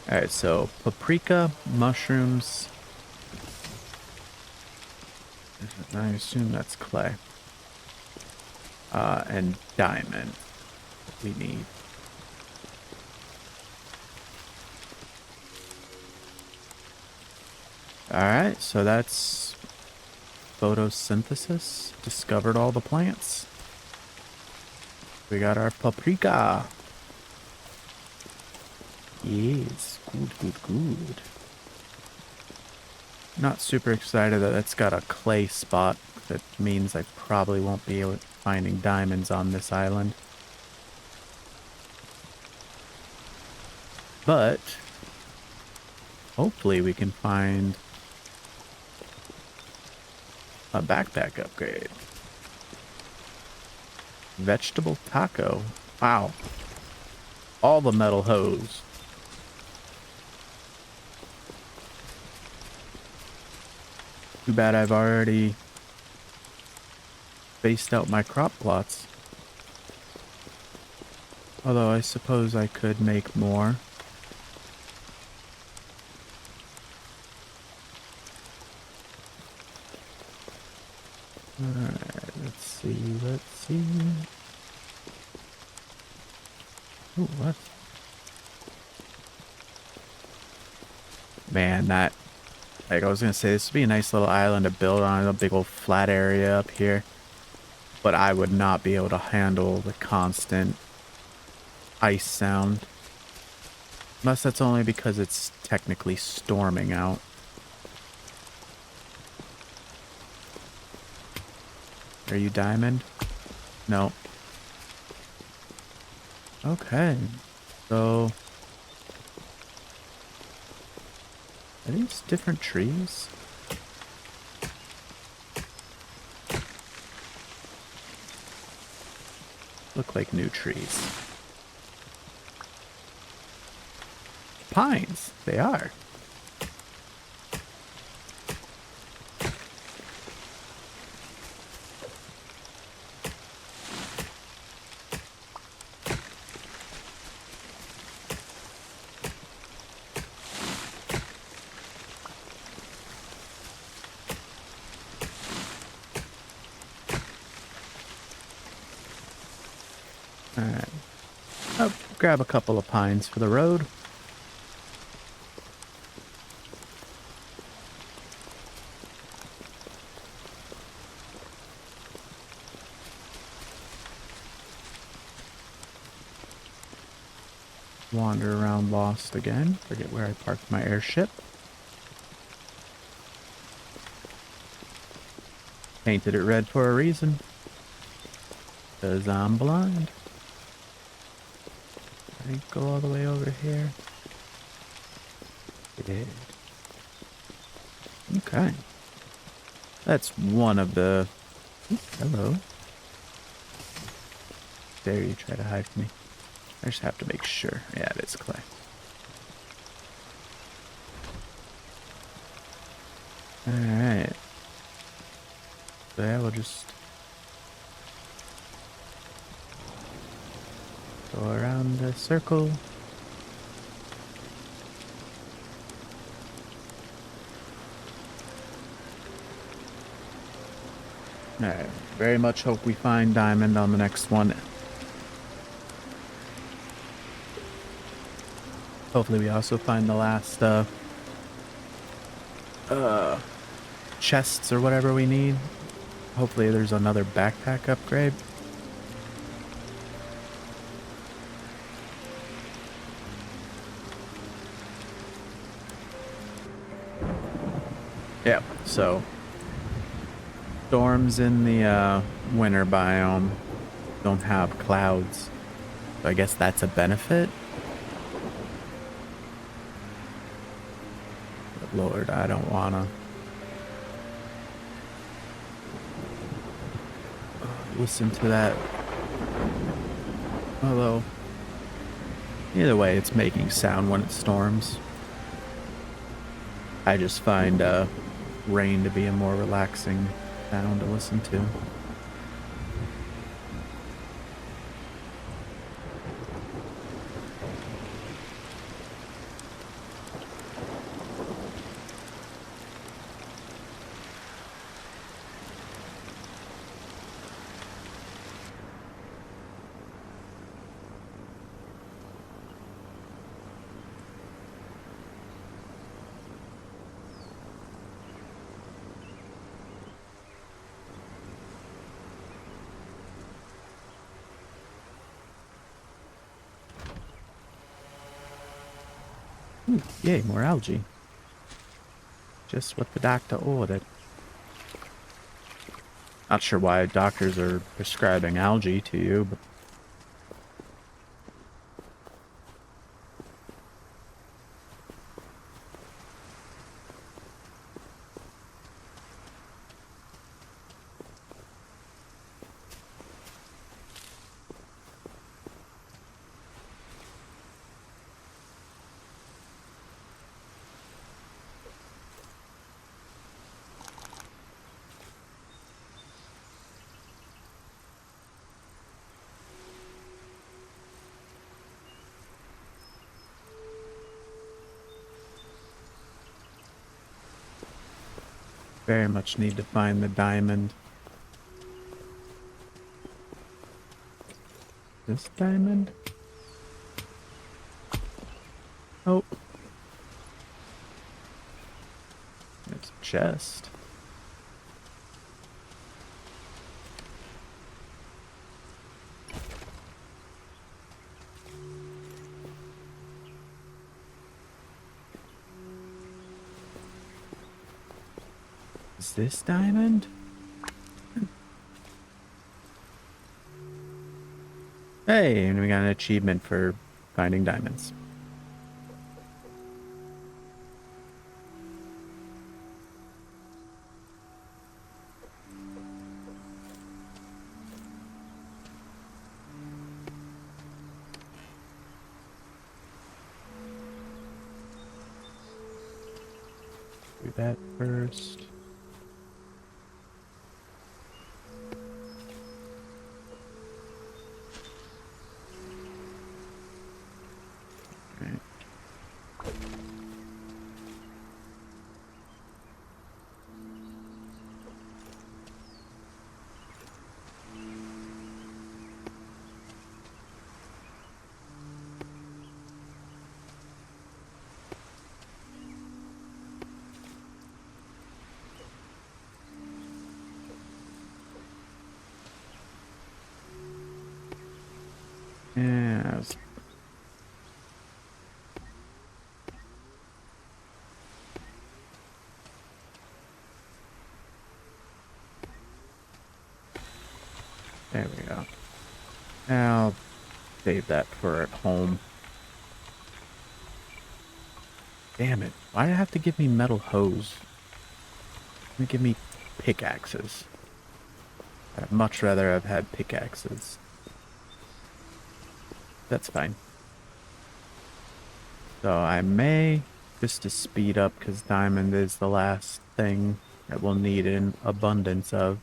Alright, so paprika, mushrooms. I assume that's clay. And diamond we need. Alright, so that's photosynthesis. Discovered all the plants. We got our paprika. Yes, good. Not super excited that it's got a clay spot. That means I probably won't be finding diamonds on this island. But hopefully we can find a backpack upgrade. Vegetable taco. Wow. All the metal hose. Too bad I've already spaced out my crop plots. Although I suppose I could make more. Alright, let's see. Ooh, what? Man, like I was gonna say, this would be a nice little island to build on, a big old flat area up here. But I would not be able to handle the constant ice sound. Unless that's only because it's technically storming out. Are you diamond? No. Okay. So... are these different trees? Look like new trees. Pines, they are. Alright. Oh, grab a couple of pines for the road. Wander around lost again. Forget where I parked my airship. Painted it red for a reason. 'Cause I'm blind. I go all the way over here. Yeah. Okay. That's one of the... Ooh, hello. Dare you try to hide from me. I just have to make sure. Yeah, it is clay. Alright. So yeah, we'll just go around the circle. Alright. Very much hope we find diamond on the next one. Hopefully we also find the last chests or whatever we need. Hopefully there's another backpack upgrade. Yeah, so storms in the winter biome don't have clouds. So I guess that's a benefit. But Lord, I don't wanna listen to that. Although, either way, it's making sound when it storms. I just find rain to be a more relaxing sound to listen to. Ooh, yay, more algae. Just what the doctor ordered. Not sure why doctors are prescribing algae to you, but... very much need to find the diamond. This diamond? Oh. There's a chest. Is this diamond? Hey, and we got an achievement for finding diamonds. Do that first. Yes. There we go. I'll save that for at home. Damn it. Why did it have to give me metal hose? Give me pickaxes. I'd much rather have had pickaxes. That's fine. So I may, just to speed up, because diamond is the last thing that we'll need in abundance of,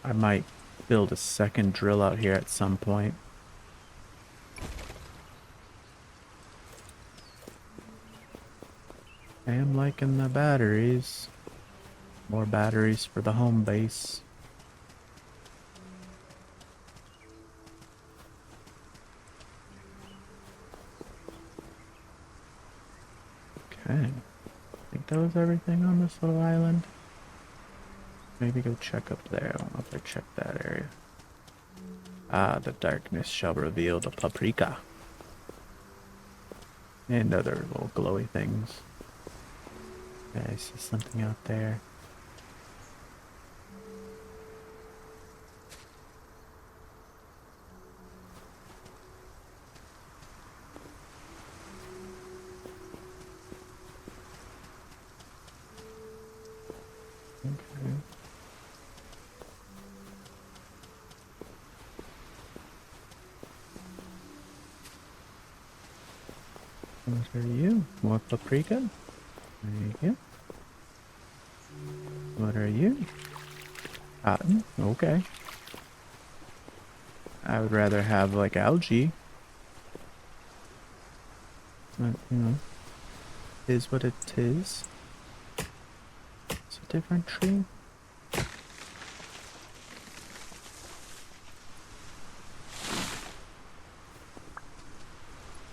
I might build a second drill out here at some point. I am liking the batteries. More batteries for the home base. Okay. I think that was everything on this little island. Maybe go check up there. I don't know if I checked that area. Ah, the darkness shall reveal the paprika. And other little glowy things. Okay, I see something out there. Okay. What are you? More paprika? There you go. What are you? Cotton? Okay. I would rather have like algae. But, you know, is what it is. It's a different tree.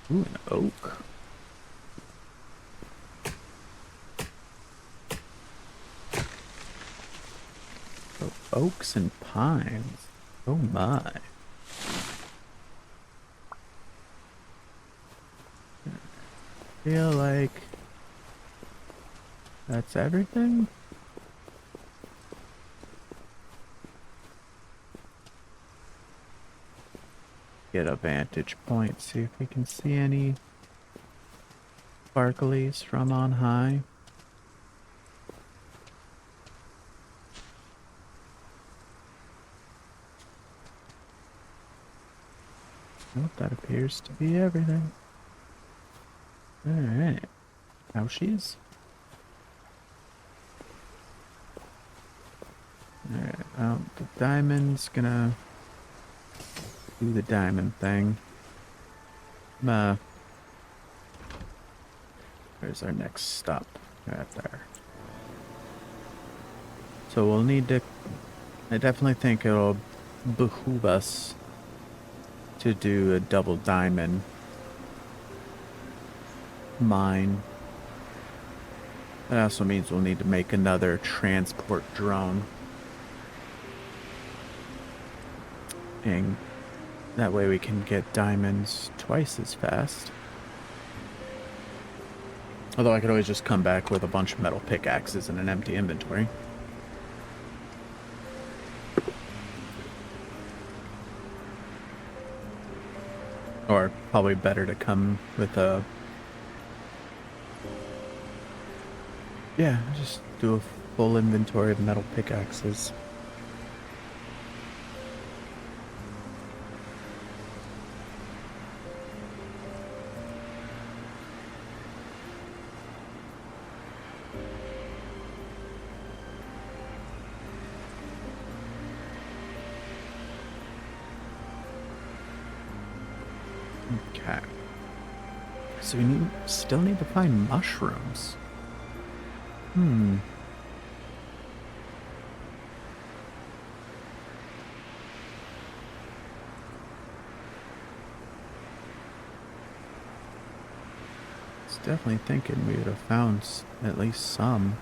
Ooh, an oak. Oh, oaks and pines. Oh my. I feel like that's everything. Get a vantage point, see if we can see any sparklies from on high. Nope, that appears to be everything. Alright. Ouchies. Alright, the diamond's gonna do the diamond thing. Where's our next stop? Right there. So we'll need to... I definitely think it'll behoove us to do a double diamond mine. That also means we'll need to make another transport drone. And that way we can get diamonds twice as fast. Although I could always just come back with a bunch of metal pickaxes and an empty inventory. Or probably better to come with a... Yeah, just do a full inventory of metal pickaxes. Okay. So we still need to find mushrooms. It's definitely thinking we would have found at least some.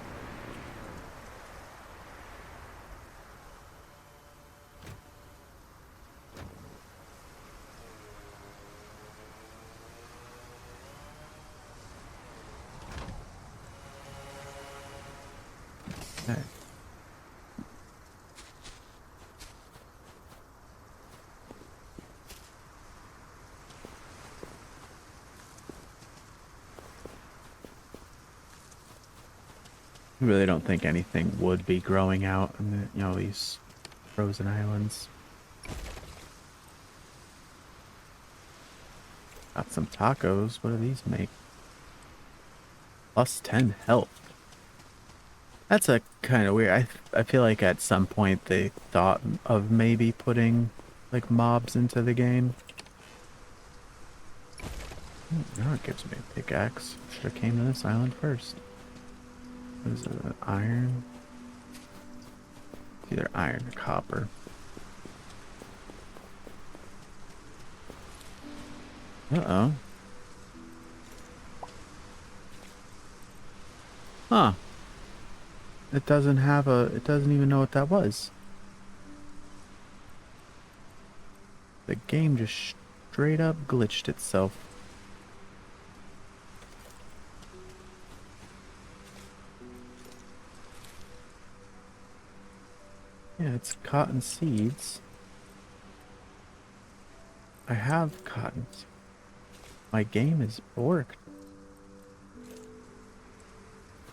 Okay. I really don't think anything would be growing out in the, these frozen islands. Got some tacos. What do these make? Plus 10 health. That's a kind of weird. I feel like at some point they thought of maybe putting like mobs into the game. Now it gives me a pickaxe. Should have came to this island first. What is it? Iron? It's either iron or copper. Uh-oh. Huh. It doesn't have a... It doesn't even know what that was. The game just straight up glitched itself. Yeah, it's cotton seeds. I have cotton. My game is borked.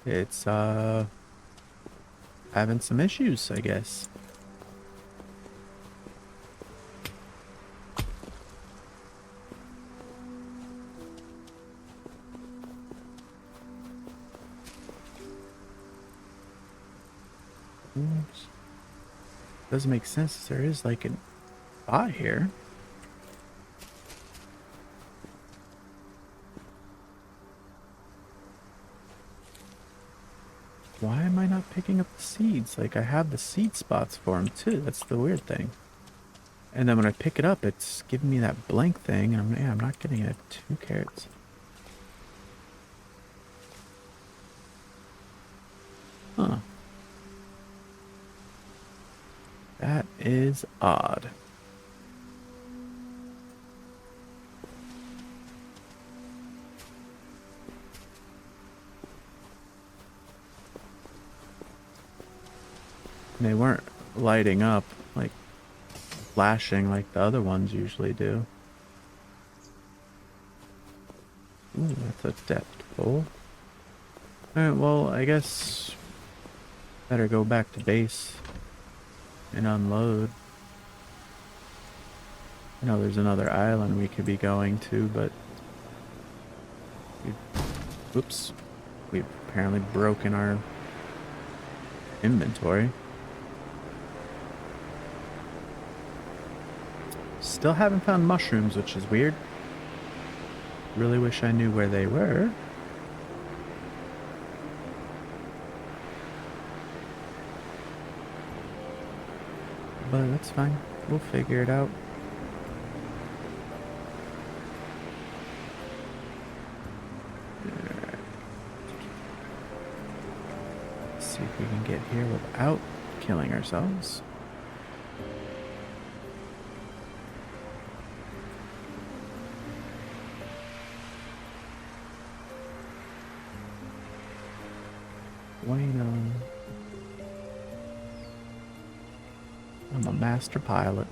It's, having some issues, I guess. Oops. Doesn't make sense. There is like an bot here. Why am I not picking up the seeds? Like, I have the seed spots for them too. That's the weird thing. And then when I pick it up, it's giving me that blank thing, and I'm not getting it. 2 carrots. Huh. That is odd. And they weren't lighting up, like flashing like the other ones usually do. Ooh, that's a depth bowl. Alright, well, I guess better go back to base and unload. I know there's another island we could be going to, but oops, we've apparently broken our inventory. Still haven't found mushrooms, which is weird. Really wish I knew where they were. But that's fine. We'll figure it out. Alright. Let's see if we can get here without killing ourselves. Bueno. I'm a master pilot.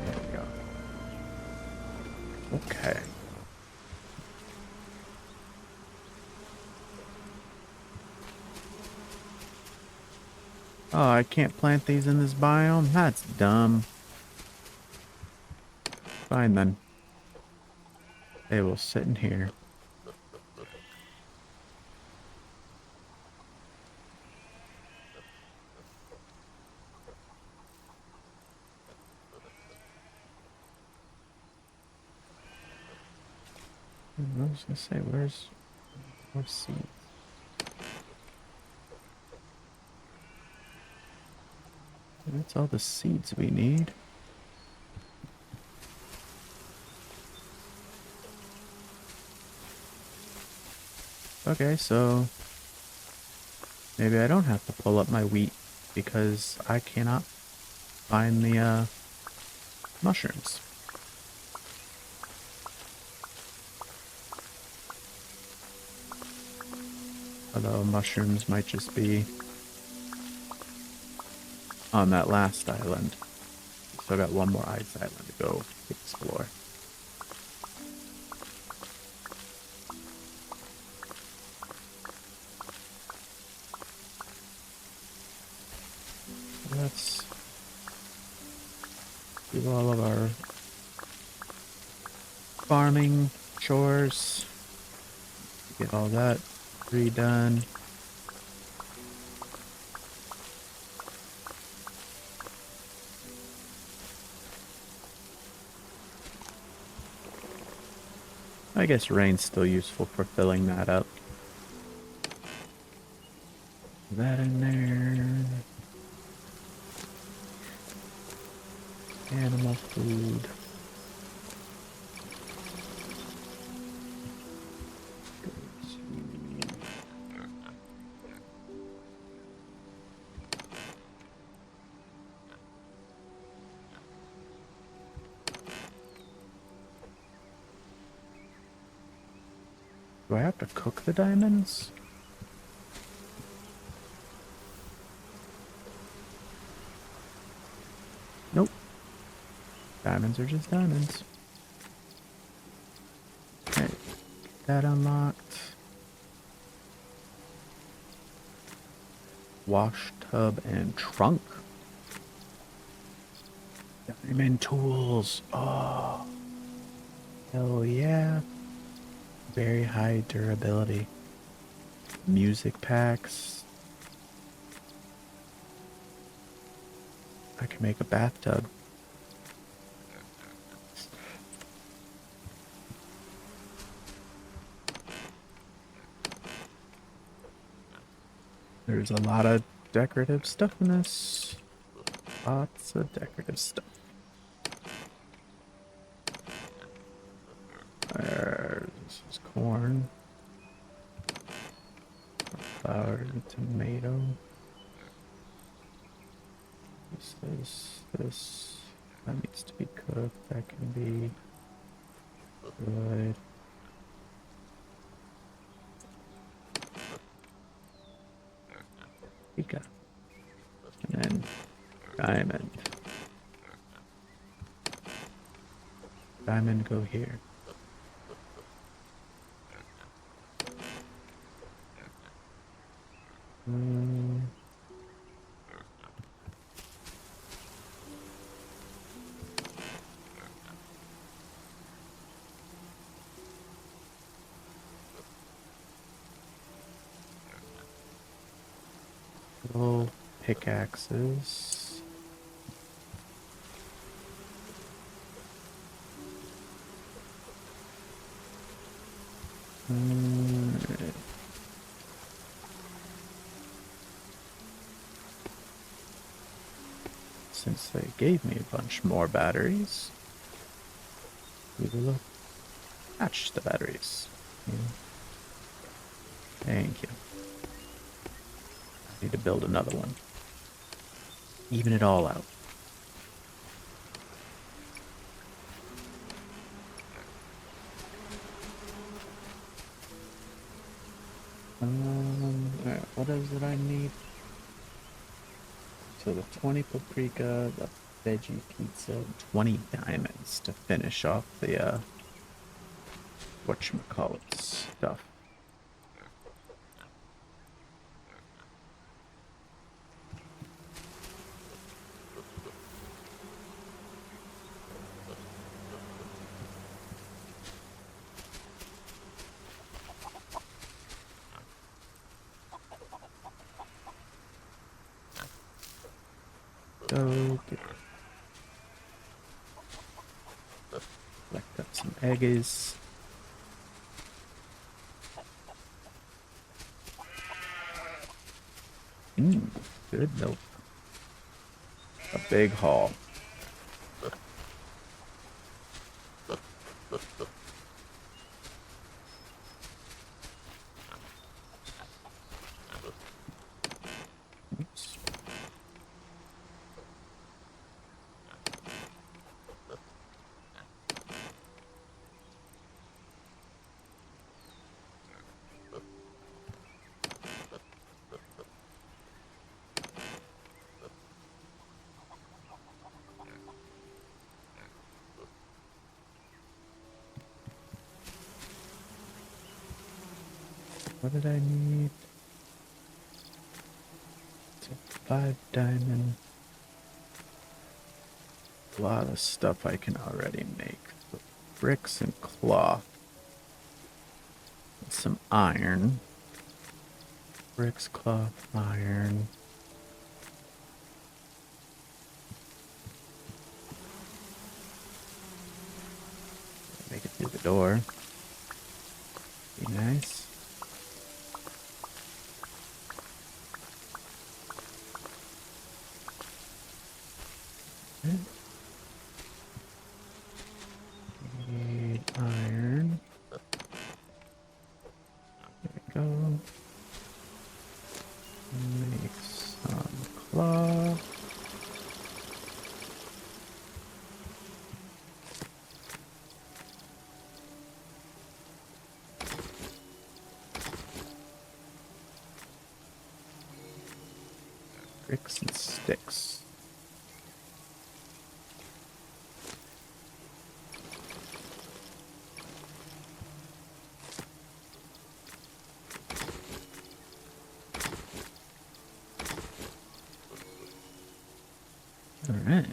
There we go. Okay. Oh, I can't plant these in this biome? That's dumb. Fine then. They will sit in here. I was gonna say, where's seeds? That's all the seeds we need. Okay, so maybe I don't have to pull up my wheat because I cannot find the mushrooms. Although mushrooms might just be on that last island. Still got one more ice island to go explore. Let's do all of our farming chores. Get all that redone. I guess rain's still useful for filling that up. That in there. Animal food. Do I have to cook the diamonds? Nope. Diamonds are just diamonds. Okay, that unlocked. Wash tub and trunk. Diamond tools. Oh. Hell yeah. Very high durability. Music packs. I can make a bathtub. There's a lot of decorative stuff in this. Lots of decorative stuff. This is corn. Flour, tomato. This. That needs to be cooked. That can be good. Pika. And then diamond. Diamond go here. Little pickaxes. Since they gave me a bunch more batteries, we will attach the batteries. Thank you. I need to build another one. Even it all out. Alright, what is it I need? So the 20 paprika, the veggie pizza, 20 diamonds to finish off the, whatchamacallit stuff. Go get collect up some eggs. Good milk. A big haul. Oops. What did I need? 5 diamond. A lot of stuff I can already make. Bricks and cloth. And some iron. Bricks, cloth, iron. Make it through the door. Be nice. Need iron. There we go. Make some cloth. Bricks and sticks. All right.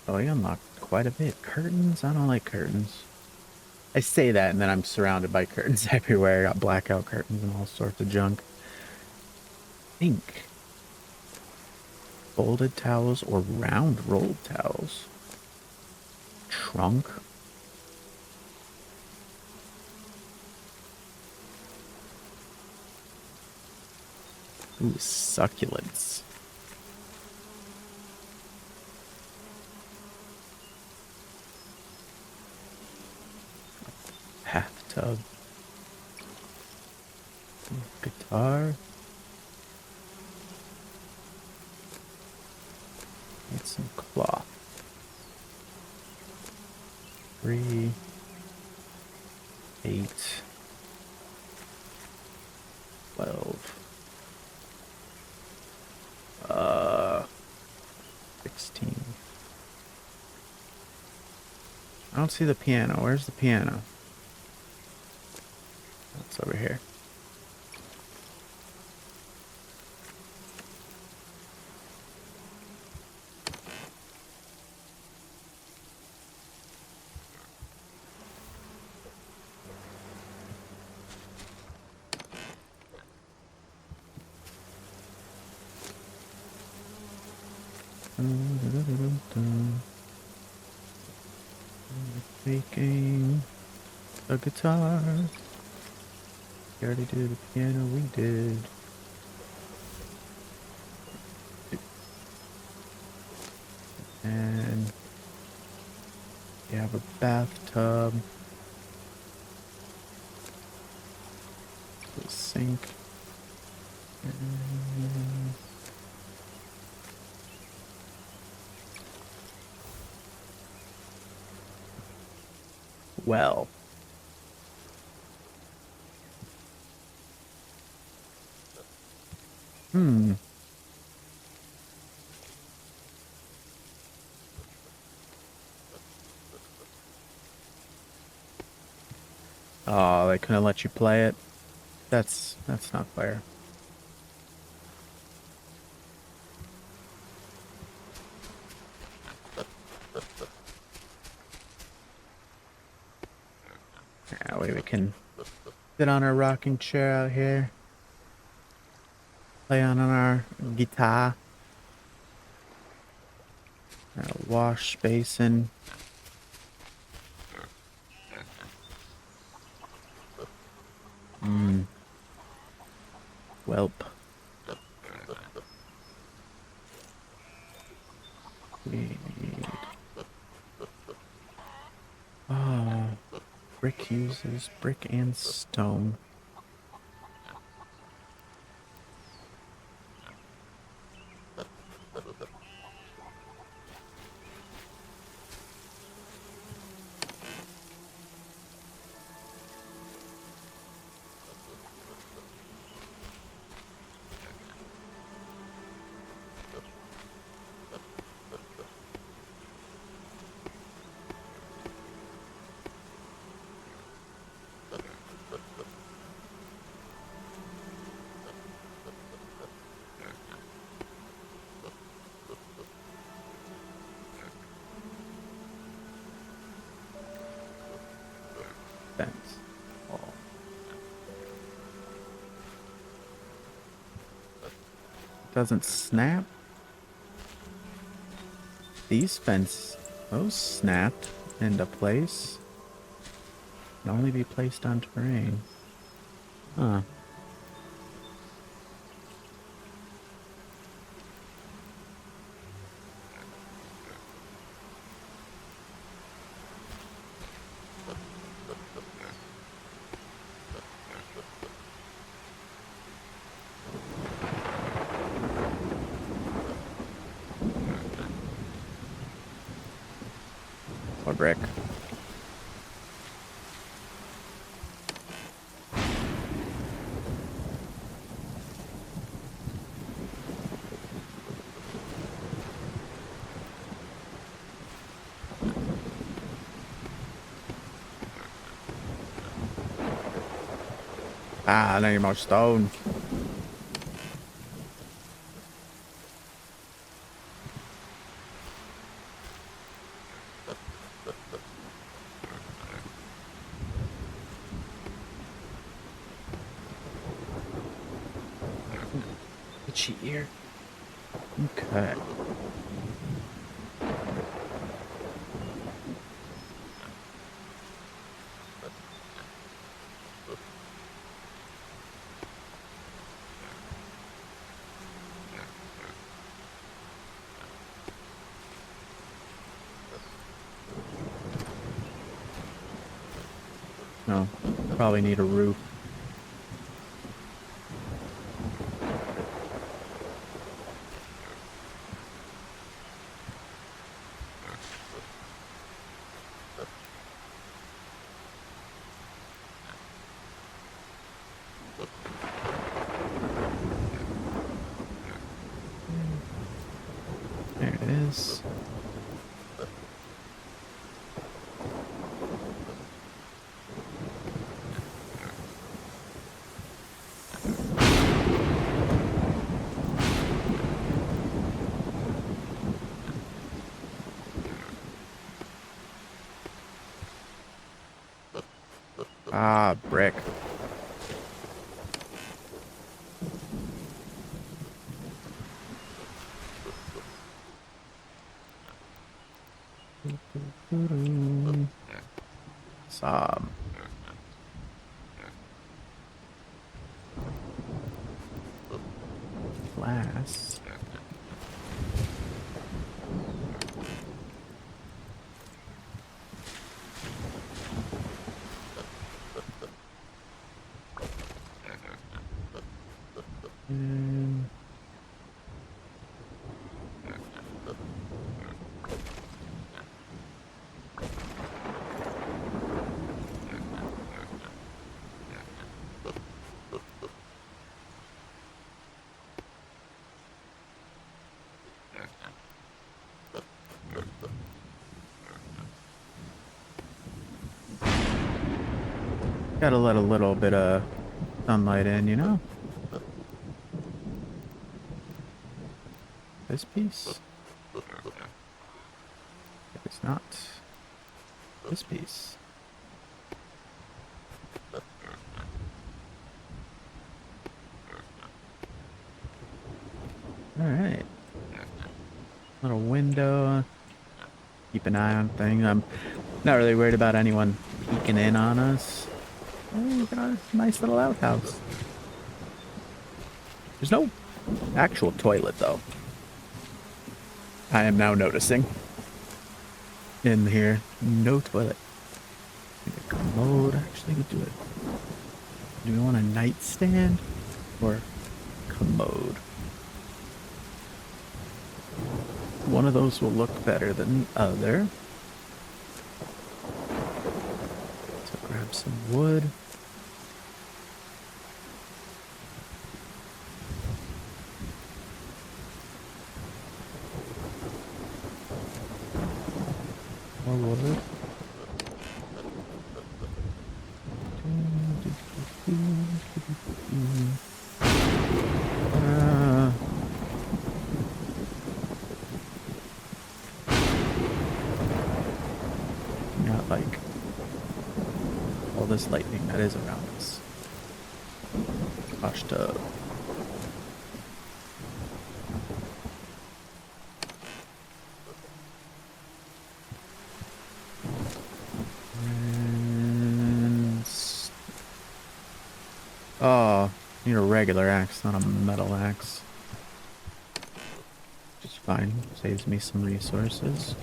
Oh, you unlocked quite a bit. Curtains? I don't like curtains. I say that, and then I'm surrounded by curtains everywhere. I got blackout curtains and all sorts of junk. Ink. Folded towels or round rolled towels. Trunk. Ooh, succulents. Bathtub. Guitar. Need some cloth. 3, 8, 12. 16. I don't see the piano. Where's the piano? It's over here. Making a guitar. We already did the piano. We did. And you have a bathtub. A sink. Well. Oh, they couldn't let you play it. That's not fair. Yeah, we can sit on our rocking chair out here. Play on our guitar. Wash basin. Welp. We need... Oh, brick uses brick and stone. doesn't snap. These those snapped into place. Can only be placed on terrain. Huh. Or brick. Ah, I need more stone. Itchy ear. Okay. No, probably need a roof. There it is. Ah, brick. Sob. Glass. And gotta let a little bit of sunlight in, you know? This piece? It's not. This piece. Alright. Little window. Keep an eye on things. I'm not really worried about anyone peeking in on us. Oh, we got a nice little outhouse. There's no actual toilet, though. I am now noticing. In here, no toilet. Maybe a commode. Actually, we do it. Do we want a nightstand or commode? One of those will look better than the other. So grab some wood. More wood. Not like all this lightning that is around us. Wash tub. Oh, need a regular axe, not a metal axe. Just fine. Saves me some resources.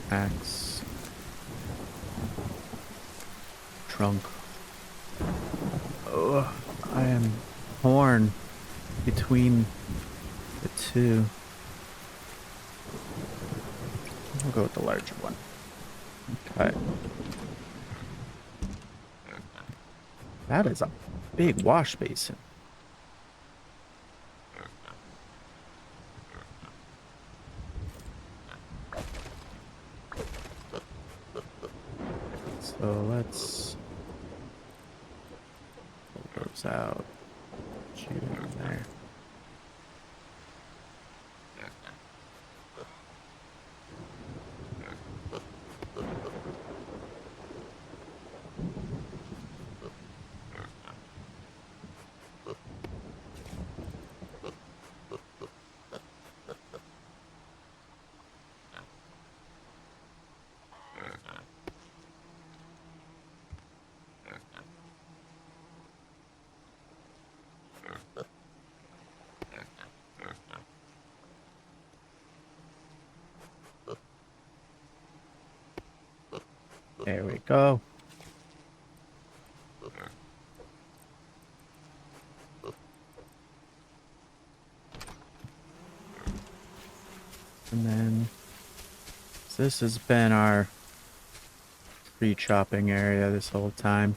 Axe. Trunk. Oh, I am torn between the two. I'll go with the larger one. Okay. That is a big wash basin. So let's pull those out. Shoot in there. There we go. And then so this has been our tree chopping area this whole time.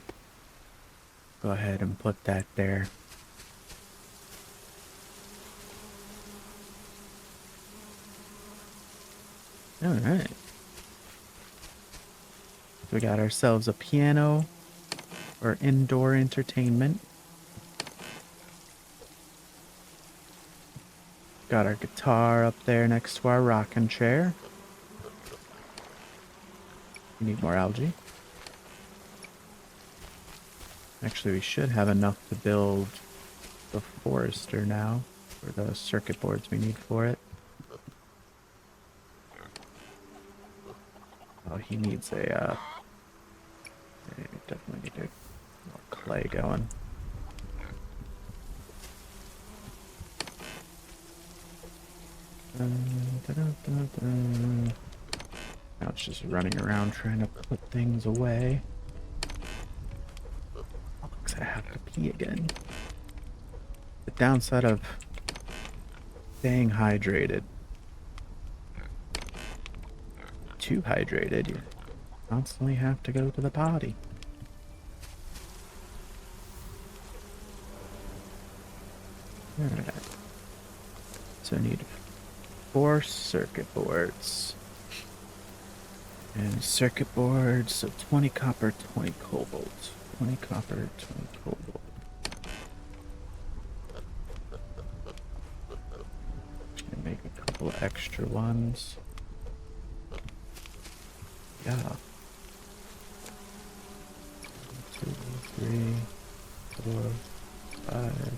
Go ahead and put that there. All right. We got ourselves a piano for indoor entertainment. Got our guitar up there next to our rocking chair. We need more algae. Actually, we should have enough to build the forester now for the circuit boards we need for it. Oh, he needs a, definitely need more clay going. Now it's just running around trying to put things away. Oh, looks like I have to pee again. The downside of staying hydrated. Too hydrated, you constantly have to go to the potty. Alright. So I need 4 circuit boards. And circuit boards, so 20 copper, 20 cobalt. 20 copper, 20 cobalt. And make a couple of extra ones. Yeah. 2, 3, 4, 5.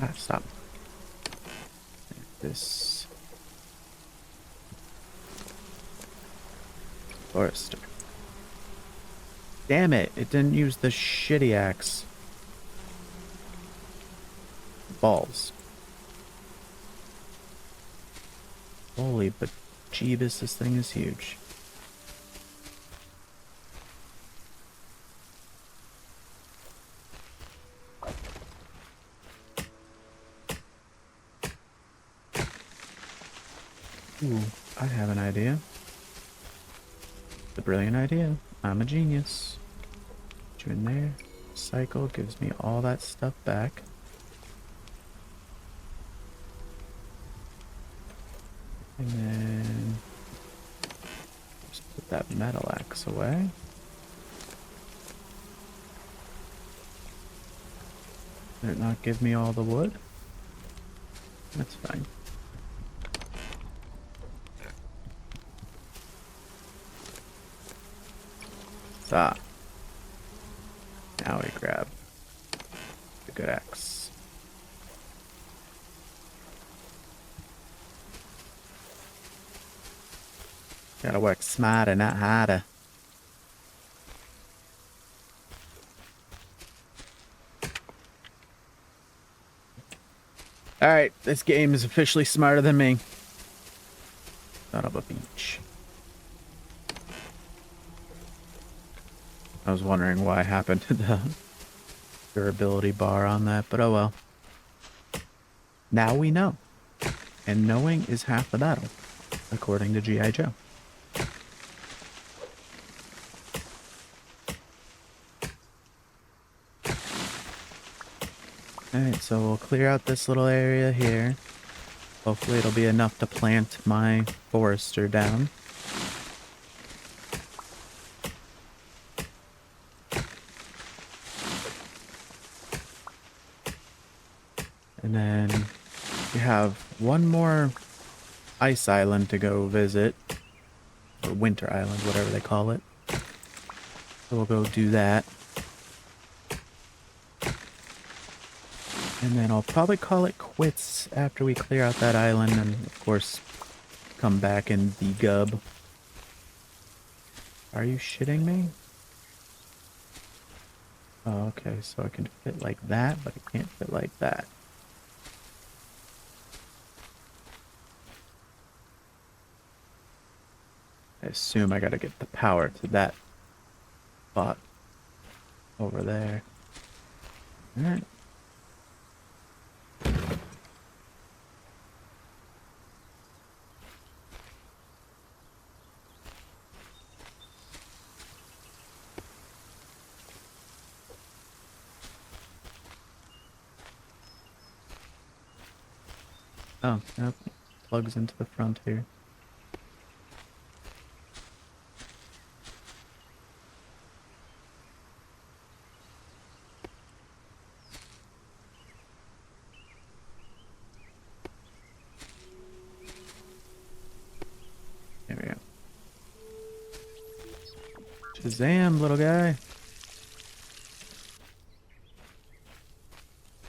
Ah, stop. This forester. Damn it, it didn't use the shitty axe. Balls. Holy but Jeebus, this thing is huge. Ooh, I have an idea. It's a brilliant idea. I'm a genius. Put you in there. Cycle gives me all that stuff back. And then just put that metal axe away. Did it not give me all the wood? That's fine. Ah. Now we grab the good axe. Gotta work smarter, not harder. Alright, this game is officially smarter than me. Son of a beach. I was wondering why happened to the durability bar on that, but oh well. Now we know. And knowing is half the battle, according to G.I. Joe. Alright, so we'll clear out this little area here. Hopefully it'll be enough to plant my forester down. And then we have one more ice island to go visit. Or winter island, whatever they call it. So we'll go do that. And then I'll probably call it quits after we clear out that island and, of course, come back and degub. Are you shitting me? Oh, okay, so I can fit like that, but I can't fit like that. I assume I gotta get the power to that spot over there. Alright. Oh, yep. Plugs into the front here. There we go. Shazam, little guy.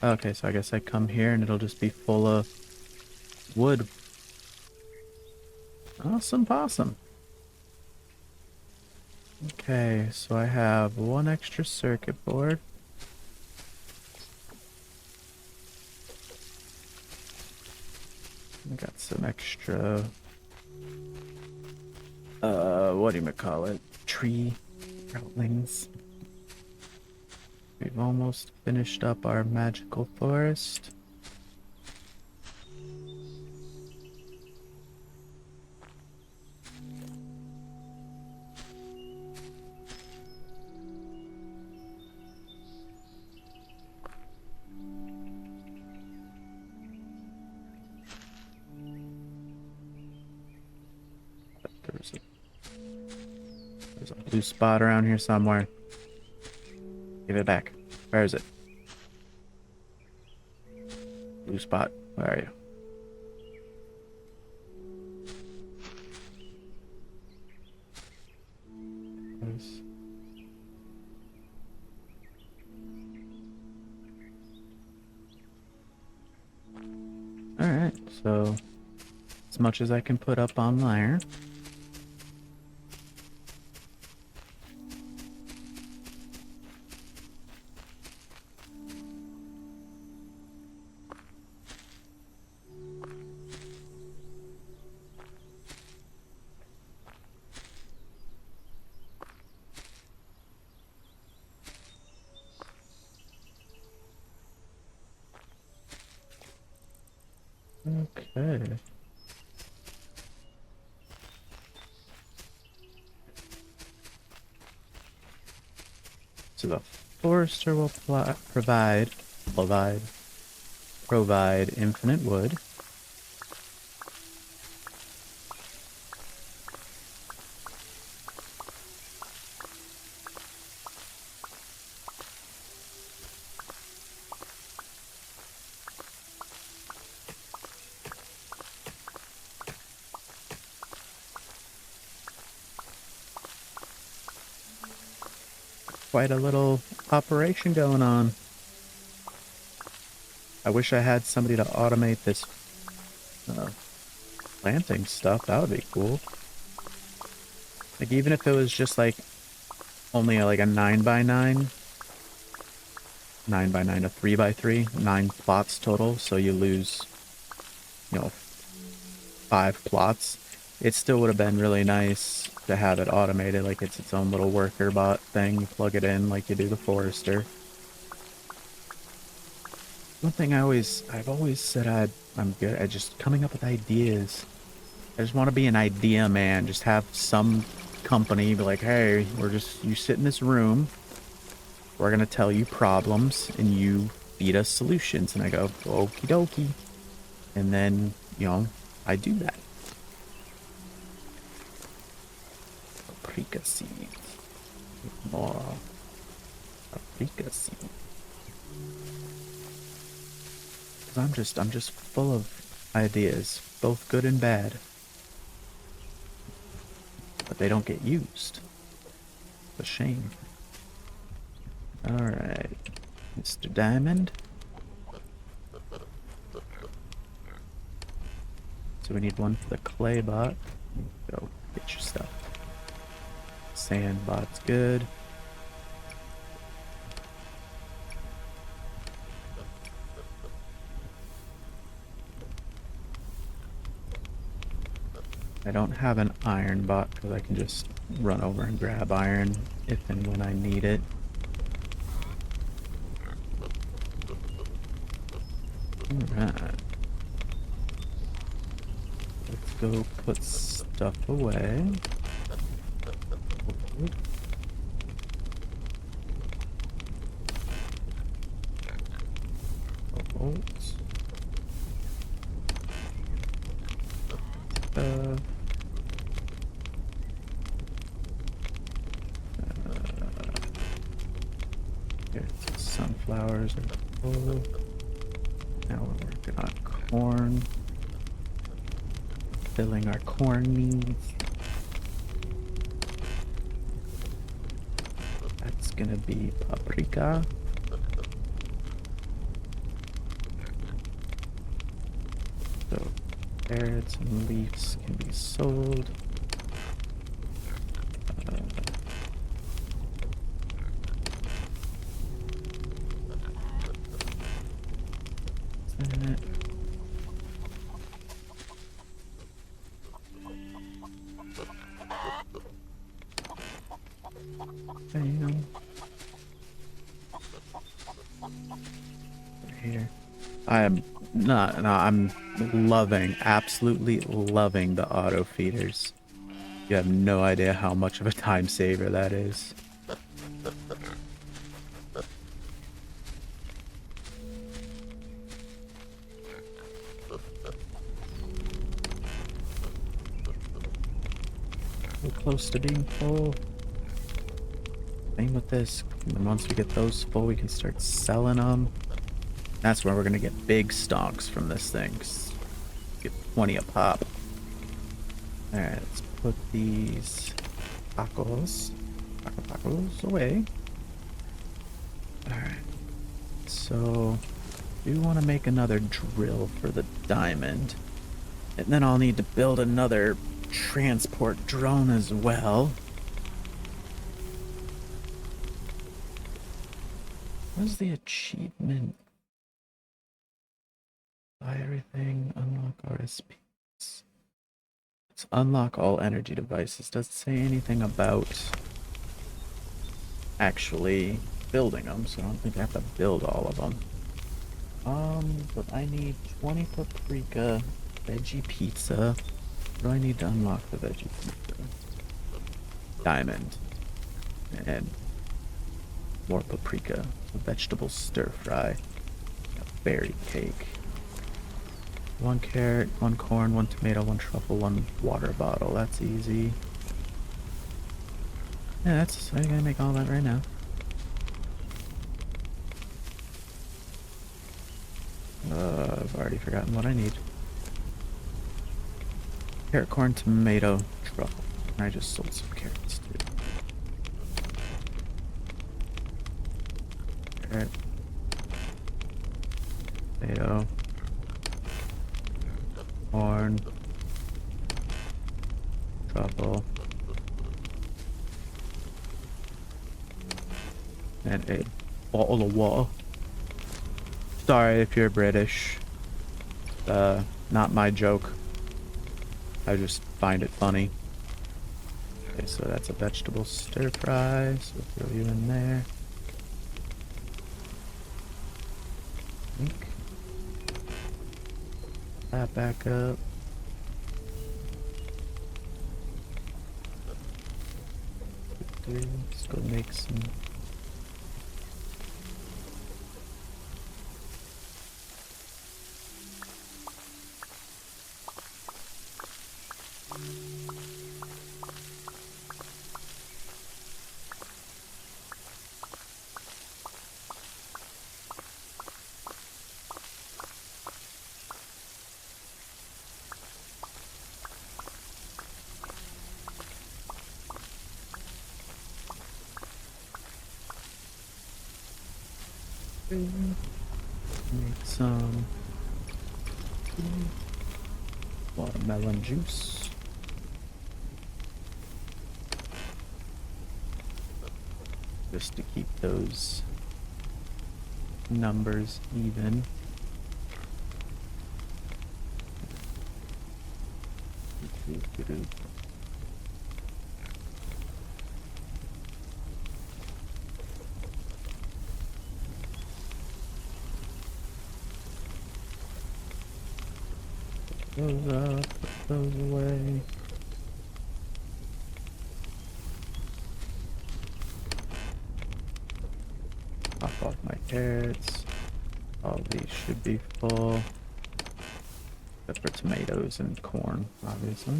Okay, so I guess I come here and it'll just be full of wood. Awesome possum. Okay, so I have one extra circuit board. I got some extra, whatchamacallit, tree outlings. We've almost finished up our magical forest. There's a blue spot around here somewhere. Give it back. Where is it? Blue spot. Where are you? There's... Alright, so as much as I can put up on there. Okay. So the forester will provide infinite wood. Quite a little operation going on. I wish I had somebody to automate this planting stuff. That would be cool. Like, even if it was just like only like a 9x9 9 by 9 to 3 by 3, 9 plots total, so you lose, you know, 5 plots. It still would have been really nice to have it automated, like it's its own little worker bot thing. You plug it in like you do the forester. One thing I've always said I'm good at just coming up with ideas. I just want to be an idea man. Just have some company be like, hey, you sit in this room. We're going to tell you problems and you feed us solutions. And I go, okie dokie. And then, I do that. Paprika seeds. More paprika seeds. Because I'm just full of ideas, both good and bad. But they don't get used. It's a shame. Alright, Mr. Diamond. So we need one for the clay bot. Go get your stuff. Sand bot's good. I don't have an iron bot because I can just run over and grab iron if and when I need it. Alright. Let's go put stuff away. Bolts. Here's sunflowers are full. Now we're working on corn. Filling our corn needs. That's gonna be paprika. So carrots and leaves can be sold. Here. I'm loving, absolutely loving the auto feeders. You have no idea how much of a time saver that is. So close to being full. Same with this. And once we get those full, we can start selling them. That's where we're gonna get big stonks from this thing. Get 20 a pop. Alright, let's put these tacos away. Alright. So, we want to make another drill for the diamond. And then I'll need to build another transport drone as well. What's the achievement? Buy everything, unlock RSPs. Let's unlock all energy devices. Doesn't say anything about actually building them, so I don't think I have to build all of them. But I need 20 paprika, veggie pizza. What do I need to unlock the veggie pizza? Diamond. And more paprika. A vegetable stir fry. A berry cake. 1 carrot, 1 corn, 1 tomato, 1 truffle, 1 water bottle. That's easy. Yeah, I'm gonna make all that right now. I've already forgotten what I need. Carrot, corn, tomato, truffle. I just sold some carrots too. Carrot. Tomato. Corn. Truffle. And a bottle of water. Sorry if you're British. Not my joke. I just find it funny. Okay, so that's a vegetable stir fry, so throw you in there. That back up. Let's go make some. Make some watermelon juice. Just to keep those numbers even. Those up, put those away. Pop off my carrots. All these should be full. Except for tomatoes and corn, obviously.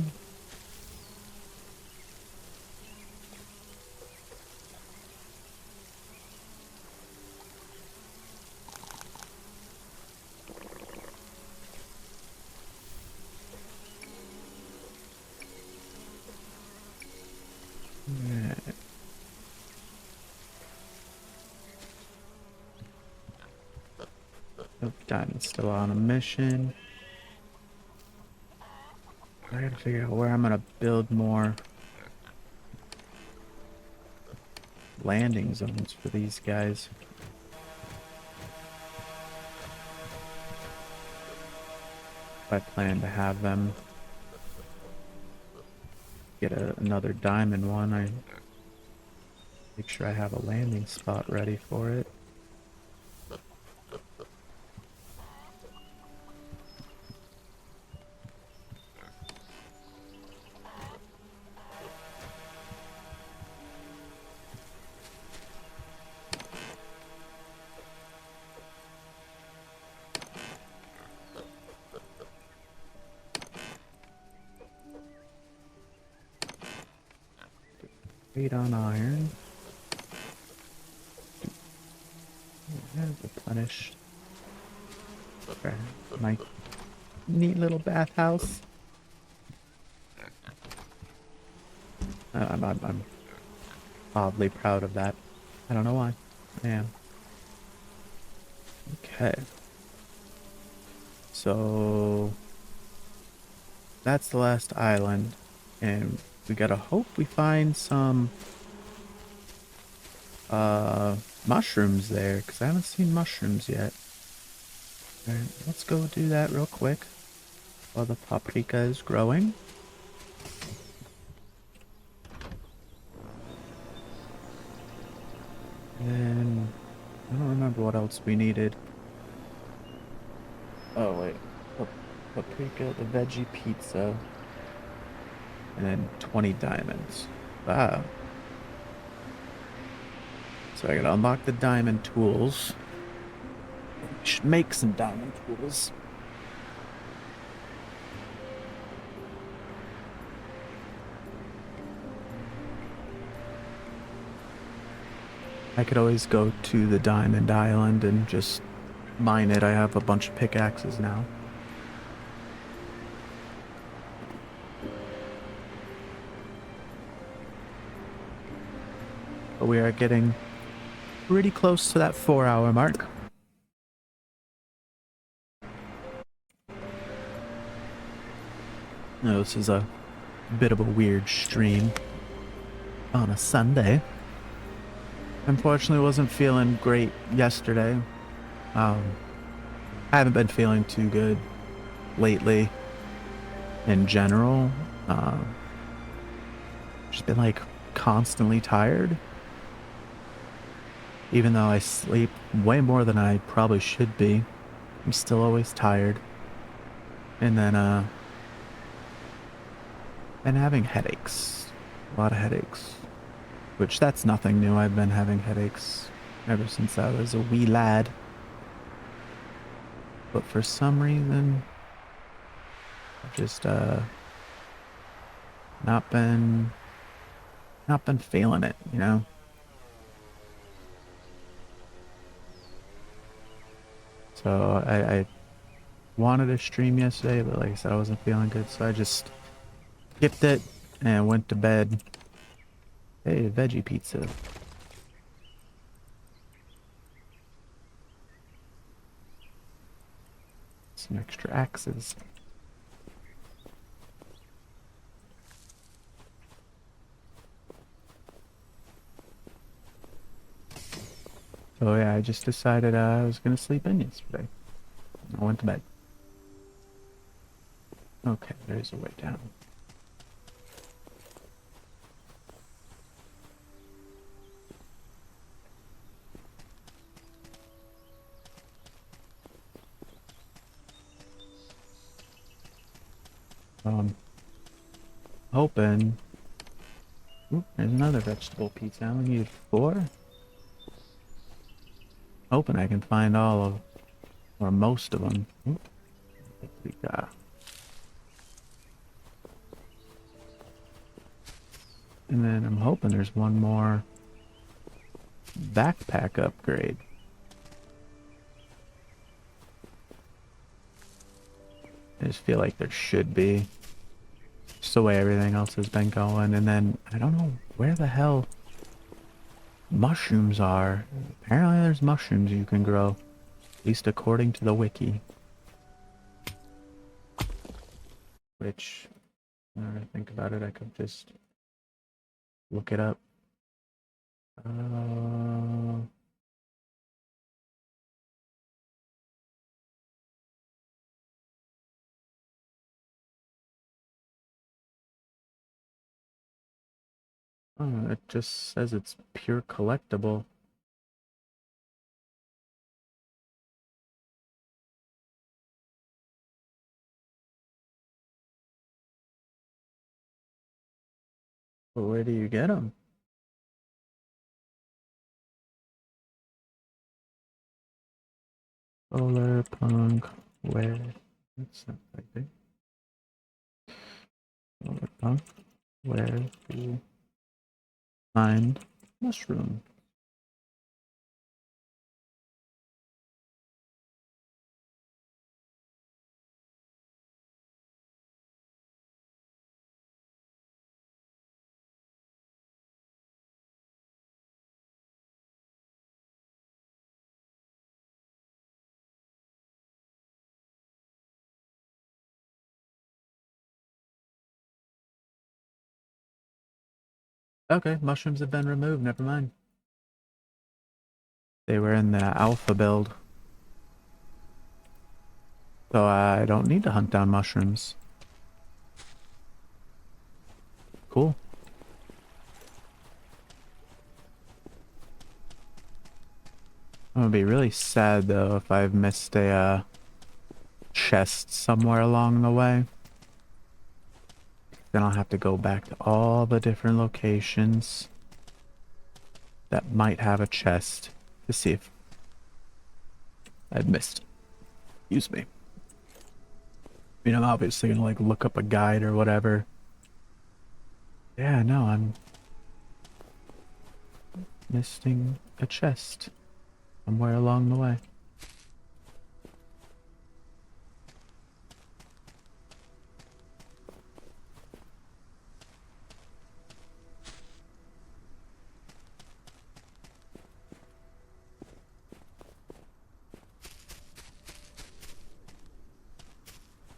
Nope, Diamond's still on a mission. I gotta figure out where I'm gonna build more landing zones for these guys. I plan to have them get another diamond one. I make sure I have a landing spot ready for it. Wait on iron. Replenish. Okay, my neat little bathhouse. I'm oddly proud of that. I don't know why. I am. Okay. So that's the last island, and we gotta hope we find some mushrooms there, because I haven't seen mushrooms yet. Alright, let's go do that real quick while the paprika is growing. And I don't remember what else we needed. Oh wait, paprika, the veggie pizza, and then 20 diamonds. Wow. So I gotta unlock the diamond tools. Should make some diamond tools. I could always go to the diamond island and just mine it. I have a bunch of pickaxes now. But we are getting pretty close to that 4-hour mark. Now, this is a bit of a weird stream on a Sunday. Unfortunately, wasn't feeling great yesterday. I haven't been feeling too good lately in general. Just been like constantly tired, even though I sleep way more than I probably should be. I'm still always tired. And then been having headaches. A lot of headaches. Which that's nothing new. I've been having headaches ever since I was a wee lad. But for some reason I've just not been feeling it, you know? So I wanted to stream yesterday, but like I said, I wasn't feeling good, so I just skipped it and went to bed. Hey, veggie pizza. Some extra axes. So yeah, I just decided I was gonna sleep in yesterday. I went to bed. Okay, there's a way down. Hoping. Ooh, there's another vegetable pizza. I only need 4. Hoping I can find all of, or most of them. Ooh, what we got? And then I'm hoping there's one more backpack upgrade. I just feel like there should be. Just the way everything else has been going. And then I don't know where the hell mushrooms are. Apparently there's mushrooms you can grow. At least according to the wiki. Which, when I think about it, I could just look it up. Oh, it just says it's pure collectible. But where do you get them? Solarpunk, where? That's not right there. Solarpunk, where do you find mushroom? Okay, mushrooms have been removed, never mind. They were in the alpha build. So I don't need to hunt down mushrooms. Cool. I'm gonna be really sad though if I've missed a chest somewhere along the way. Then I'll have to go back to all the different locations that might have a chest to see if I've missed it. Excuse me. I mean, I'm obviously gonna like look up a guide or whatever. Yeah, no, I'm missing a chest somewhere along the way.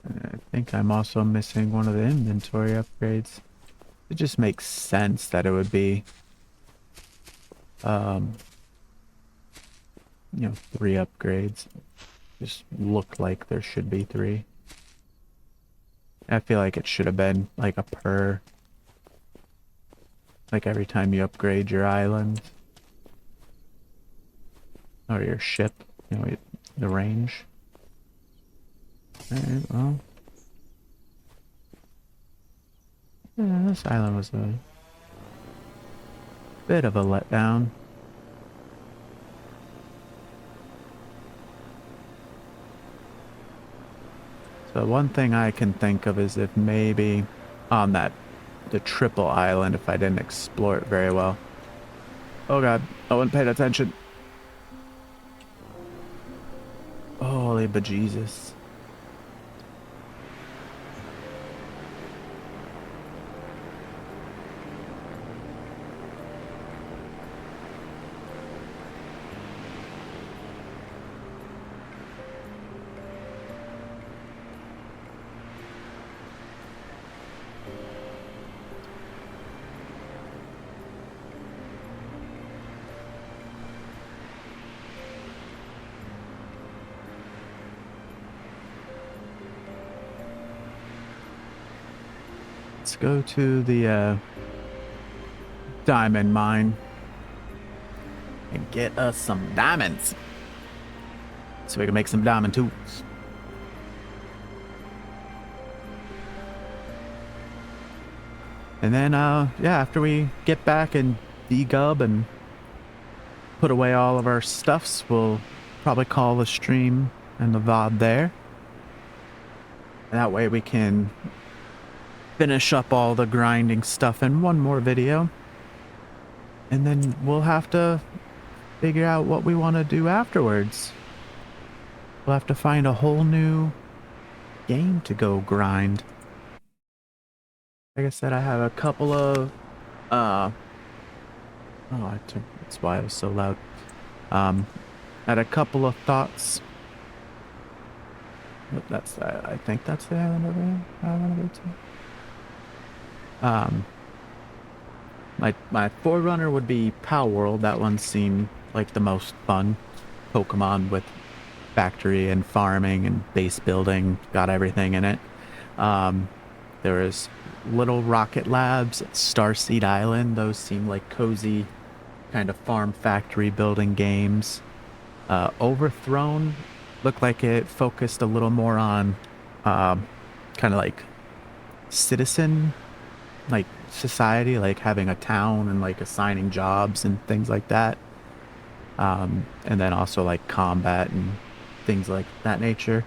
I think I'm also missing one of the inventory upgrades. It just makes sense that it would be, you know, 3 upgrades. Just looked like there should be 3. I feel like it should have been like a per, like every time you upgrade your island or your ship, you know, the range. Alright, well. Yeah, this island was a bit of a letdown. So one thing I can think of is if maybe on the triple island, if I didn't explore it very well. Oh god, no one paid attention. Holy bejesus. Let's go to the diamond mine and get us some diamonds so we can make some diamond tools. And then yeah, after we get back and degub and put away all of our stuffs, we'll probably call the stream and the VOD there. That way we can finish up all the grinding stuff in one more video. And then we'll have to figure out what we want to do afterwards. We'll have to find a whole new game to go grind. Like I said, I have a couple of oh, that's why it was so loud. Had a couple of thoughts. That's I think that's the island over here. Island over two. My forerunner would be Pow World. That one seemed like the most fun Pokemon with factory and farming and base building, got everything in it. There was Little Rocket Labs, Starseed Island. Those seem like cozy kind of farm factory building games. Overthrown looked like it focused a little more on kind of like citizen, like society, like having a town and like assigning jobs and things like that. And then also like combat and things like that nature.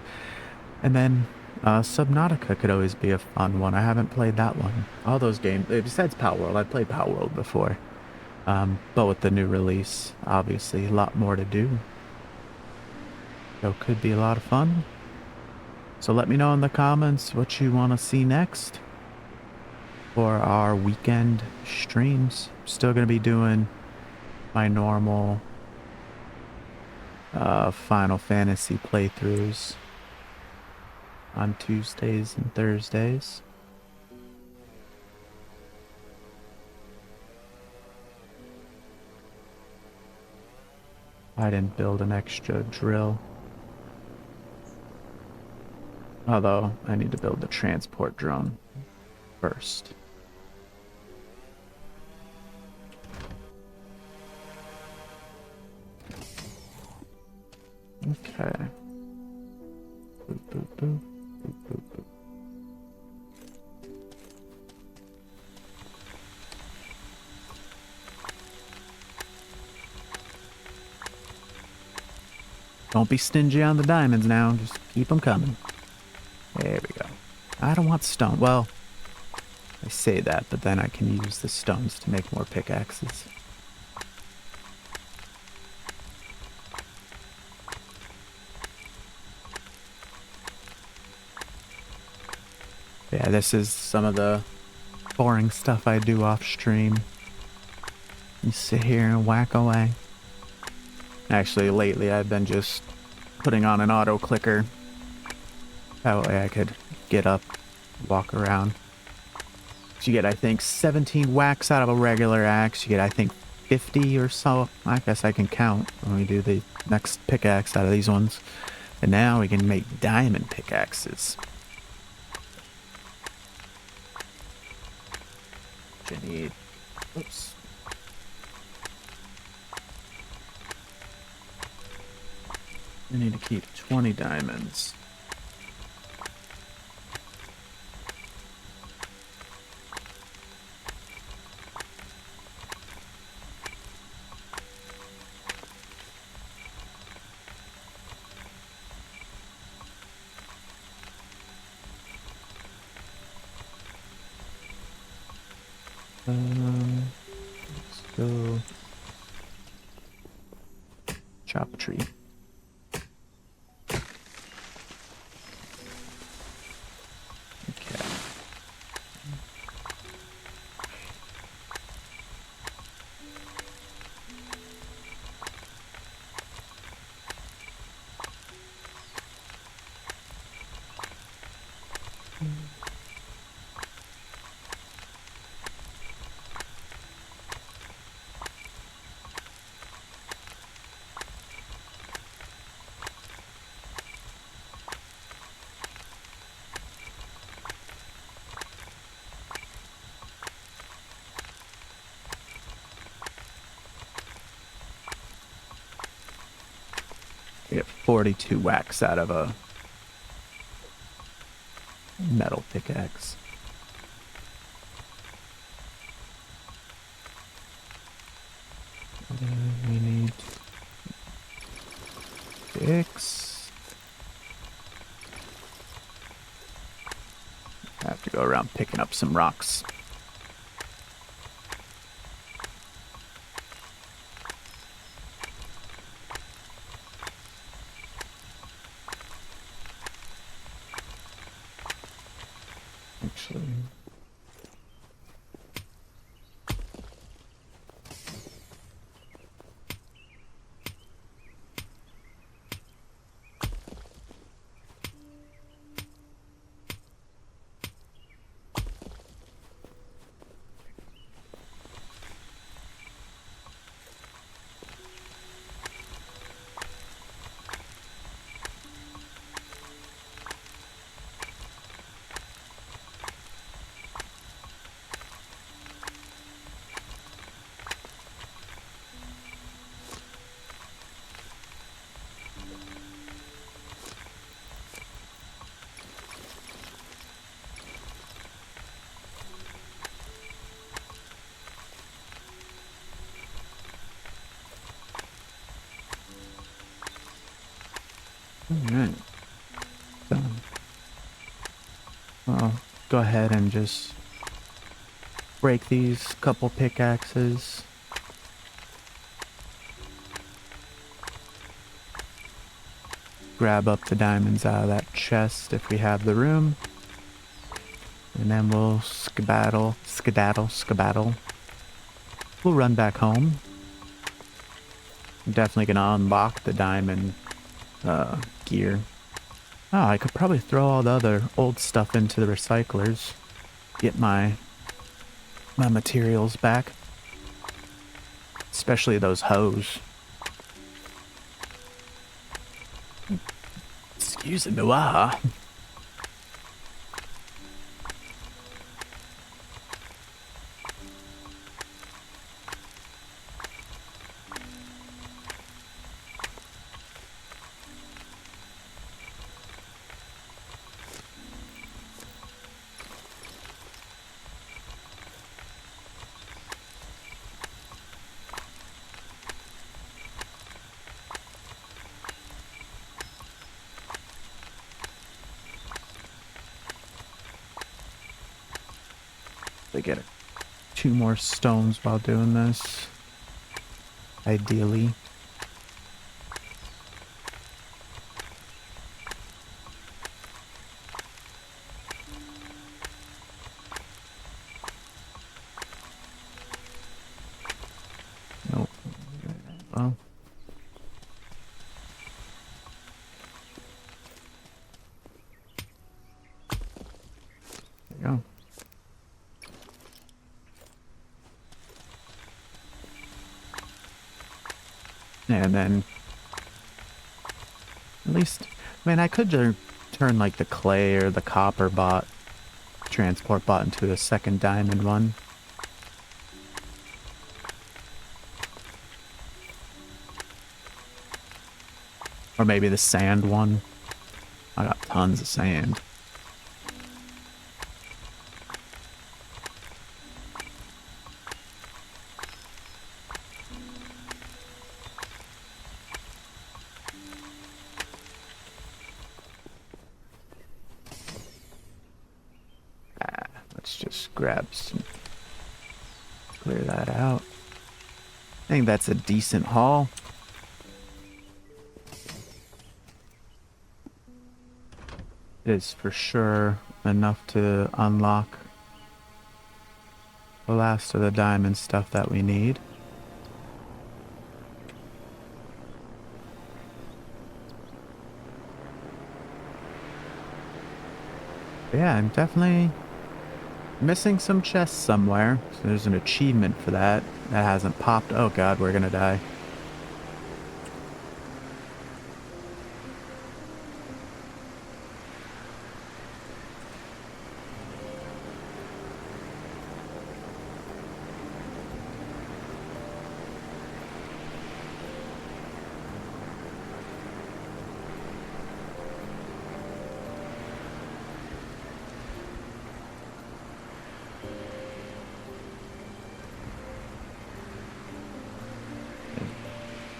And then Subnautica could always be a fun one. I haven't played that one. All those games, besides Power World, I've played Power World before. But with the new release, obviously a lot more to do. So it could be a lot of fun. So let me know in the comments what you want to see next for our weekend streams. Still going to be doing my normal Final Fantasy playthroughs on Tuesdays and Thursdays. I didn't build an extra drill. Although, I need to build the transport drone first. Okay. Boop, boop, boop. Boop, boop, boop. Don't be stingy on the diamonds now. Just keep them coming. There we go. I don't want stone. Well, I say that, but then I can use the stones to make more pickaxes. Yeah, this is some of the boring stuff I do off stream. You sit here and whack away. Actually, lately I've been just putting on an auto clicker. That way I could get up, walk around. So you get, I think, 17 whacks out of a regular axe. You get, I think, 50 or so. I guess I can count when we do the next pickaxe out of these ones. And now we can make diamond pickaxes. Which I need. Oops. I need to keep 20 diamonds. Let's go chop a tree. Okay. We get 42 wax out of a metal pickaxe. We need 6. I have to go around picking up some rocks. Actually, alright. So, I'll go ahead and just break these couple pickaxes. Grab up the diamonds out of that chest if we have the room. And then we'll skedaddle. We'll run back home. I'm definitely gonna unlock the diamond gear. Oh, I could probably throw all the other old stuff into the recyclers. Get my materials back. Especially those hoes. Excuse me, They get 2 more stones while doing this. Ideally. Nope. Well. There you go. And then, at least I mean, I could turn like the clay or the copper bot, transport bot into a second diamond one. Or maybe the sand one. I got tons of sand. Let's just grab some, clear that out. I think that's a decent haul. It is for sure enough to unlock the last of the diamond stuff that we need. But yeah, I'm definitely missing some chests somewhere. So there's an achievement for that. That hasn't popped. Oh god, we're gonna die.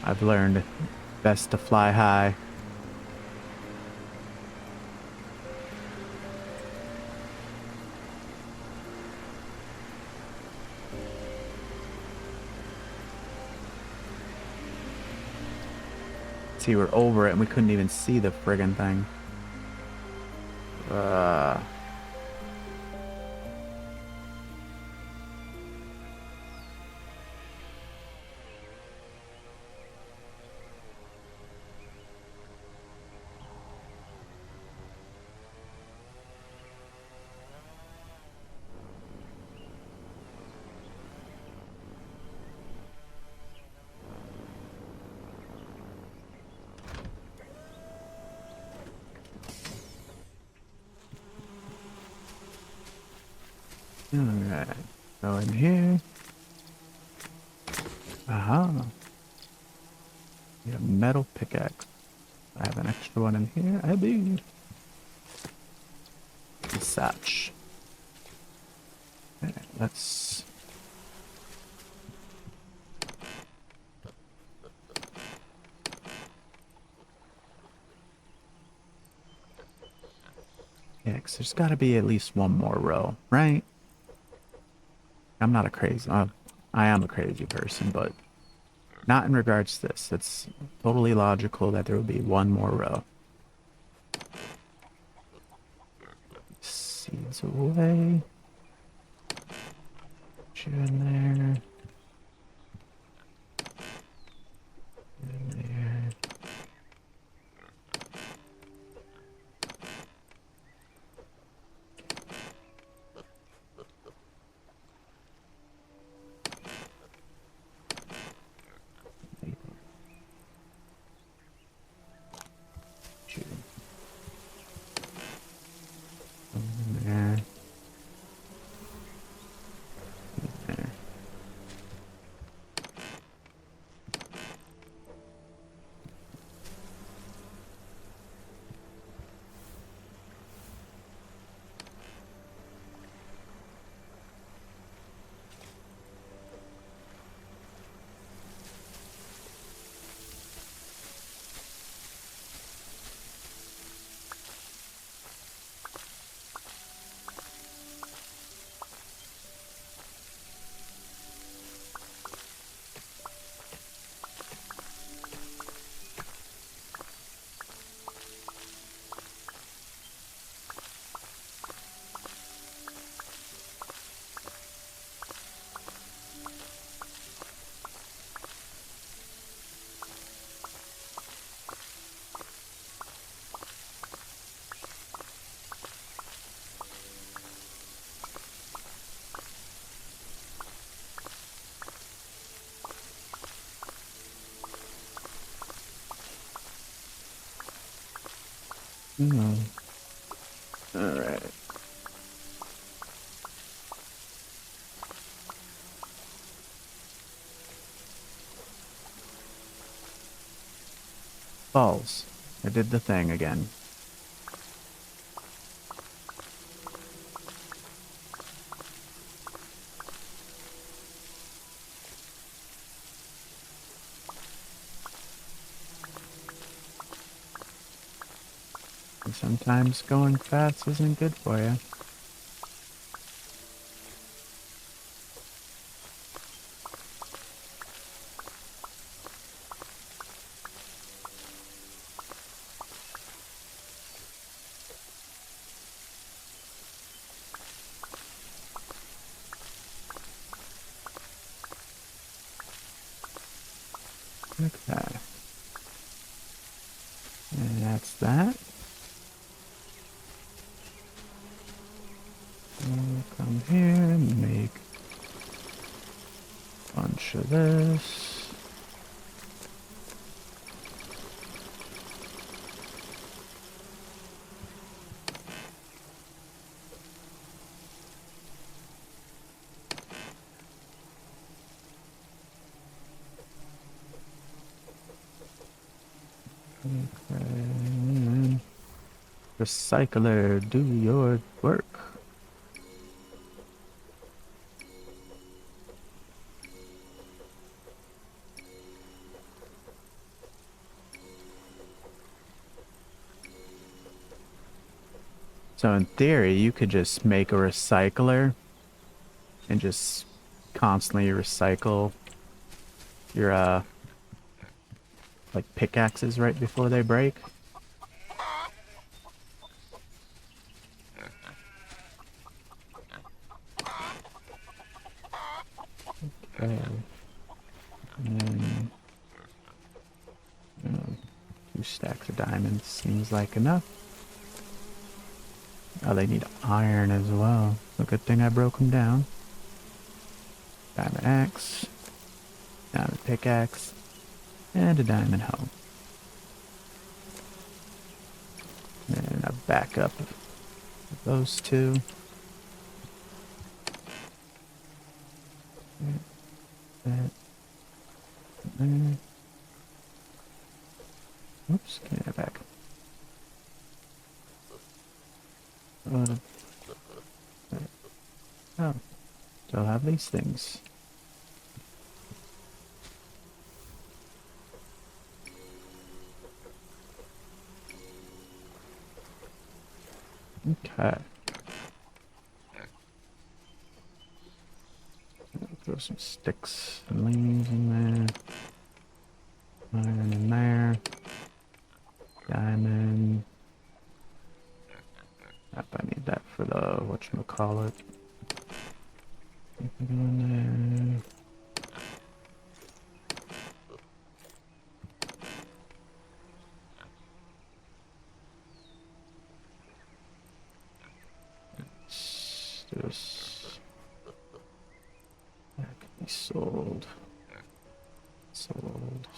I've learned best to fly high. See, we're over it and we couldn't even see the friggin' thing. Alright, go in here. Aha. Need a metal pickaxe. I have an extra one in here. I do. Such. Alright, let's. Yeah, 'cause there's got to be at least one more row, right? I'm not a crazy. I am a crazy person, but not in regards to this. It's totally logical that there will be one more row. Seeds away. Put you in there. In there. You in there. In there. Alright. Balls. I did the thing again. And sometimes going fast isn't good for you. Okay. And that's that. We'll come here and make a bunch of this. Okay. Recycler, do your work. So in theory, you could just make a recycler and just constantly recycle your like pickaxes right before they break. Okay. And then 2 stacks of diamonds seems like enough. Oh, they need iron as well. So good thing I broke them down. Diamond axe, diamond pickaxe, and a diamond hoe. And a backup of those 2. That. There. Oops, give me that back. Oh, still have these things. Okay. Throw some sticks and leaves in there. Iron in there. Diamond. Yep, I need that for the whatchamacallit. Go in there. This. That can be sold. Sold.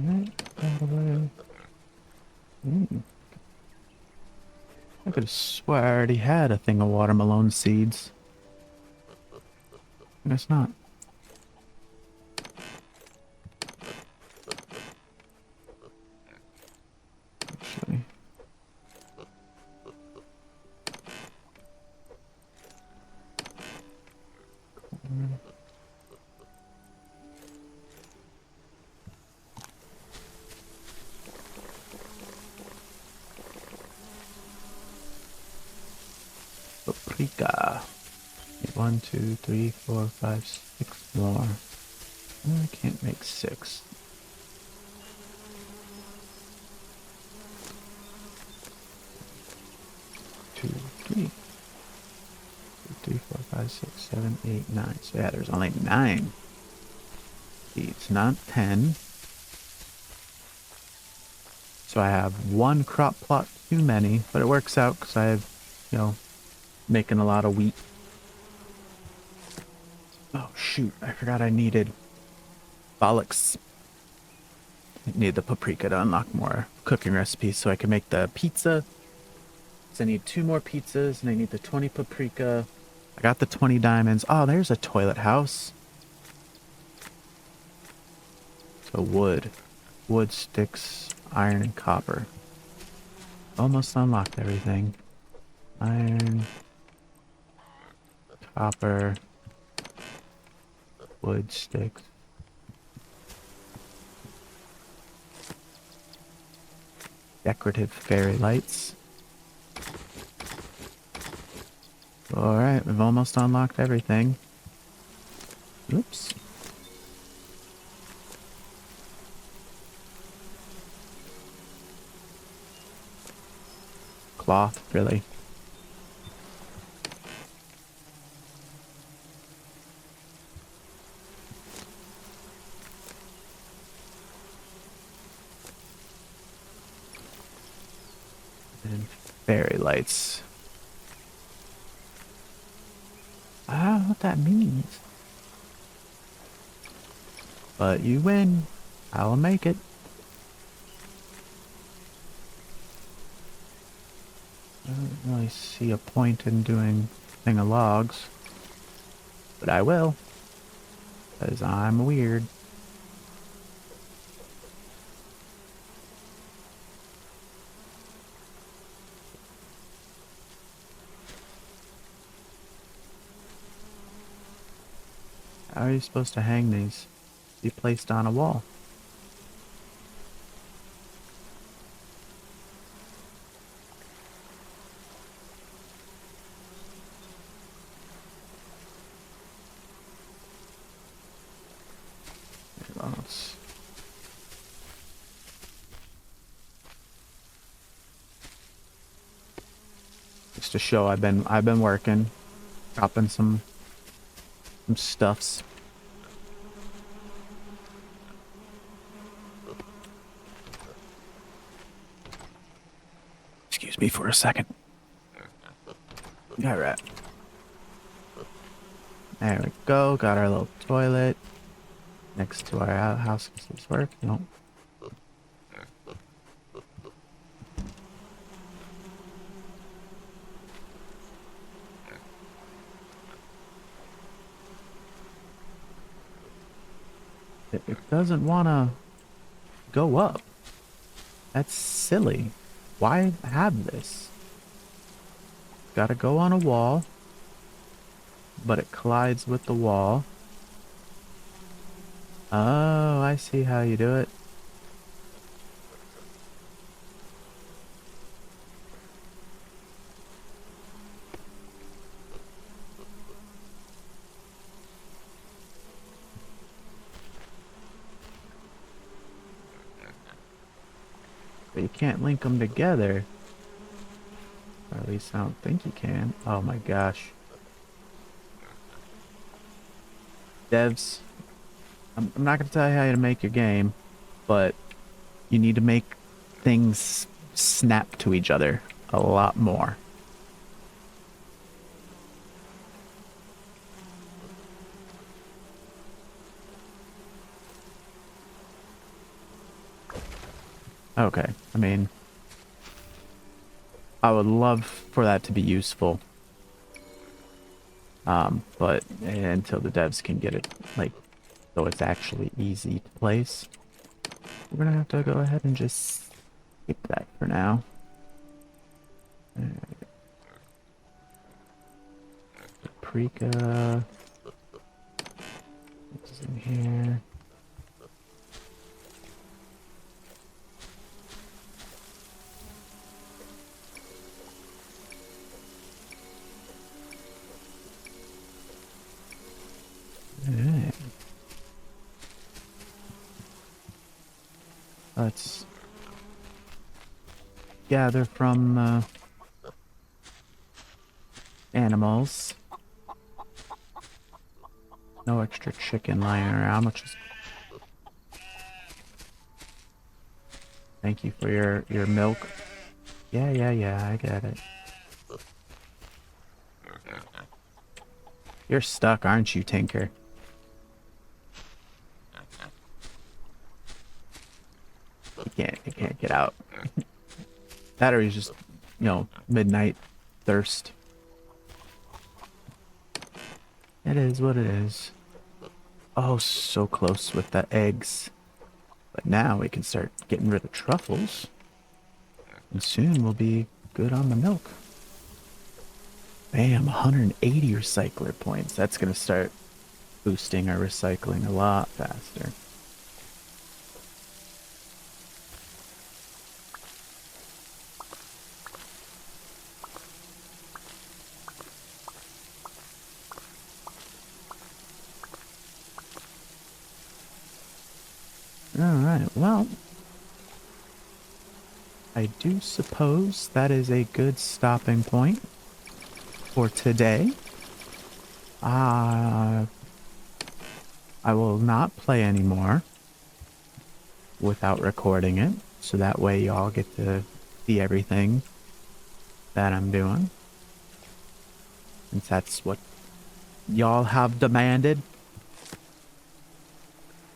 Alright, all the way. I could have swore I already had a thing of watermelon seeds. I guess not. Actually. Paprika. 1, 2, 3, 4, 5, 6 more. I can't make 6. Two, three. 3, 4, 5, 6, 7, 8, 9. So yeah, there's only 9 seeds, not 10. So I have 1 crop plot too many, but it works out because I have, making a lot of wheat. Oh shoot, I forgot I needed bollocks. I need the paprika to unlock more cooking recipes so I can make the pizza. So I need 2 more pizzas and I need the 20 paprika. I got the 20 diamonds. Oh, there's a toilet house. So wood. Wood, sticks, iron, and copper. Almost unlocked everything. Iron, copper, wood, sticks. Decorative fairy lights. Alright, we've almost unlocked everything. Oops. Cloth, really. And fairy lights. I don't know what that means. But you win. I'll make it. I don't really see a point in doing thing of logs. But I will. Because I'm weird. How are you supposed to hang these? Be placed on a wall. Let's just to show I've been working, chopping some stuffs. Excuse me for a second. All right. There we go. Got our little toilet next to our outhouse. Does this work? No. It doesn't want to go up. That's silly. Why have this? Gotta go on a wall, but it collides with the wall. Oh, I see how you do it. But you can't link them together. Or at least I don't think you can. Oh my gosh. Devs, I'm not going to tell you how to make your game, but you need to make things snap to each other a lot more. Okay, I mean, I would love for that to be useful. But until the devs can get it, like, so it's actually easy to place, we're gonna have to go ahead and just skip that for now. Paprika. What's in here? Alright. Let's gather from animals. No extra chicken lying around, which is... Thank you for your milk. Yeah, I get it. You're stuck, aren't you, Tinker? It can't get out. Battery's just, midnight thirst. It is what it is. Oh, so close with the eggs. But now we can start getting rid of truffles. And soon we'll be good on the milk. Bam, 180 recycler points. That's going to start boosting our recycling a lot faster. Alright, well, I do suppose that is a good stopping point for today. I will not play anymore without recording it, so that way y'all get to see everything that I'm doing. Since that's what y'all have demanded.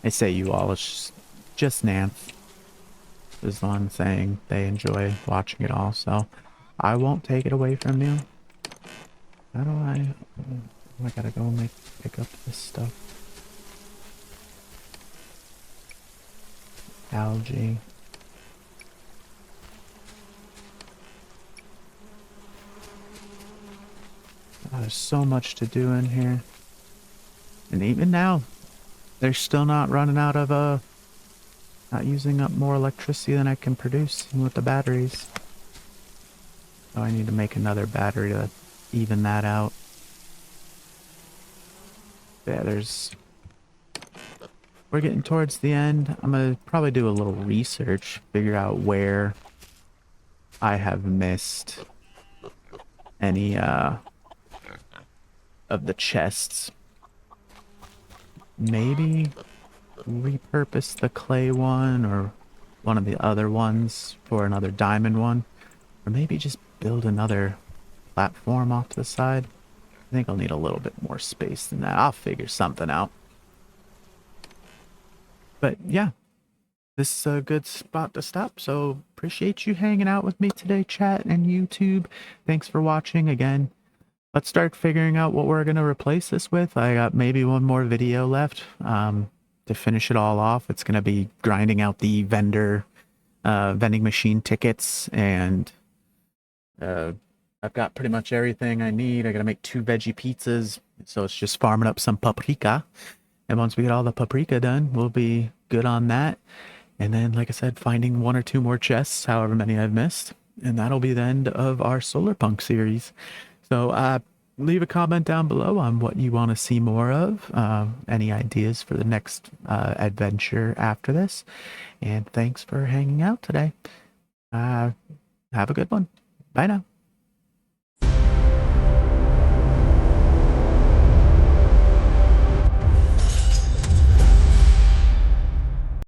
I say you all, it's just Nance is the one saying they enjoy watching it all, so I won't take it away from you. How do I gotta go pick up this stuff. Algae. Oh, there's so much to do in here. And even now, they're still not running out of, not using up more electricity than I can produce with the batteries. So I need to make another battery to even that out. Yeah, we're getting towards the end. I'm gonna probably do a little research, figure out where I have missed any, of the chests. Maybe repurpose the clay one or one of the other ones for another diamond one. Or maybe just build another platform off to the side. I think I'll need a little bit more space than that. I'll figure something out. But yeah, this is a good spot to stop. So appreciate you hanging out with me today, chat and YouTube. Thanks for watching again. Let's start figuring out what we're going to replace this with. I got maybe one more video left to finish it all off. It's going to be grinding out the vending machine tickets, and I've got pretty much everything I need. I got to make 2 veggie pizzas, so it's just farming up some paprika. And once we get all the paprika done, we'll be good on that. And then, like I said, finding 1 or 2 more chests, however many I've missed. And that'll be the end of our Solarpunk series. So leave a comment down below on what you want to see more of, any ideas for the next adventure after this. And thanks for hanging out today. Have a good one. Bye now.